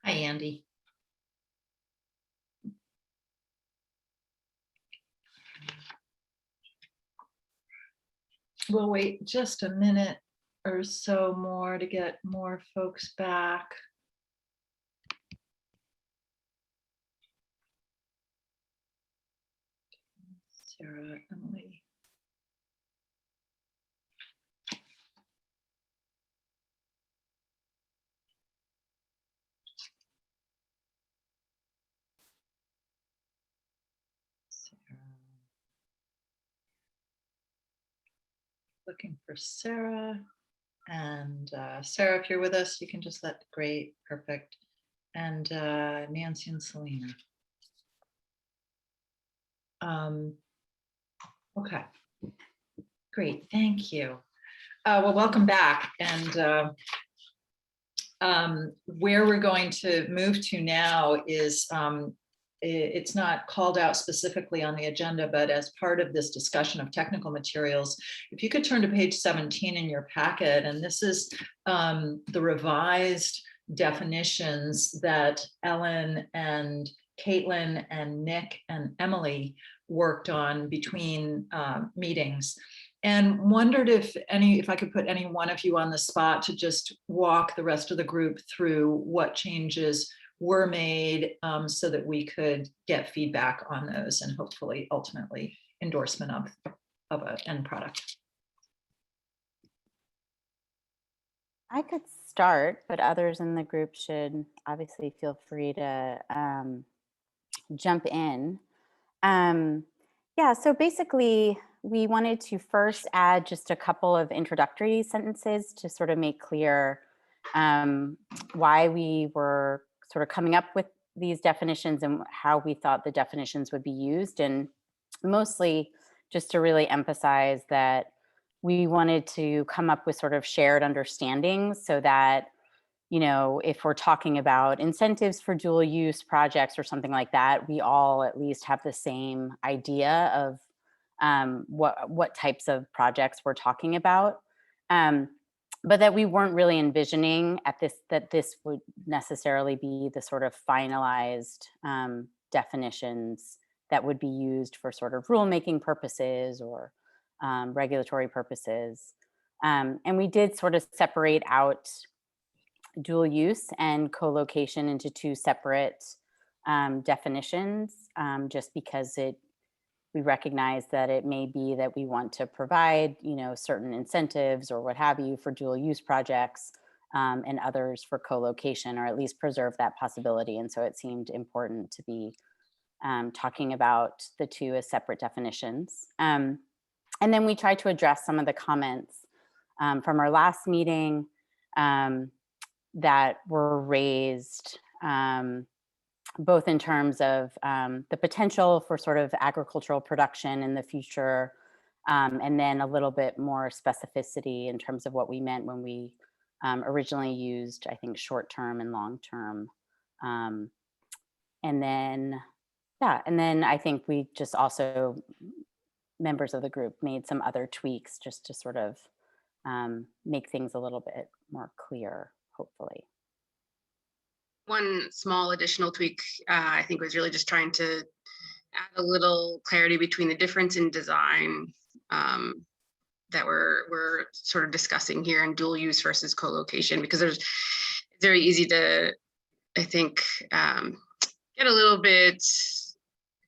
Hi, Andy. We'll wait just a minute or so more to get more folks back. Sarah, Emily. Looking for Sarah. And Sarah, if you're with us, you can just let, great, perfect. And Nancy and Selena. Okay, great, thank you. Well, welcome back. And where we're going to move to now is it's not called out specifically on the agenda, but as part of this discussion of technical materials, if you could turn to page 17 in your packet, and this is the revised definitions that Ellen and Caitlin and Nick and Emily worked on between meetings. And wondered if I could put any one of you on the spot to just walk the rest of the group through what changes were made so that we could get feedback on those and hopefully ultimately endorsement of an end product. I could start, but others in the group should obviously feel free to jump in. Yeah, so basically we wanted to first add just a couple of introductory sentences to sort of make clear why we were sort of coming up with these definitions and how we thought the definitions would be used, and mostly just to really emphasize that we wanted to come up with sort of shared understandings so that, you know, if we're talking about incentives for dual use projects or something like that, we all at least have the same idea of what types of projects we're talking about. But that we weren't really envisioning that this would necessarily be the sort of finalized definitions that would be used for sort of rulemaking purposes or regulatory purposes. And we did sort of separate out dual use and co-location into two separate definitions, just because we recognize that it may be that we want to provide, you know, certain incentives or what have you for dual use projects and others for co-location, or at least preserve that possibility. And so it seemed important to be talking about the two as separate definitions. And then we tried to address some of the comments from our last meeting that were raised, both in terms of the potential for sort of agricultural production in the future, and then a little bit more specificity in terms of what we meant when we originally used, I think, short-term and long-term. And then, yeah, and then I think we just also, members of the group made some other tweaks just to sort of make things a little bit more clear, hopefully. One small additional tweak, I think, was really just trying to add a little clarity between the difference in design that we're sort of discussing here in dual use versus co-location, because it's very easy to, I think, get a little bit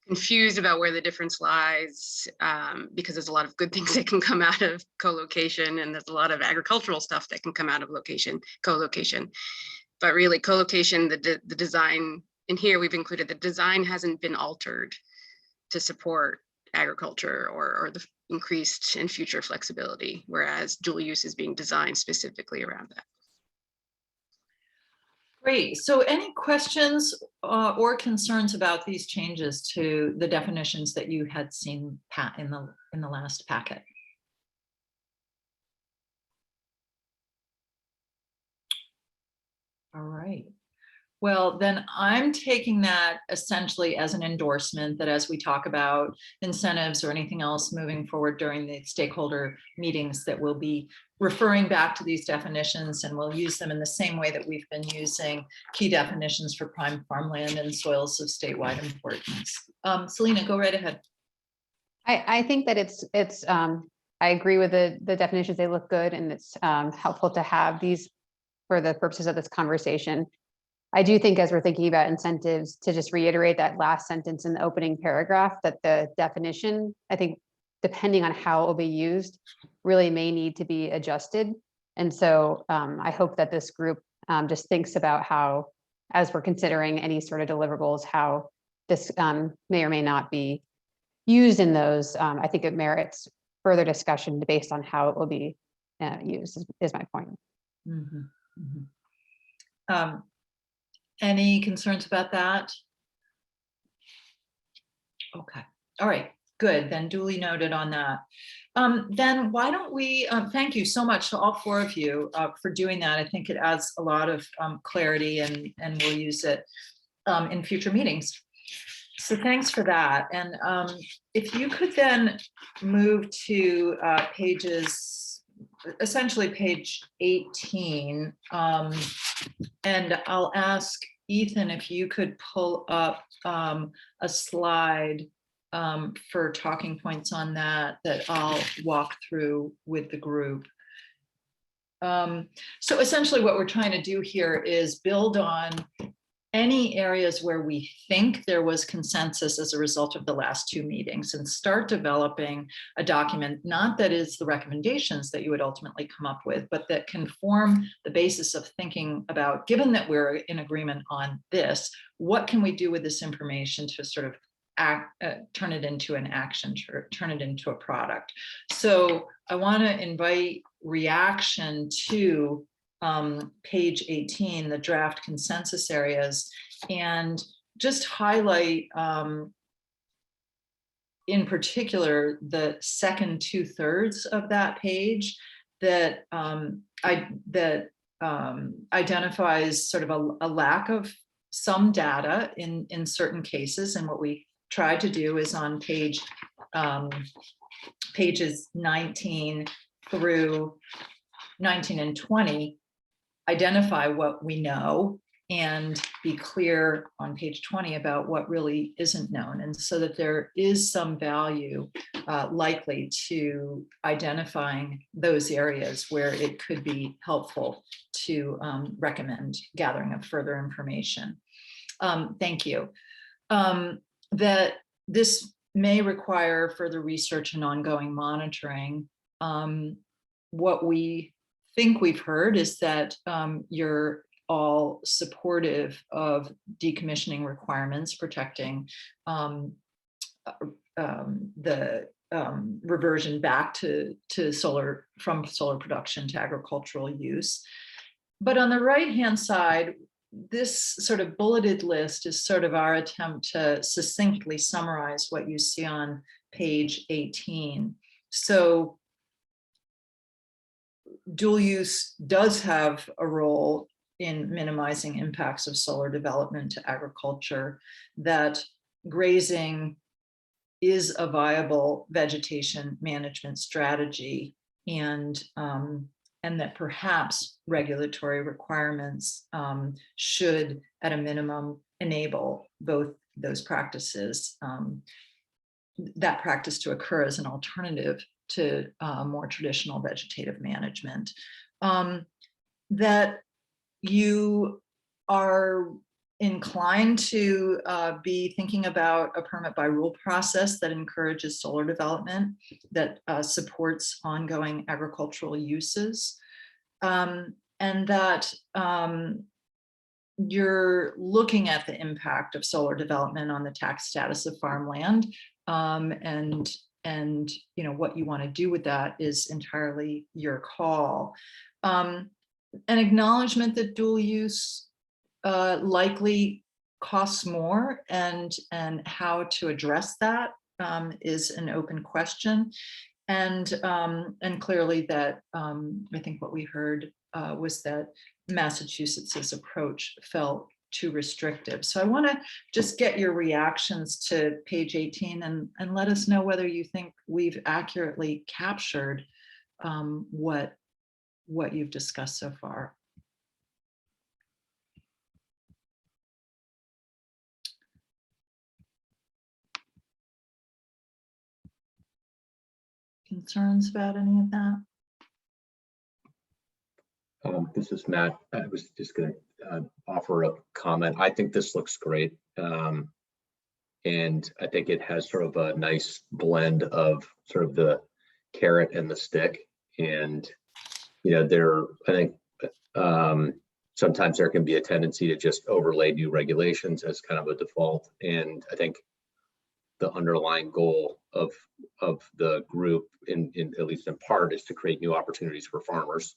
confused about where the difference lies, because there's a lot of good things that can come out of co-location, and there's a lot of agricultural stuff that can come out of co-location. But really, co-location, the design, in here we've included the design hasn't been altered to support agriculture or the increased and future flexibility, whereas dual use is being designed specifically around that. Great. So any questions or concerns about these changes to the definitions that you had seen, Pat, in the last packet? All right. Well, then I'm taking that essentially as an endorsement that as we talk about incentives or anything else moving forward during the stakeholder meetings, that we'll be referring back to these definitions, and we'll use them in the same way that we've been using key definitions for prime farmland and soils of statewide importance. Selena, go right ahead. I think that I agree with the definitions. They look good, and it's helpful to have these for the purposes of this conversation. I do think, as we're thinking about incentives, to just reiterate that last sentence in the opening paragraph, that the definition, I think, depending on how it will be used, really may need to be adjusted. And so I hope that this group just thinks about how, as we're considering any sort of deliverables, how this may or may not be used in those. I think it merits further discussion based on how it will be used, is my point. Mm-hmm. Mm-hmm. Any concerns about that? Okay. All right. Good. Then duly noted on that. Then why don't we, thank you so much to all four of you for doing that. I think it adds a lot of clarity, and we'll use it in future meetings. So thanks for that. And if you could then move to essentially page 18, and I'll ask Ethan if you could pull up a slide for talking points on that I'll walk through with the group. So essentially what we're trying to do here is build on any areas where we think there was consensus as a result of the last two meetings, and start developing a document, not that is the recommendations that you would ultimately come up with, but that can form the basis of thinking about, given that we're in agreement on this, what can we do with this information to sort of turn it into an action, turn it into a product. So I want to invite reaction to page 18, the draft consensus areas, and just highlight in particular the second 2/3 of that page that identifies sort of a lack of some data in certain cases. And what we tried to do is on pages 19 through 19 and 20, identify what we know and be clear on page 20 about what really isn't known. And so that there is some value likely to identifying those areas where it could be helpful to recommend gathering of further information. Thank you. That this may require further research and ongoing monitoring. What we think we've heard is that you're all supportive of decommissioning requirements, protecting the reversion back to solar, from solar production to agricultural use. But on the right-hand side, this sort of bulleted list is sort of our attempt to succinctly summarize what you see on page 18. So dual use does have a role in minimizing impacts of solar development to agriculture, that grazing is a viable vegetation management strategy, and that perhaps regulatory requirements should, at a minimum, enable both those practices, that practice to occur as an alternative to more traditional vegetative management. That you are inclined to be thinking about a permit by rule process that encourages solar development, that supports ongoing agricultural uses, and that you're looking at the impact of solar development on the tax status of farmland, and you know what you want to do with that is entirely your call. An acknowledgement that dual use likely costs more, and how to address that is an open question. And clearly that I think what we heard was that Massachusetts's approach felt too restrictive. So I want to just get your reactions to page 18 and let us know whether you think we've accurately captured what you've discussed so far. Concerns about any of that? This is Matt. I was just going to offer a comment. I think this looks great. And I think it has sort of a nice blend of sort of the carrot and the stick. And, you know, I think sometimes there can be a tendency to just overlay new regulations as kind of a default. And I think the underlying goal of the group, in at least in part, is to create new opportunities for farmers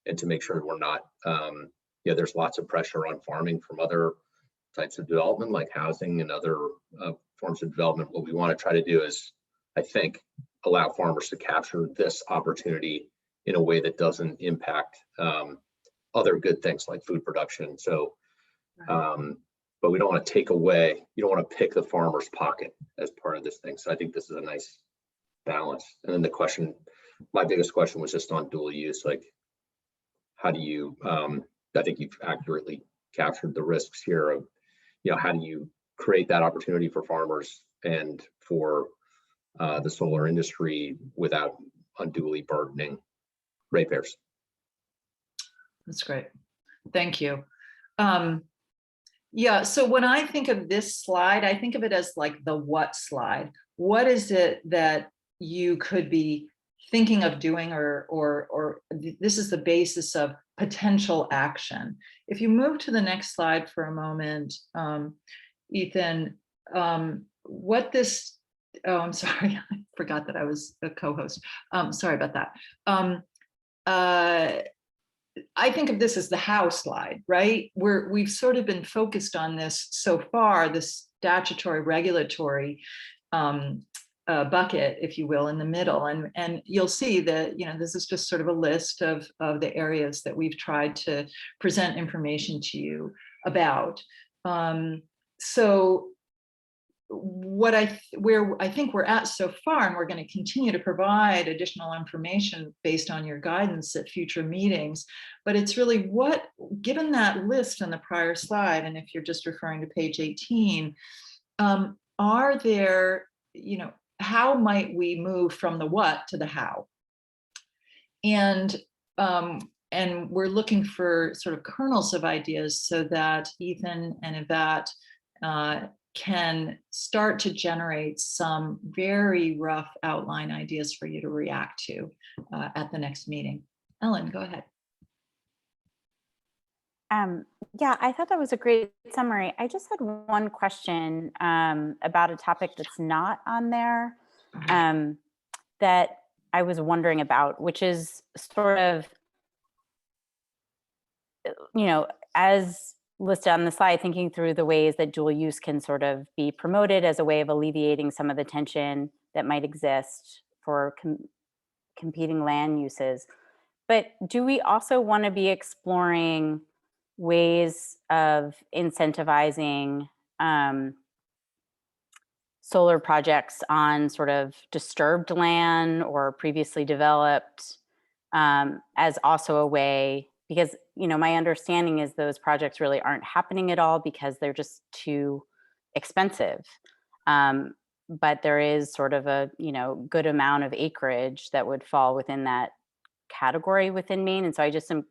and to make sure we're not, you know, there's lots of pressure on farming from other types of development like housing and other forms of development. What we want to try to do is, I think, allow farmers to capture this opportunity in a way that doesn't impact other good things like food production. So, but we don't want to take away, you don't want to pick the farmer's pocket as part of this thing. So I think this is a nice balance. And then the question, my biggest question was just on dual use, like, how do you, I think you've accurately captured the risks here of, you know, how do you create that opportunity for farmers and for the solar industry without unduly burdening ratepayers? That's great. Thank you. Yeah, so when I think of this slide, I think of it as like the what slide. What is it that you could be thinking of doing, or this is the basis of potential action? If you move to the next slide for a moment, Ethan, what this, oh, I'm sorry, I forgot that I was a co-host. Sorry about that. I think of this as the how slide, right? We've sort of been focused on this so far, this statutory regulatory bucket, if you will, in the middle. And you'll see that, you know, this is just sort of a list of the areas that we've tried to present information to you about. So where I think we're at so far, and we're going to continue to provide additional information based on your guidance at future meetings, but it's really what, given that list on the prior slide, and if you're just referring to page 18, are there, you know, how might we move from the what to the how? And we're looking for sort of kernels of ideas so that Ethan and Yvette can start to generate some very rough outline ideas for you to react to at the next meeting. Ellen, go ahead. Yeah, I thought that was a great summary. I just had one question about a topic that's not on there that I was wondering about, which is sort of, you know, as listed on the slide, thinking through the ways that dual use can sort of be promoted as a way of alleviating some of the tension that might exist for competing land uses. But do we also want to be exploring ways of incentivizing solar projects on sort of disturbed land or previously developed as also a way, because, you know, my understanding is those projects really aren't happening at all because they're just too expensive. But there is sort of a, you know, good amount of acreage that would fall within that category within Maine. And so I just am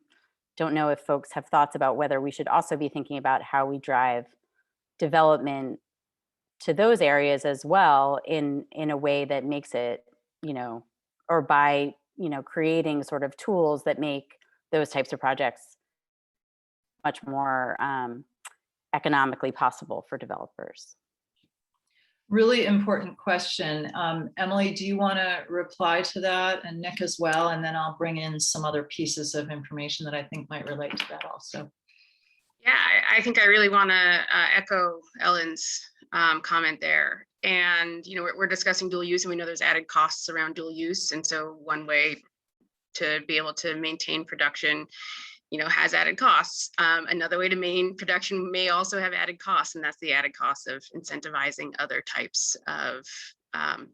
don't know if folks have thoughts about whether we should also be thinking about how we drive development to those areas as well in a way that makes it, or by, creating sort of tools that make those types of projects much more economically possible for developers. Really important question. Emily, do you want to reply to that, and Nick as well? And then I'll bring in some other pieces of information that I think might relate to that also. Yeah, I think I really want to echo Ellen's comment there. And, we're discussing dual use, and we know there's added costs around dual use. And so one way to be able to maintain production, has added costs. Another way to maintain production may also have added costs, and that's the added cost of incentivizing other types of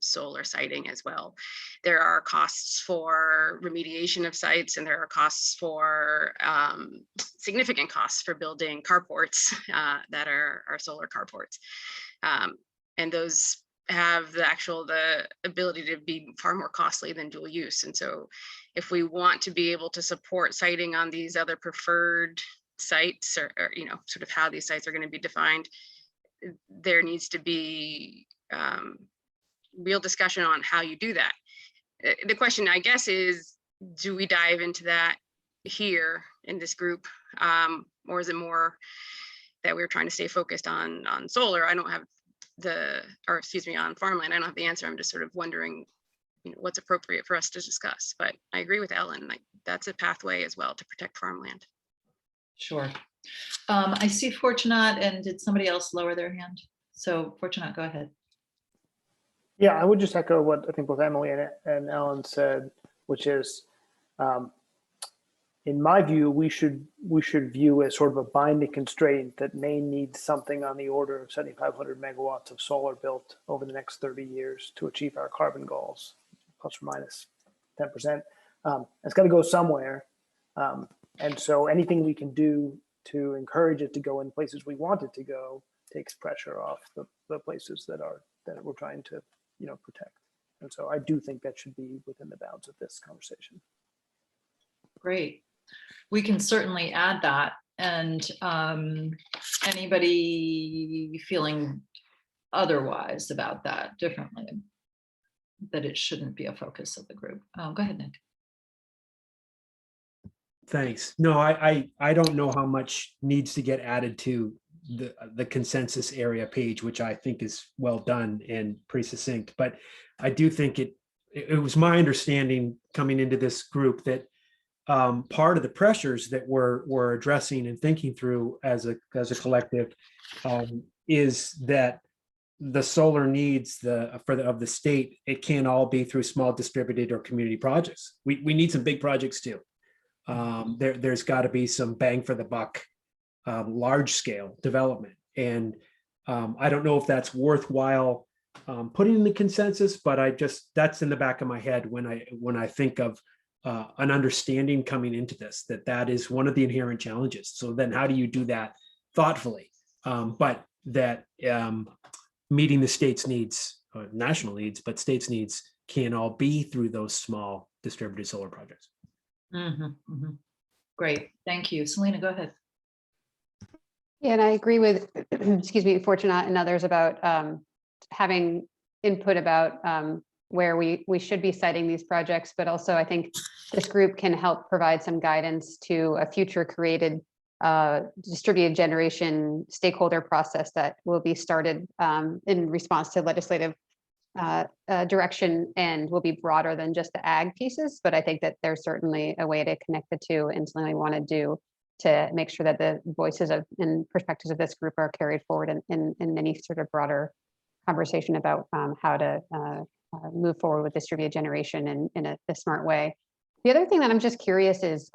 solar siting as well. There are costs for remediation of sites, and there are costs for significant costs for building carports that are solar carports. And those have the ability to be far more costly than dual use. And so if we want to be able to support siting on these other preferred sites, or sort of how these sites are going to be defined, there needs to be real discussion on how you do that. The question, I guess, is, do we dive into that here in this group, or is it more that we're trying to stay focused on solar? I don't have on farmland. I don't have the answer. I'm just sort of wondering, what's appropriate for us to discuss. But I agree with Ellen, like that's a pathway as well to protect farmland. Sure. I see Fortunat, and did somebody else lower their hand? So Fortunat, go ahead. Yeah, I would just echo what I think both Emily and Ellen said, which is, in my view, we should view as sort of a binding constraint that Maine needs something on the order of 7,500 megawatts of solar built over the next 30 years to achieve our carbon goals, plus or minus 10%. It's got to go somewhere. And so anything we can do to encourage it to go in places we want it to go takes pressure off the places that we're trying to protect. And so I do think that should be within the bounds of this conversation. Great. We can certainly add that. And anybody feeling otherwise about that differently, that it shouldn't be a focus of the group? Go ahead, Nick. Thanks. No, I don't know how much needs to get added to the consensus area page, which I think is well done and pretty succinct. But I do think it was my understanding coming into this group that part of the pressures that we're addressing and thinking through as a collective is that the solar needs of the state, it can't all be through small distributed or community projects. We need some big projects too. There's got to be some bang for the buck, large scale development. And I don't know if that's worthwhile putting in the consensus, but that's in the back of my head when I think of an understanding coming into this, that is one of the inherent challenges. So then how do you do that thoughtfully, but that meeting the state's needs, national needs, but state's needs can't all be through those small distributed solar projects. Great, thank you. Selena, go ahead. Yeah, and I agree with, excuse me, Fortunat and others about having input about where we should be citing these projects, but also I think this group can help provide some guidance to a future created distributed generation stakeholder process that will be started in response to legislative direction and will be broader than just the ag pieces. But I think that there's certainly a way to connect the two and something we want to do to make sure that the voices and perspectives of this group are carried forward in any sort of broader conversation about how to move forward with distributed generation in a smart way. The other thing that I'm just curious is,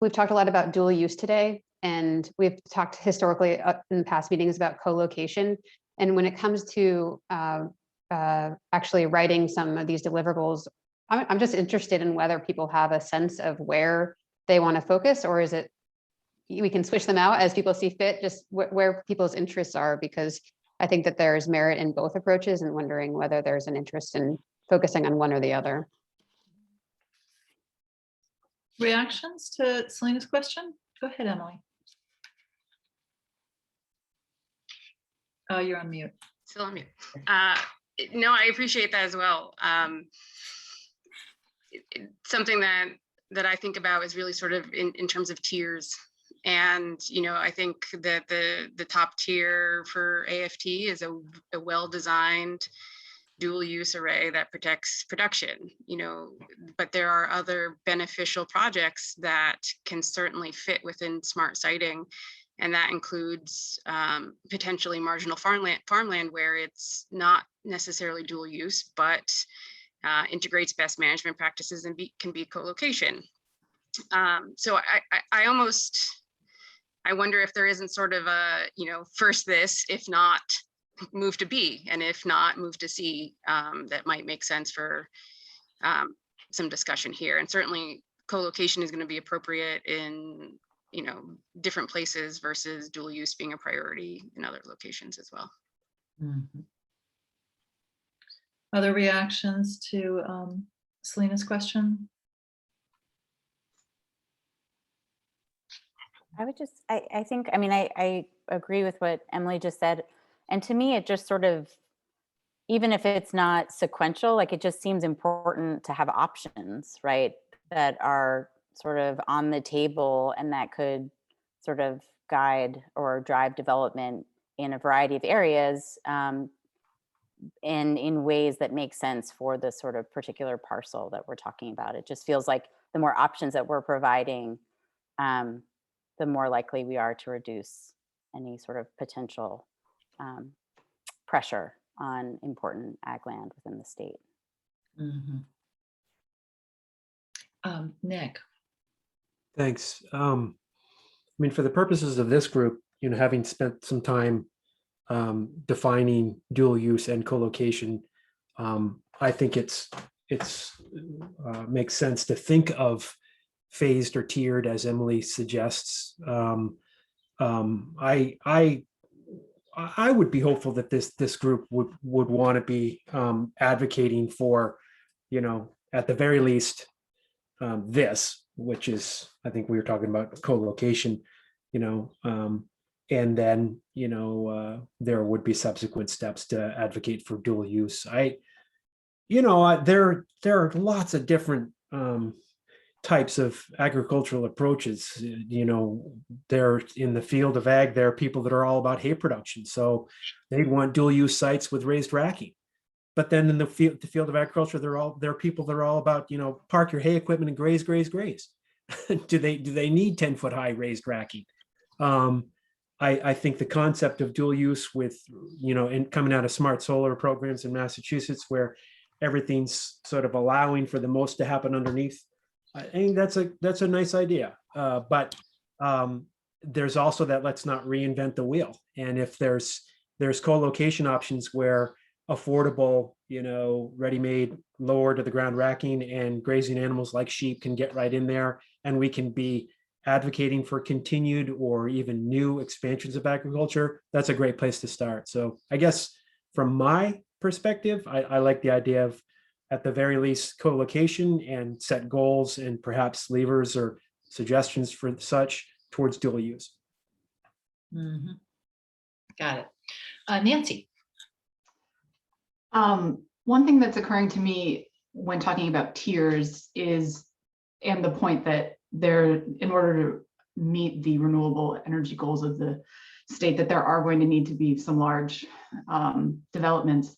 we've talked a lot about dual use today, and we've talked historically in past meetings about co-location. And when it comes to actually writing some of these deliverables, I'm just interested in whether people have a sense of where they want to focus, or is it we can switch them out as people see fit, just where people's interests are, because I think that there's merit in both approaches, and wondering whether there's an interest in focusing on one or the other. Reactions to Selena's question? Go ahead, Emily. Oh, you're on mute. Still on mute. No, I appreciate that as well. Something that I think about is really sort of in terms of tiers. And, you know, I think that the top tier for AFT is a well-designed dual use array that protects production, you know, but there are other beneficial projects that can certainly fit within smart siting. And that includes potentially marginal farmland where it's not necessarily dual use, but integrates best management practices and can be co-location. So I wonder if there isn't sort of a, you know, first this, if not move to B, and if not move to C, that might make sense for some discussion here. And certainly co-location is going to be appropriate in, you know, different places versus dual use being a priority in other locations as well. Mm-hmm. Other reactions to Selena's question? I would just, I think, I mean, I agree with what Emily just said. And to me, it just sort of, even if it's not sequential, like it just seems important to have options, right? That are sort of on the table and that could sort of guide or drive development in a variety of areas and in ways that make sense for the sort of particular parcel that we're talking about. It just feels like the more options that we're providing, the more likely we are to reduce any sort of potential pressure on important ag land within the state. Mm-hmm. Nick. Thanks. I mean, for the purposes of this group, you know, having spent some time defining dual use and co-location, I think it's makes sense to think of phased or tiered, as Emily suggests. I would be hopeful that this group would want to be advocating for, you know, at the very least, this, which is, I think we were talking about co-location, you know, and then, you know, there would be subsequent steps to advocate for dual use. There are lots of different types of agricultural approaches. You know, there in the field of ag, there are people that are all about hay production, so they want dual use sites with raised racking. But then in the field of agriculture, there are people that are all about, you know, park your hay equipment and graze. do they need 10-foot high raised racking? I think the concept of dual use with, you know, and coming out of smart solar programs in Massachusetts, where everything's sort of allowing for the most to happen underneath, I think that's a nice idea. But there's also that let's not reinvent the wheel. And if there's co-location options where affordable, you know, ready-made, lower to the ground racking and grazing animals like sheep can get right in there, and we can be advocating for continued or even new expansions of agriculture, that's a great place to start. So I guess from my perspective, I like the idea of, at the very least, co-location, and set goals and perhaps levers or suggestions for such towards dual use. Mm-hmm. Got it. Nancy. One thing that's occurring to me when talking about tiers is, and the point that in order to meet the renewable energy goals of the state, that there are going to need to be some large developments,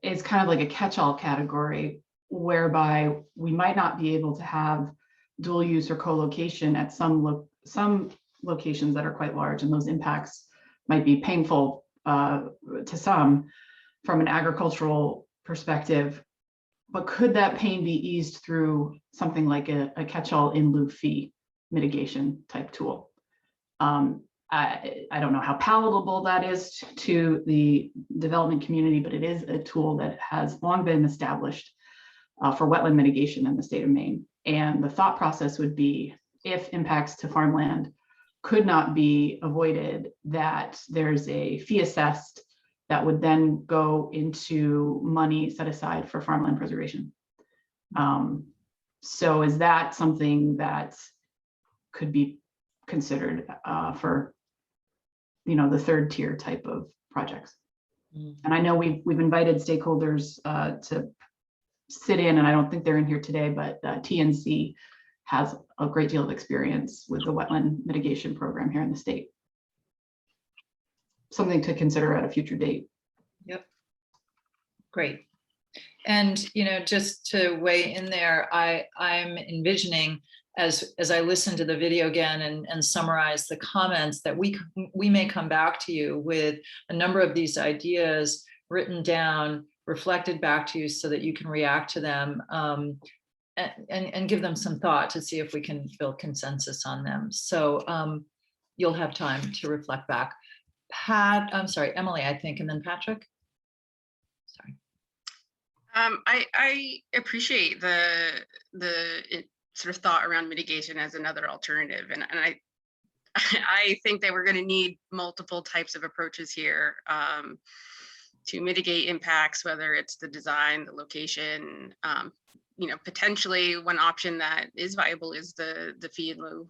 is kind of like a catch-all category, whereby we might not be able to have dual use or co-location at some locations that are quite large, and those impacts might be painful to some from an agricultural perspective. But could that pain be eased through something like a catch-all in lieu fee mitigation type tool? I don't know how palatable that is to the development community, but it is a tool that has long been established for wetland mitigation in the state of Maine. And the thought process would be, if impacts to farmland could not be avoided, that there's a fee assessed that would then go into money set aside for farmland preservation. So is that something that could be considered for, the third tier type of projects? And I know we've invited stakeholders to sit in, and I don't think they're in here today, but TNC has a great deal of experience with the wetland mitigation program here in the state. Something to consider at a future date. Yep. Great. And, just to weigh in there, I'm envisioning as I listen to the video again and summarize the comments that we may come back to you with a number of these ideas written down, reflected back to you so that you can react to them and give them some thought to see if we can build consensus on them. So you'll have time to reflect back. Emily, I think, and then Patrick. Sorry. I appreciate the sort of thought around mitigation as another alternative, and I think that we're going to need multiple types of approaches here to mitigate impacts, whether it's the design, the location. Potentially one option that is viable is the fee in lieu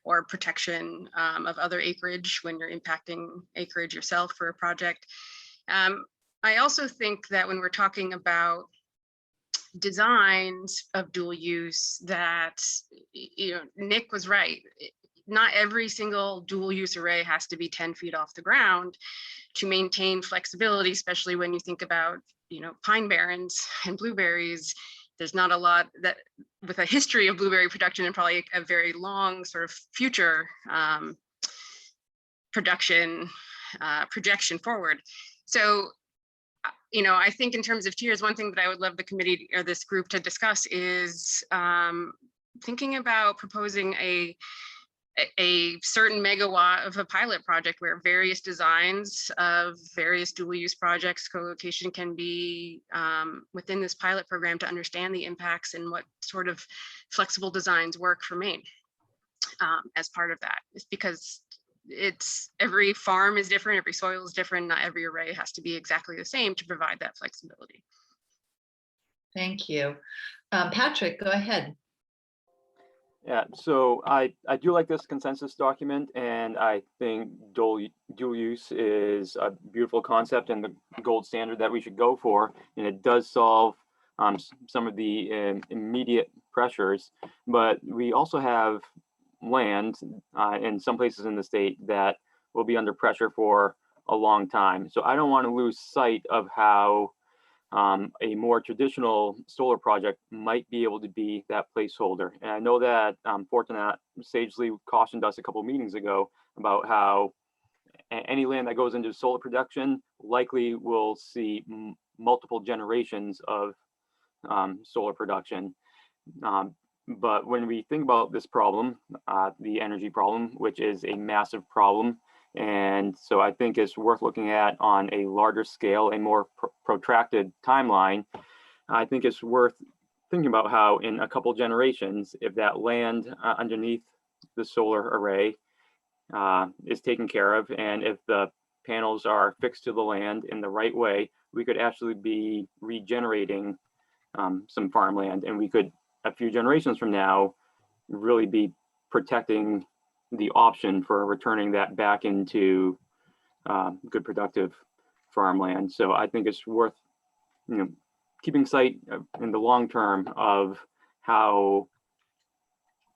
or protection of other acreage when you're impacting acreage yourself for a project. I also think that when we're talking about designs of dual use, that, Nick was right. Not every single dual use array has to be 10 feet off the ground to maintain flexibility, especially when you think about, pine barrens and blueberries. There's not a lot that with a history of blueberry production and probably a very long sort of future production projection forward. So, I think in terms of tiers, one thing that I would love the committee or this group to discuss is thinking about proposing a certain megawatt of a pilot project where various designs of various dual use projects co-location can be within this pilot program to understand the impacts and what sort of flexible designs work for Maine as part of that. It's because every farm is different, every soil is different, not every array has to be exactly the same to provide that flexibility. Thank you. Patrick, go ahead. Yeah, so I do like this consensus document, and I think dual use is a beautiful concept and the gold standard that we should go for, and it does solve some of the immediate pressures, but we also have land in some places in the state that will be under pressure for a long time. So I don't want to lose sight of how a more traditional solar project might be able to be that placeholder. And I know that Fortunat sagely cautioned us a couple meetings ago about how any land that goes into solar production likely will see multiple generations of solar production. But when we think about this problem, the energy problem, which is a massive problem, and so I think it's worth looking at on a larger scale, a more protracted timeline. I think it's worth thinking about how in a couple generations, if that land underneath the solar array is taken care of, and if the panels are fixed to the land in the right way, we could actually be regenerating some farmland, and we could, a few generations from now, really be protecting the option for returning that back into good productive farmland. So I think it's worth keeping sight in the long term of how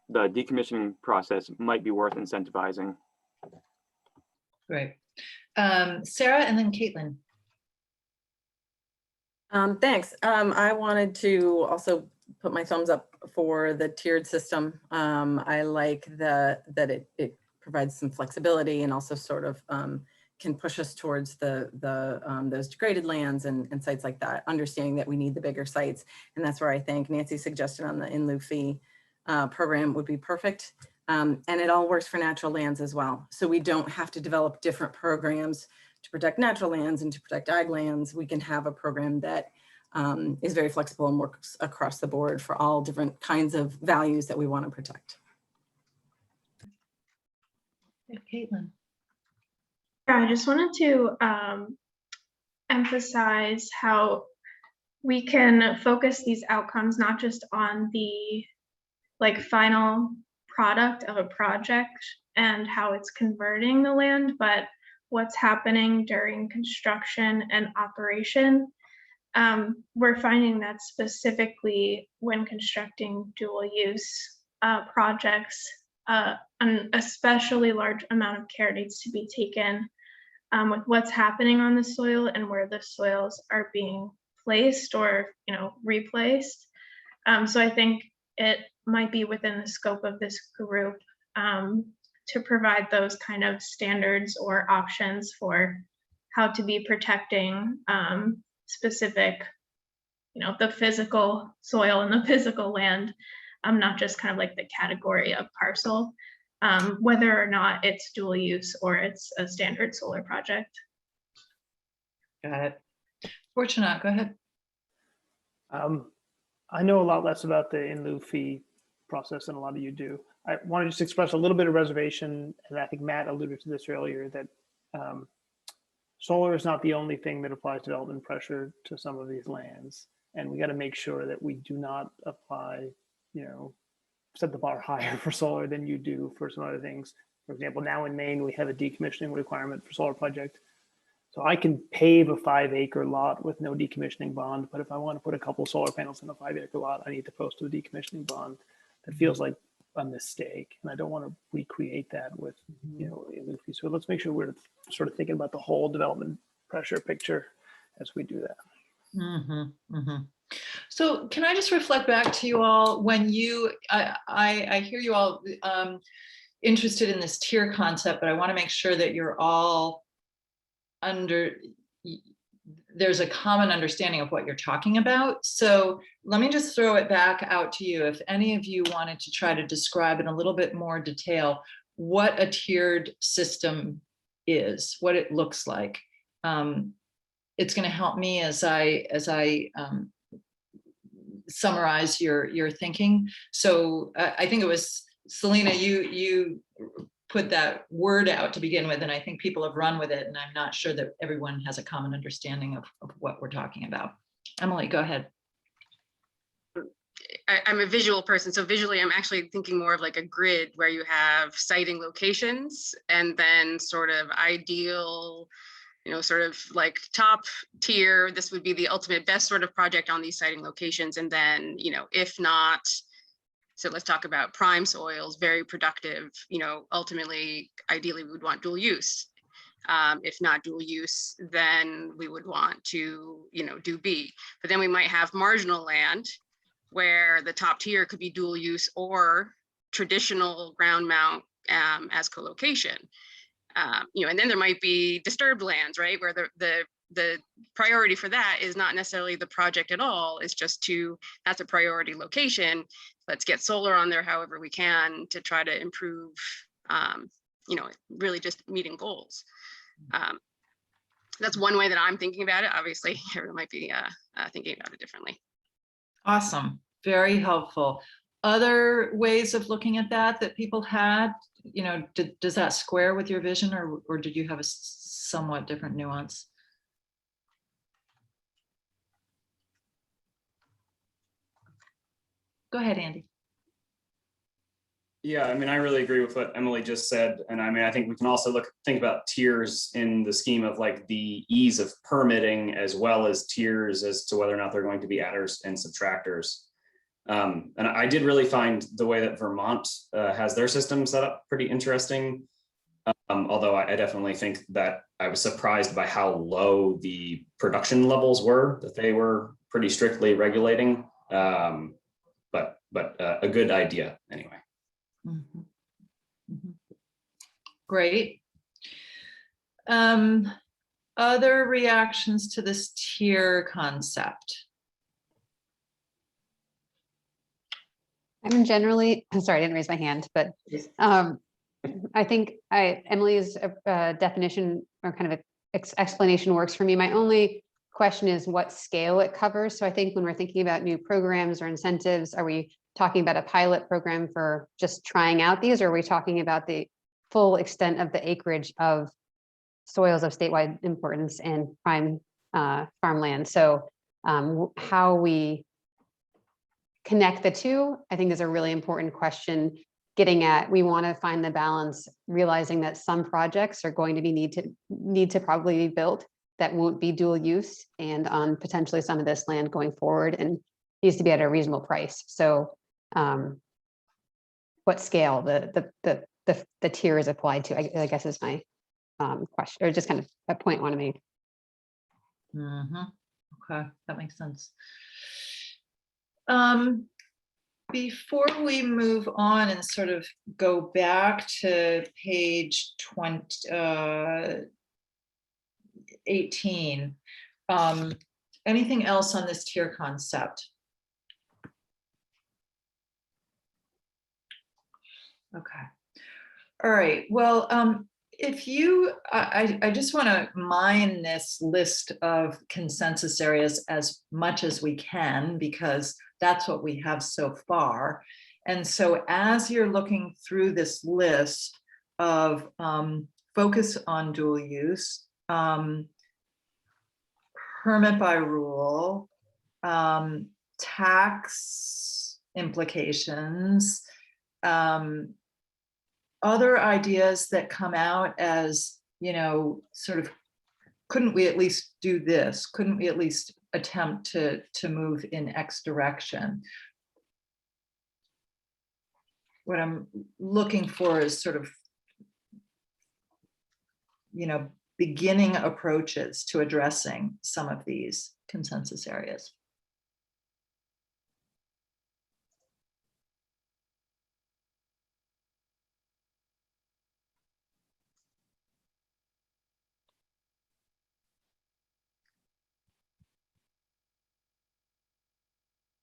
the decommissioning process might be worth incentivizing. Great. Sarah and then Caitlin. Thanks. I wanted to also put my thumbs up for the tiered system. I like that it provides some flexibility and also sort of can push us towards those degraded lands and sites like that, understanding that we need the bigger sites. And that's where I think Nancy's suggestion on the in lieu fee program would be perfect. And it all works for natural lands as well. So we don't have to develop different programs to protect natural lands and to protect ag lands. We can have a program that is very flexible and works across the board for all different kinds of values that we want to protect. Caitlin. Yeah, I just wanted to emphasize how we can focus these outcomes not just on the final product of a project and how it's converting the land, but what's happening during construction and operation. We're finding that specifically when constructing dual use projects, an especially large amount of care needs to be taken with what's happening on the soil and where the soils are being placed or replaced. So I think it might be within the scope of this group to provide those kind of standards or options for how to be protecting specific, the physical soil and the physical land, not just kind of like the category of parcel, whether or not it's dual use or it's a standard solar project. Got it. Fortunate, go ahead. I know a lot less about the in lieu fee process than a lot of you do. I want to just express a little bit of reservation, and I think Matt alluded to this earlier, that solar is not the only thing that applies development pressure to some of these lands. And we got to make sure that we do not apply, set the bar higher for solar than you do for some other things. For example, now in Maine, we have a decommissioning requirement for solar project. So I can pave a 5-acre lot with no decommissioning bond, but if I want to put a couple solar panels in a 5-acre lot, I need to post a decommissioning bond. That feels like a mistake, and I don't want to recreate that with, so let's make sure we're sort of thinking about the whole development pressure picture as we do that. So can I just reflect back to you all when I hear you all interested in this tier concept, but I want to make sure that you're all there's a common understanding of what you're talking about. So let me just throw it back out to you. If any of you wanted to try to describe in a little bit more detail what a tiered system is, what it looks like. It's going to help me as I summarize your thinking. So I think it was Selena, you put that word out to begin with, and I think people have run with it, and I'm not sure that everyone has a common understanding of what we're talking about. Emily, go ahead. I'm a visual person, so visually I'm actually thinking more of like a grid where you have siting locations and then sort of ideal, sort of like top tier, this would be the ultimate best sort of project on these siting locations. And then, if not, so let's talk about prime soils, very productive, ultimately, ideally we would want dual use. If not dual use, then we would want to, do B. But then we might have marginal land where the top tier could be dual use or traditional ground mount as co-location. And then there might be disturbed lands, right? Where the priority for that is not necessarily the project at all. It's just that's a priority location. Let's get solar on there however we can to try to improve, really just meeting goals. That's one way that I'm thinking about it. Obviously, everyone might be thinking about it differently. Awesome, very helpful. Other ways of looking at that people had, does that square with your vision, or did you have a somewhat different nuance? Go ahead, Andy. Yeah, I really agree with what Emily just said. And I think we can also think about tiers in the scheme of like the ease of permitting, as well as tiers as to whether or not they're going to be adders and subtractors. And I did really find the way that Vermont has their system set up pretty interesting. Although I definitely think that I was surprised by how low the production levels were, that they were pretty strictly regulating. But a good idea anyway. Great. Other reactions to this tier concept? I'm generally, I'm sorry, I didn't raise my hand, but I think Emily's definition or kind of explanation works for me. My only question is what scale it covers. So I think when we're thinking about new programs or incentives, are we talking about a pilot program for just trying out these, or are we talking about the full extent of the acreage of soils of statewide importance and prime farmland? So How we connect the two, I think, is a really important question. Getting at, we want to find the balance, realizing that some projects are going to be need to probably be built that won't be dual use, and on potentially some of this land going forward, and needs to be at a reasonable price. So what scale the tier is applied to, I guess, is my question, or just kind of a point I want to make. Okay, that makes sense. Before we move on and sort of go back to page 18, anything else on this tier concept? Okay. All right. Well, if you, I just want to mine this list of consensus areas as much as we can, because that's what we have so far. And so as you're looking through this list of focus on dual use, permit by rule, tax implications, other ideas that come out as, you know, sort of, couldn't we at least do this? Couldn't we at least attempt to move in X direction? What I'm looking for is sort of, you know, beginning approaches to addressing some of these consensus areas.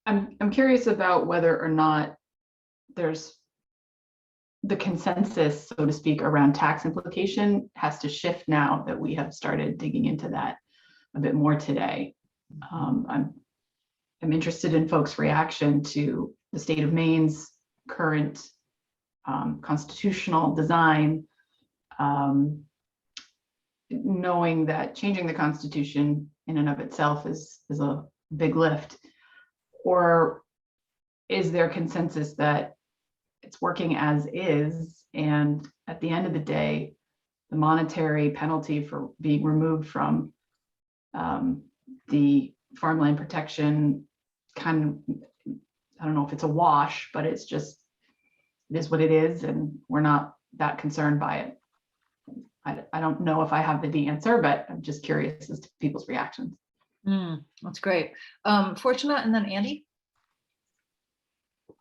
I'm curious about whether or not there's the consensus, so to speak, around tax implication has to shift now that we have started digging into that a bit more today. I'm interested in folks' reaction to the state of Maine's current constitutional design, knowing that changing the Constitution in and of itself is a big lift. Or is there consensus that it's working as is, and at the end of the day, the monetary penalty for being removed from the farmland protection kind of, I don't know if it's a wash, but it's just, it is what it is, and we're not that concerned by it. I don't know if I have the answer, but I'm just curious as to people's reactions. That's great. Fortunate, and then Andy.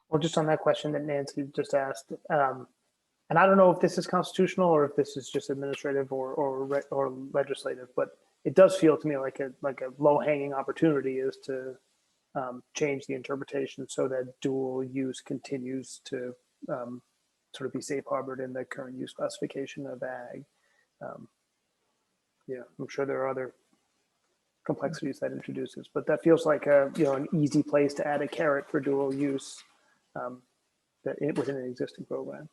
Well, just on that question that Nancy just asked, and I don't know if this is constitutional or if this is just administrative or legislative, but it does feel to me like a low-hanging opportunity is to change the interpretation so that dual use continues to sort of be safe harbored in the current use classification of ag. Yeah, I'm sure there are other complexities that introduces, but that feels like a an easy place to add a carrot for dual use within an existing program.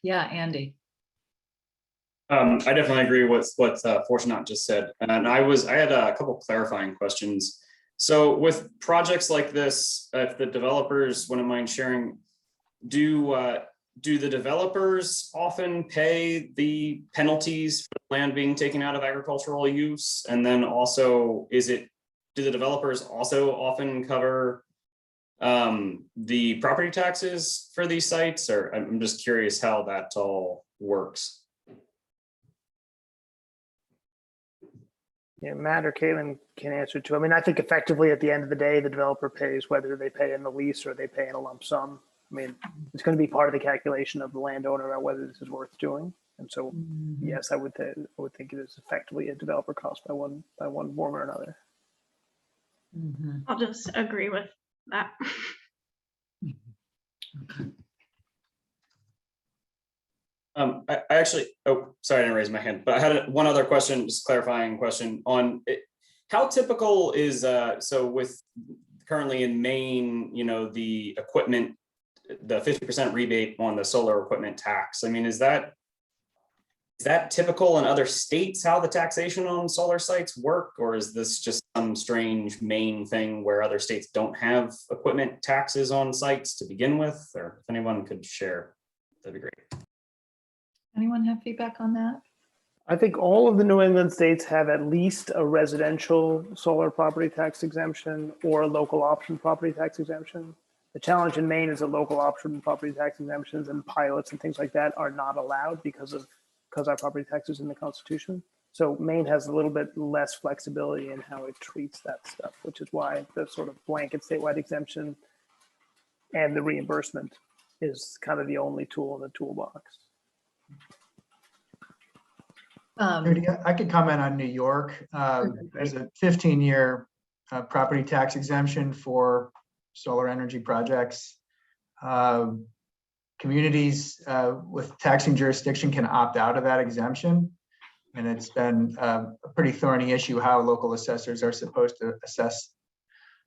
Yeah, Andy. I definitely agree with what Fortunat just said, and I had a couple clarifying questions. So with projects like this, if the developers wouldn't mind sharing, do the developers often pay the penalties for the land being taken out of agricultural use? And then also, do the developers also often cover the property taxes for these sites? Or I'm just curious how that all works. Yeah, Matt or Caitlin can answer too. I mean, I think effectively at the end of the day, the developer pays whether they pay in the lease or they pay in a lump sum. I mean, it's going to be part of the calculation of the landowner about whether this is worth doing. And so, yes, I would think it is effectively a developer cost by one form or another. I'll just agree with that. I actually, oh, sorry, I didn't raise my hand, but I had one other question, just clarifying question on it. How typical is, so with currently in Maine, the equipment, the 50% rebate on the solar equipment tax. I mean, is that Is that typical in other states, how the taxation on solar sites work? Or is this just some strange Maine thing where other states don't have equipment taxes on sites to begin with? Or if anyone could share, that'd be great. Anyone have feedback on that? I think all of the New England states have at least a residential solar property tax exemption or a local option property tax exemption. The challenge in Maine is that local option property tax exemptions and pilots and things like that are not allowed because our property tax is in the Constitution. So Maine has a little bit less flexibility in how it treats that stuff, which is why the sort of blanket statewide exemption and the reimbursement is kind of the only tool in the toolbox. I could comment on New York. There's a 15-year property tax exemption for solar energy projects. Communities with taxing jurisdiction can opt out of that exemption. And it's been a pretty thorny issue how local assessors are supposed to assess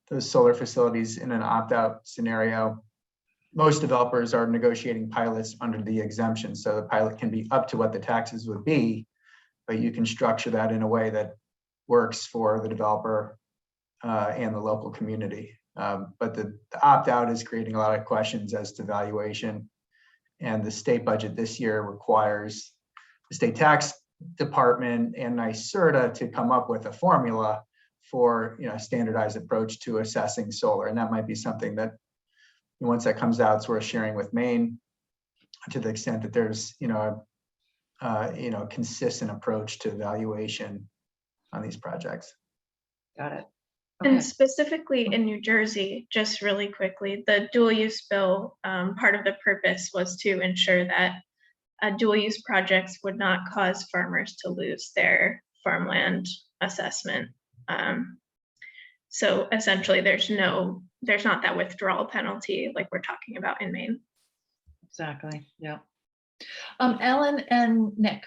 those solar facilities in an opt-out scenario. Most developers are negotiating pilots under the exemption. So the pilot can be up to what the taxes would be, but you can structure that in a way that works for the developer and the local community. But the opt-out is creating a lot of questions as to valuation. And the state budget this year requires the state tax department and NYSERDA to come up with a formula for a standardized approach to assessing solar. And that might be something that once that comes out, it's worth sharing with Maine to the extent that there's consistent approach to valuation on these projects. Got it. And specifically in New Jersey, just really quickly, the dual use bill, part of the purpose was to ensure that dual use projects would not cause farmers to lose their farmland assessment. So essentially there's not that withdrawal penalty like we're talking about in Maine. Exactly, yeah. Ellen and Nick.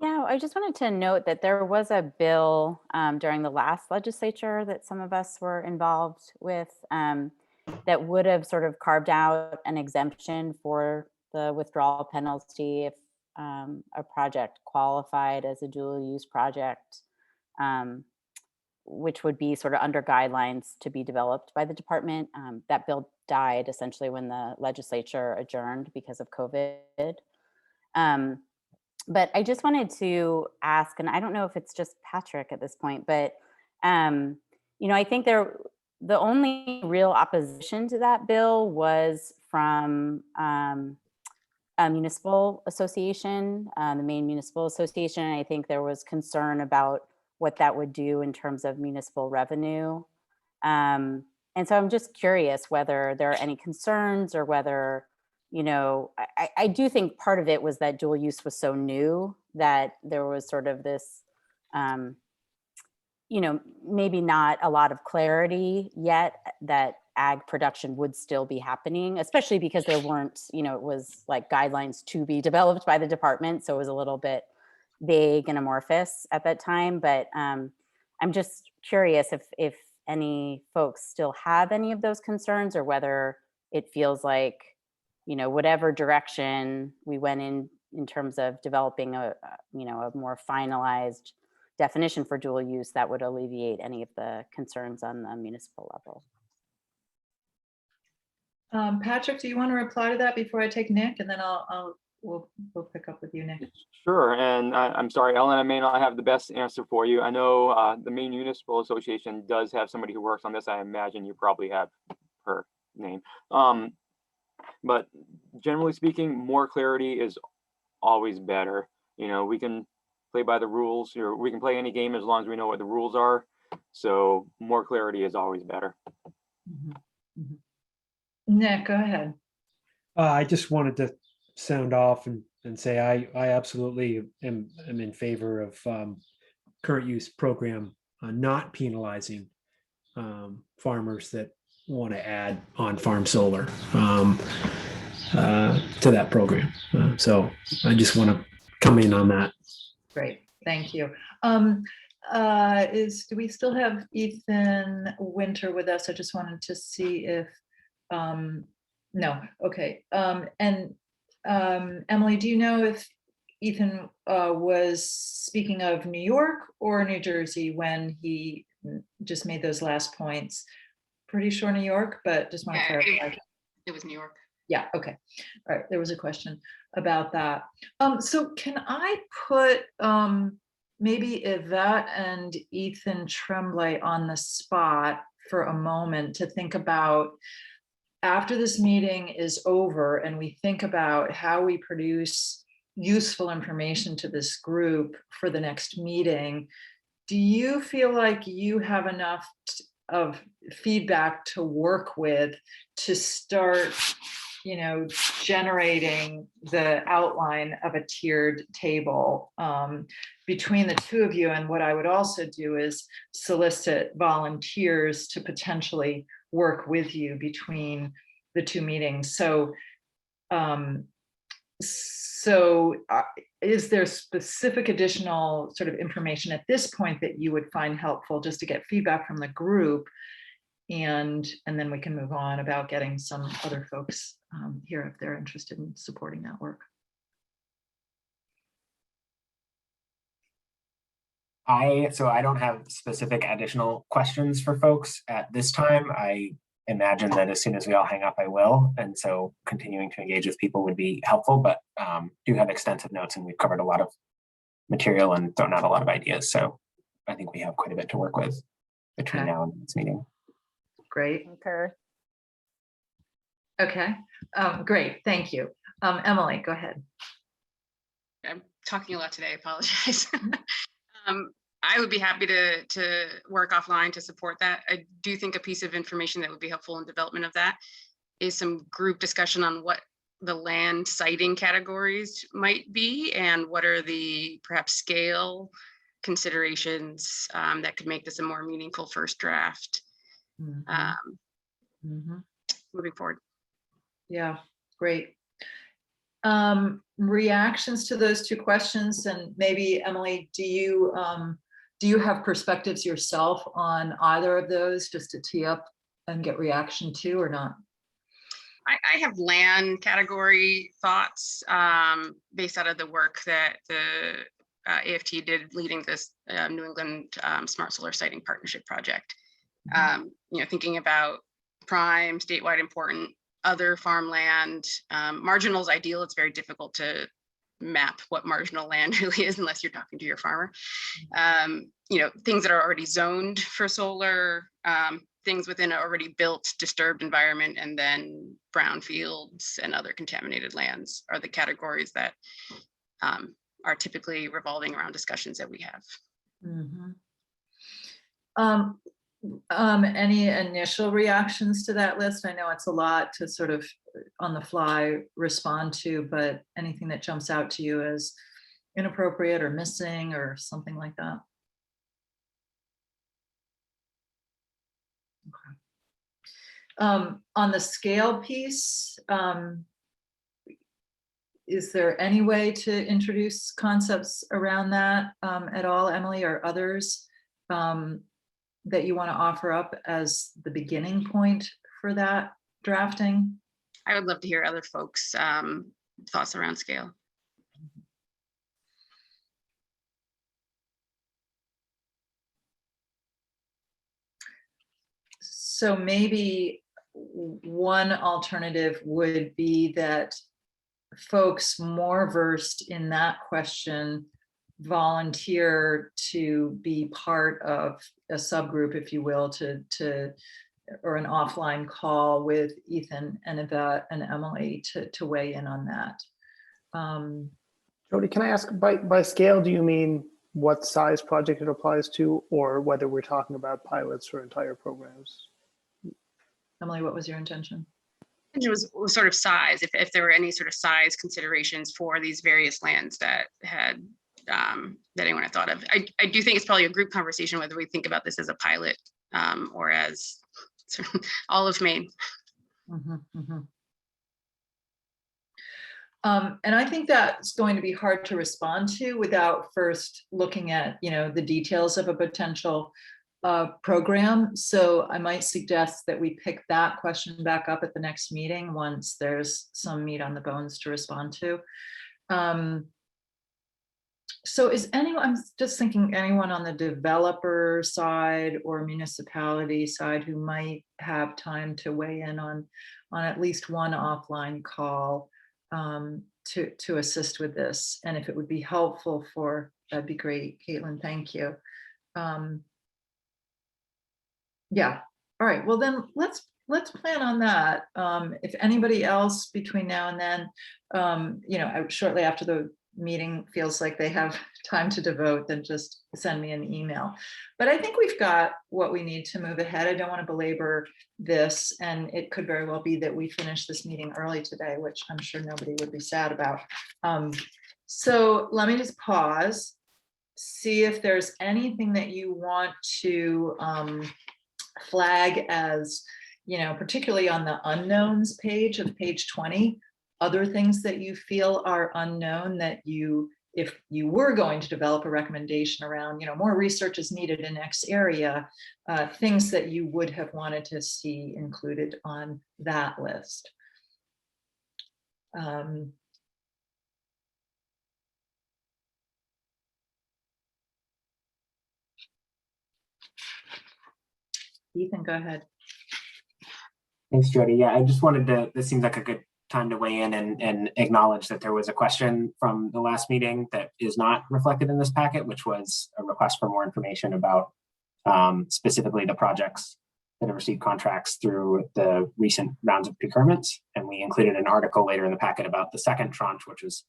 Yeah, I just wanted to note that there was a bill during the last legislature that some of us were involved with that would have sort of carved out an exemption for the withdrawal penalty if a project qualified as a dual use project, which would be sort of under guidelines to be developed by the department. That bill died essentially when the legislature adjourned because of COVID. But I just wanted to ask, and I don't know if it's just Patrick at this point, but I think the only real opposition to that bill was from a municipal association, the Maine Municipal Association. And I think there was concern about what that would do in terms of municipal revenue. And so I'm just curious whether there are any concerns or whether, I do think part of it was that dual use was so new that there was sort of this, maybe not a lot of clarity yet that ag production would still be happening, especially because there weren't, it was like guidelines to be developed by the department. So it was a little bit vague and amorphous at that time. But I'm just curious if any folks still have any of those concerns or whether it feels like, whatever direction we went in terms of developing a more finalized definition for dual use that would alleviate any of the concerns on the municipal level. Patrick, do you want to reply to that before I take Nick, and then we'll pick up with you, Nick. Sure, and I'm sorry, Ellen, I may not have the best answer for you. I know the Maine Municipal Association does have somebody who works on this. I imagine you probably have her name. But generally speaking, more clarity is always better. We can play by the rules, or we can play any game as long as we know what the rules are. So more clarity is always better. Mm-hmm. Mm-hmm. Nick, go ahead. I just wanted to sound off and say I absolutely am in favor of current use program not penalizing farmers that want to add on-farm solar to that program. So I just want to come in on that. Great, thank you. Do we still have Ethan Winter with us? I just wanted to see if, no, okay. And Emily, do you know if Ethan was speaking of New York or New Jersey when he just made those last points. Pretty sure New York, but just want to clarify. It was New York. Yeah, okay. All right, there was a question about that. So can I put maybe Yvette and Ethan Tremblay on the spot for a moment to think about, after this meeting is over and we think about how we produce useful information to this group for the next meeting, do you feel like you have enough of feedback to work with to start, you know, generating the outline of a tiered table between the two of you? And what I would also do is solicit volunteers to potentially work with you between the two meetings. So, is there specific additional sort of information at this point that you would find helpful just to get feedback from the group? And then we can move on about getting some other folks here if they're interested in supporting that work. So I don't have specific additional questions for folks at this time. I imagine that as soon as we all hang up, I will. And so continuing to engage with people would be helpful, but do have extensive notes and we've covered a lot of material and thrown out a lot of ideas. So I think we have quite a bit to work with between now and this meeting. Great. Okay. Okay, great, thank you. Emily, go ahead. I'm talking a lot today, I apologize. I would be happy to work offline to support that. I do think a piece of information that would be helpful in development of that is some group discussion on what the land siting categories might be and what are the perhaps scale considerations that could make this a more meaningful first draft moving forward. Yeah, great. Reactions to those two questions, and maybe Emily, do you have perspectives yourself on either of those just to tee up and get reaction to, or not? I have land category thoughts based out of the work that the AFT did leading this New England Smart Solar Siting Partnership project. You know, thinking about prime, statewide important, other farmland, marginal is ideal. It's very difficult to map what marginal land really is unless you're talking to your farmer. You know, things that are already zoned for solar, things within an already built disturbed environment, and then brownfields and other contaminated lands are the categories that are typically revolving around discussions that we have. Any initial reactions to that list? I know it's a lot to sort of on the fly respond to, but anything that jumps out to you as inappropriate or missing or something like that? Okay. On the scale piece, is there any way to introduce concepts around that at all, Emily, or others that you want to offer up as the beginning point for that drafting? I would love to hear other folks' thoughts around scale. So maybe one alternative would be that folks more versed in that question volunteer to be part of a subgroup, if you will, or an offline call with Ethan and Yvette and Emily to weigh in on that. Jody, can I ask, by scale, do you mean what size project it applies to, or whether we're talking about pilots or entire programs? Emily, what was your intention? It was sort of size, if there were any sort of size considerations for these various lands that had that anyone had thought of. I do think it's probably a group conversation whether we think about this as a pilot or as sort of all of Maine. And I think that's going to be hard to respond to without first looking at, you know, the details of a potential program. So I might suggest that we pick that question back up at the next meeting once there's some meat on the bones to respond to. So is anyone, I'm just thinking anyone on the developer side or municipality side who might have time to weigh in on at least one offline call to assist with this. And if it would be helpful for, that'd be great. Caitlin, thank you. Yeah, all right, well then let's plan on that. If anybody else between now and then, you know, shortly after the meeting feels like they have time to devote, then just send me an email. But I think we've got what we need to move ahead. I don't want to belabor this, and it could very well be that we finish this meeting early today, which I'm sure nobody would be sad about. So let me just pause, see if there's anything that you want to flag as, you know, particularly on the unknowns page of page 20, other things that you feel are unknown that you, if you were going to develop a recommendation around, you know, more research is needed in X area, things that you would have wanted to see included on that list. Ethan, go ahead. Thanks, Jody. Yeah, I just wanted to, this seems like a good time to weigh in and acknowledge that there was a question from the last meeting that is not reflected in this packet, which was a request for more information about specifically the projects that have received contracts through the recent rounds of procurements. And we included an article later in the packet about the second tranche, which was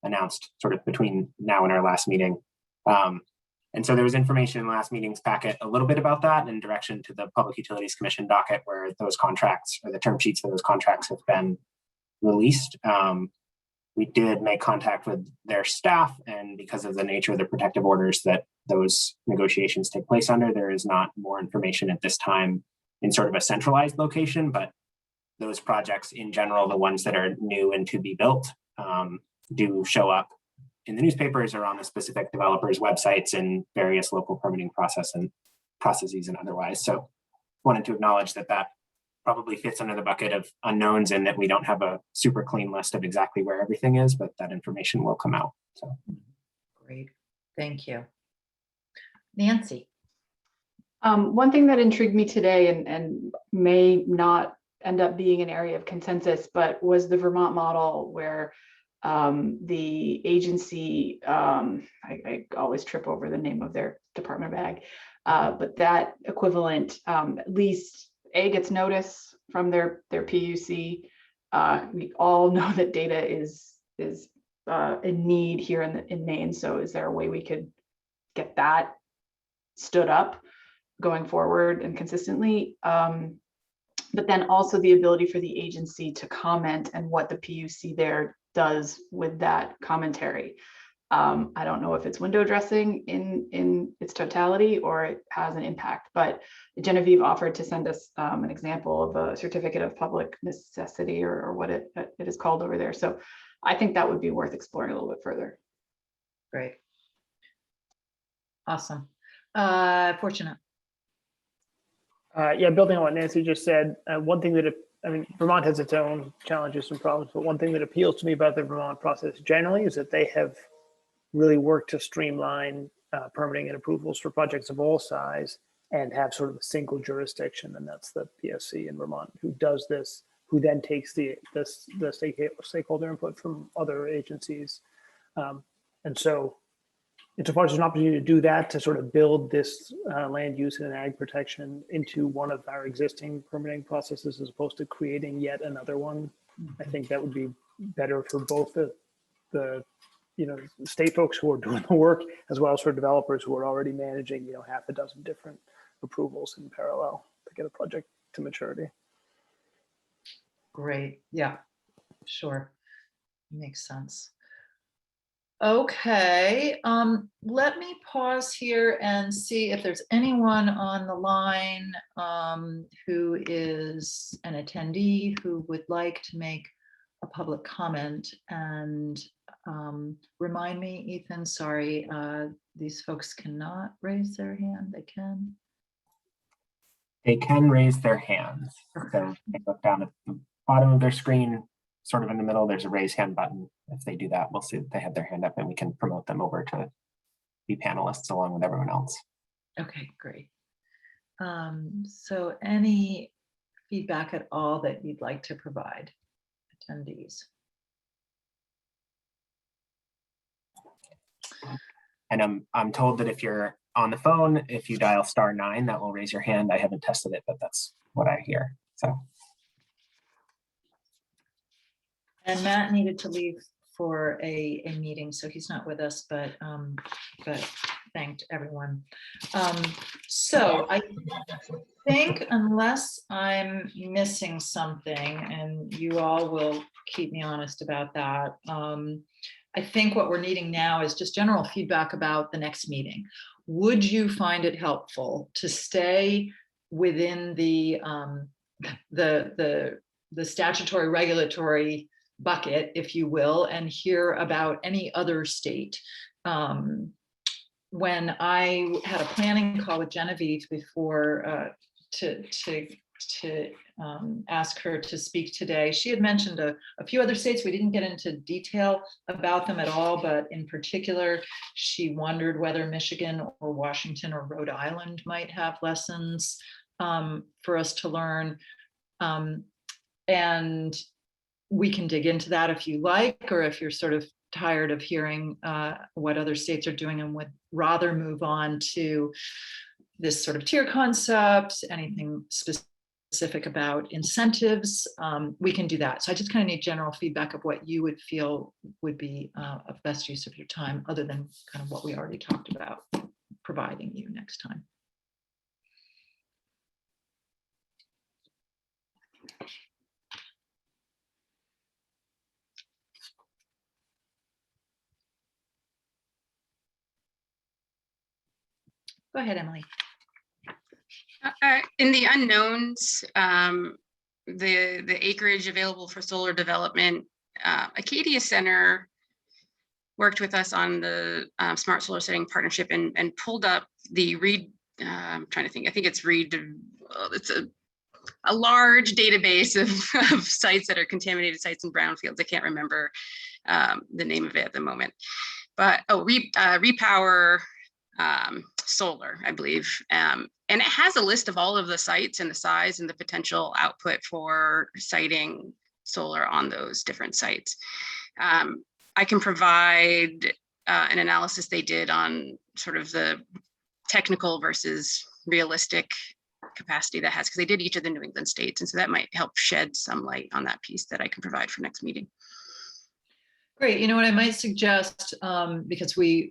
announced sort of between now and our last meeting. And so there was information in last meeting's packet a little bit about that and direction to the Public Utilities Commission docket where those contracts or the term sheets for those contracts have been released. We did make contact with their staff, and because of the nature of the protective orders that those negotiations take place under, there is not more information at this time in sort of a centralized location, but those projects in general, the ones that are new and to be built, do show up in the newspapers or on the specific developers' websites and various local permitting processes and otherwise. So wanted to acknowledge that that probably fits under the bucket of unknowns and that we don't have a super clean list of exactly where everything is, but that information will come out. So great, thank you. Nancy. One thing that intrigued me today and may not end up being an area of consensus, but was the Vermont model where the agency, I always trip over the name of their Department of Ag, but that equivalent at least gets notice from their PUC. We all know that data is in need here in Maine. So is there a way we could get that stood up going forward and consistently? But then also the ability for the agency to comment and what the PUC there does with that commentary. I don't know if it's window dressing in its totality or it has an impact, but Genevieve offered to send us an example of a certificate of public necessity or what it is called over there. So I think that would be worth exploring a little bit further. Great. Awesome. Fortunate. Yeah, building on what Nancy just said, one thing that, I mean, Vermont has its own challenges and problems, but one thing that appeals to me about the Vermont process generally is that they have really worked to streamline permitting and approvals for projects of all size and have sort of a single jurisdiction, and that's the PSC in Vermont who does this, who then takes the stakeholder input from other agencies. And so insofar as there's an opportunity to do that, to sort of build this land use and ag protection into one of our existing permitting processes as opposed to creating yet another one, I think that would be better for both the state folks who are doing the work, as well as for developers who are already managing, half a dozen different approvals in parallel to get a project to maturity. Great, yeah, sure, makes sense. Okay, let me pause here and see if there's anyone on the line who is an attendee who would like to make a public comment. And remind me, Ethan, sorry, these folks cannot raise their hand. They can? They can raise their hands. So they look down at the bottom of their screen sort of in the middle, there's a raise hand button. If they do that, we'll see that they have their hand up and we can promote them over to be panelists along with everyone else. Okay, great. So any feedback at all that you'd like to provide attendees? And I'm told that if you're on the phone, if you dial *9, that will raise your hand. I haven't tested it, but that's what I hear. So. And Matt needed to leave for a meeting, so he's not with us, but thanked everyone. So I think, unless I'm missing something, and you all will keep me honest about that, I think what we're needing now is just general feedback about the next meeting. Would you find it helpful to stay within the statutory regulatory bucket, if you will, and hear about any other state? When I had a planning call with Genevieve before to ask her to speak today, she had mentioned a few other states. We didn't get into detail about them at all, but in particular, she wondered whether Michigan or Washington or Rhode Island might have lessons for us to learn. And we can dig into that if you like, or if you're sort of tired of hearing what other states are doing and would rather move on to this sort of tier concept, anything specific about incentives, we can do that. So I just kind of need general feedback of what you would feel would be of best use of your time, other than kind of what we already talked about providing you next time. Go ahead, Emily. In the unknowns, the acreage available for solar development, Acadia Center worked with us on the Smart Solar Setting Partnership and pulled up the READ, I'm trying to think, I think it's READ, it's a large database of sites that are contaminated sites in brownfields. I can't remember the name of it at the moment, but Repower Solar, I believe. And it has a list of all of the sites and the size and the potential output for siting solar on those different sites. I can provide an analysis they did on sort of the technical versus realistic capacity that has, because they did each of the New England states. And so that might help shed some light on that piece that I can provide for next meeting. Great. You know what I might suggest, because we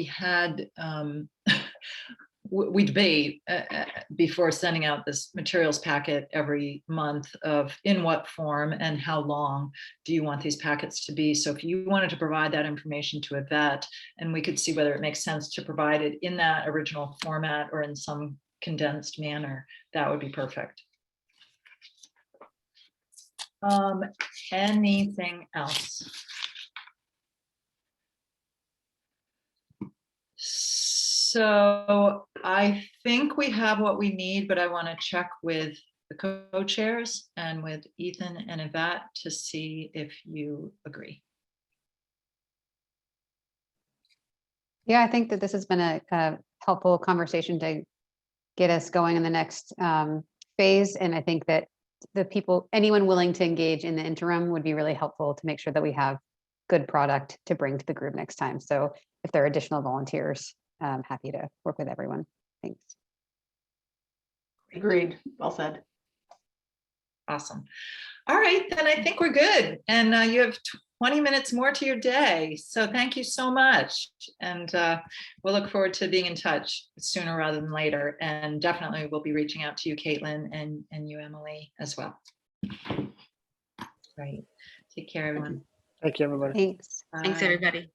had, we debate before sending out this materials packet every month of in what form and how long do you want these packets to be. So if you wanted to provide that information to Yvette, and we could see whether it makes sense to provide it in that original format or in some condensed manner, that would be perfect. Anything else? So I think we have what we need, but I want to check with the co-chairs and with Ethan and Yvette to see if you agree. Yeah, I think that this has been a helpful conversation to get us going in the next phase. And I think that the people, anyone willing to engage in the interim would be really helpful to make sure that we have good product to bring to the group next time. So if there are additional volunteers, I'm happy to work with everyone. Thanks. Agreed. Well said. Awesome. All right, then I think we're good. And you have 20 minutes more to your day. So thank you so much. And we'll look forward to being in touch sooner rather than later. And definitely we'll be reaching out to you, Caitlin, and you, Emily, as well. Right. Take care, everyone. Thank you, everybody. Thanks. Thanks, everybody.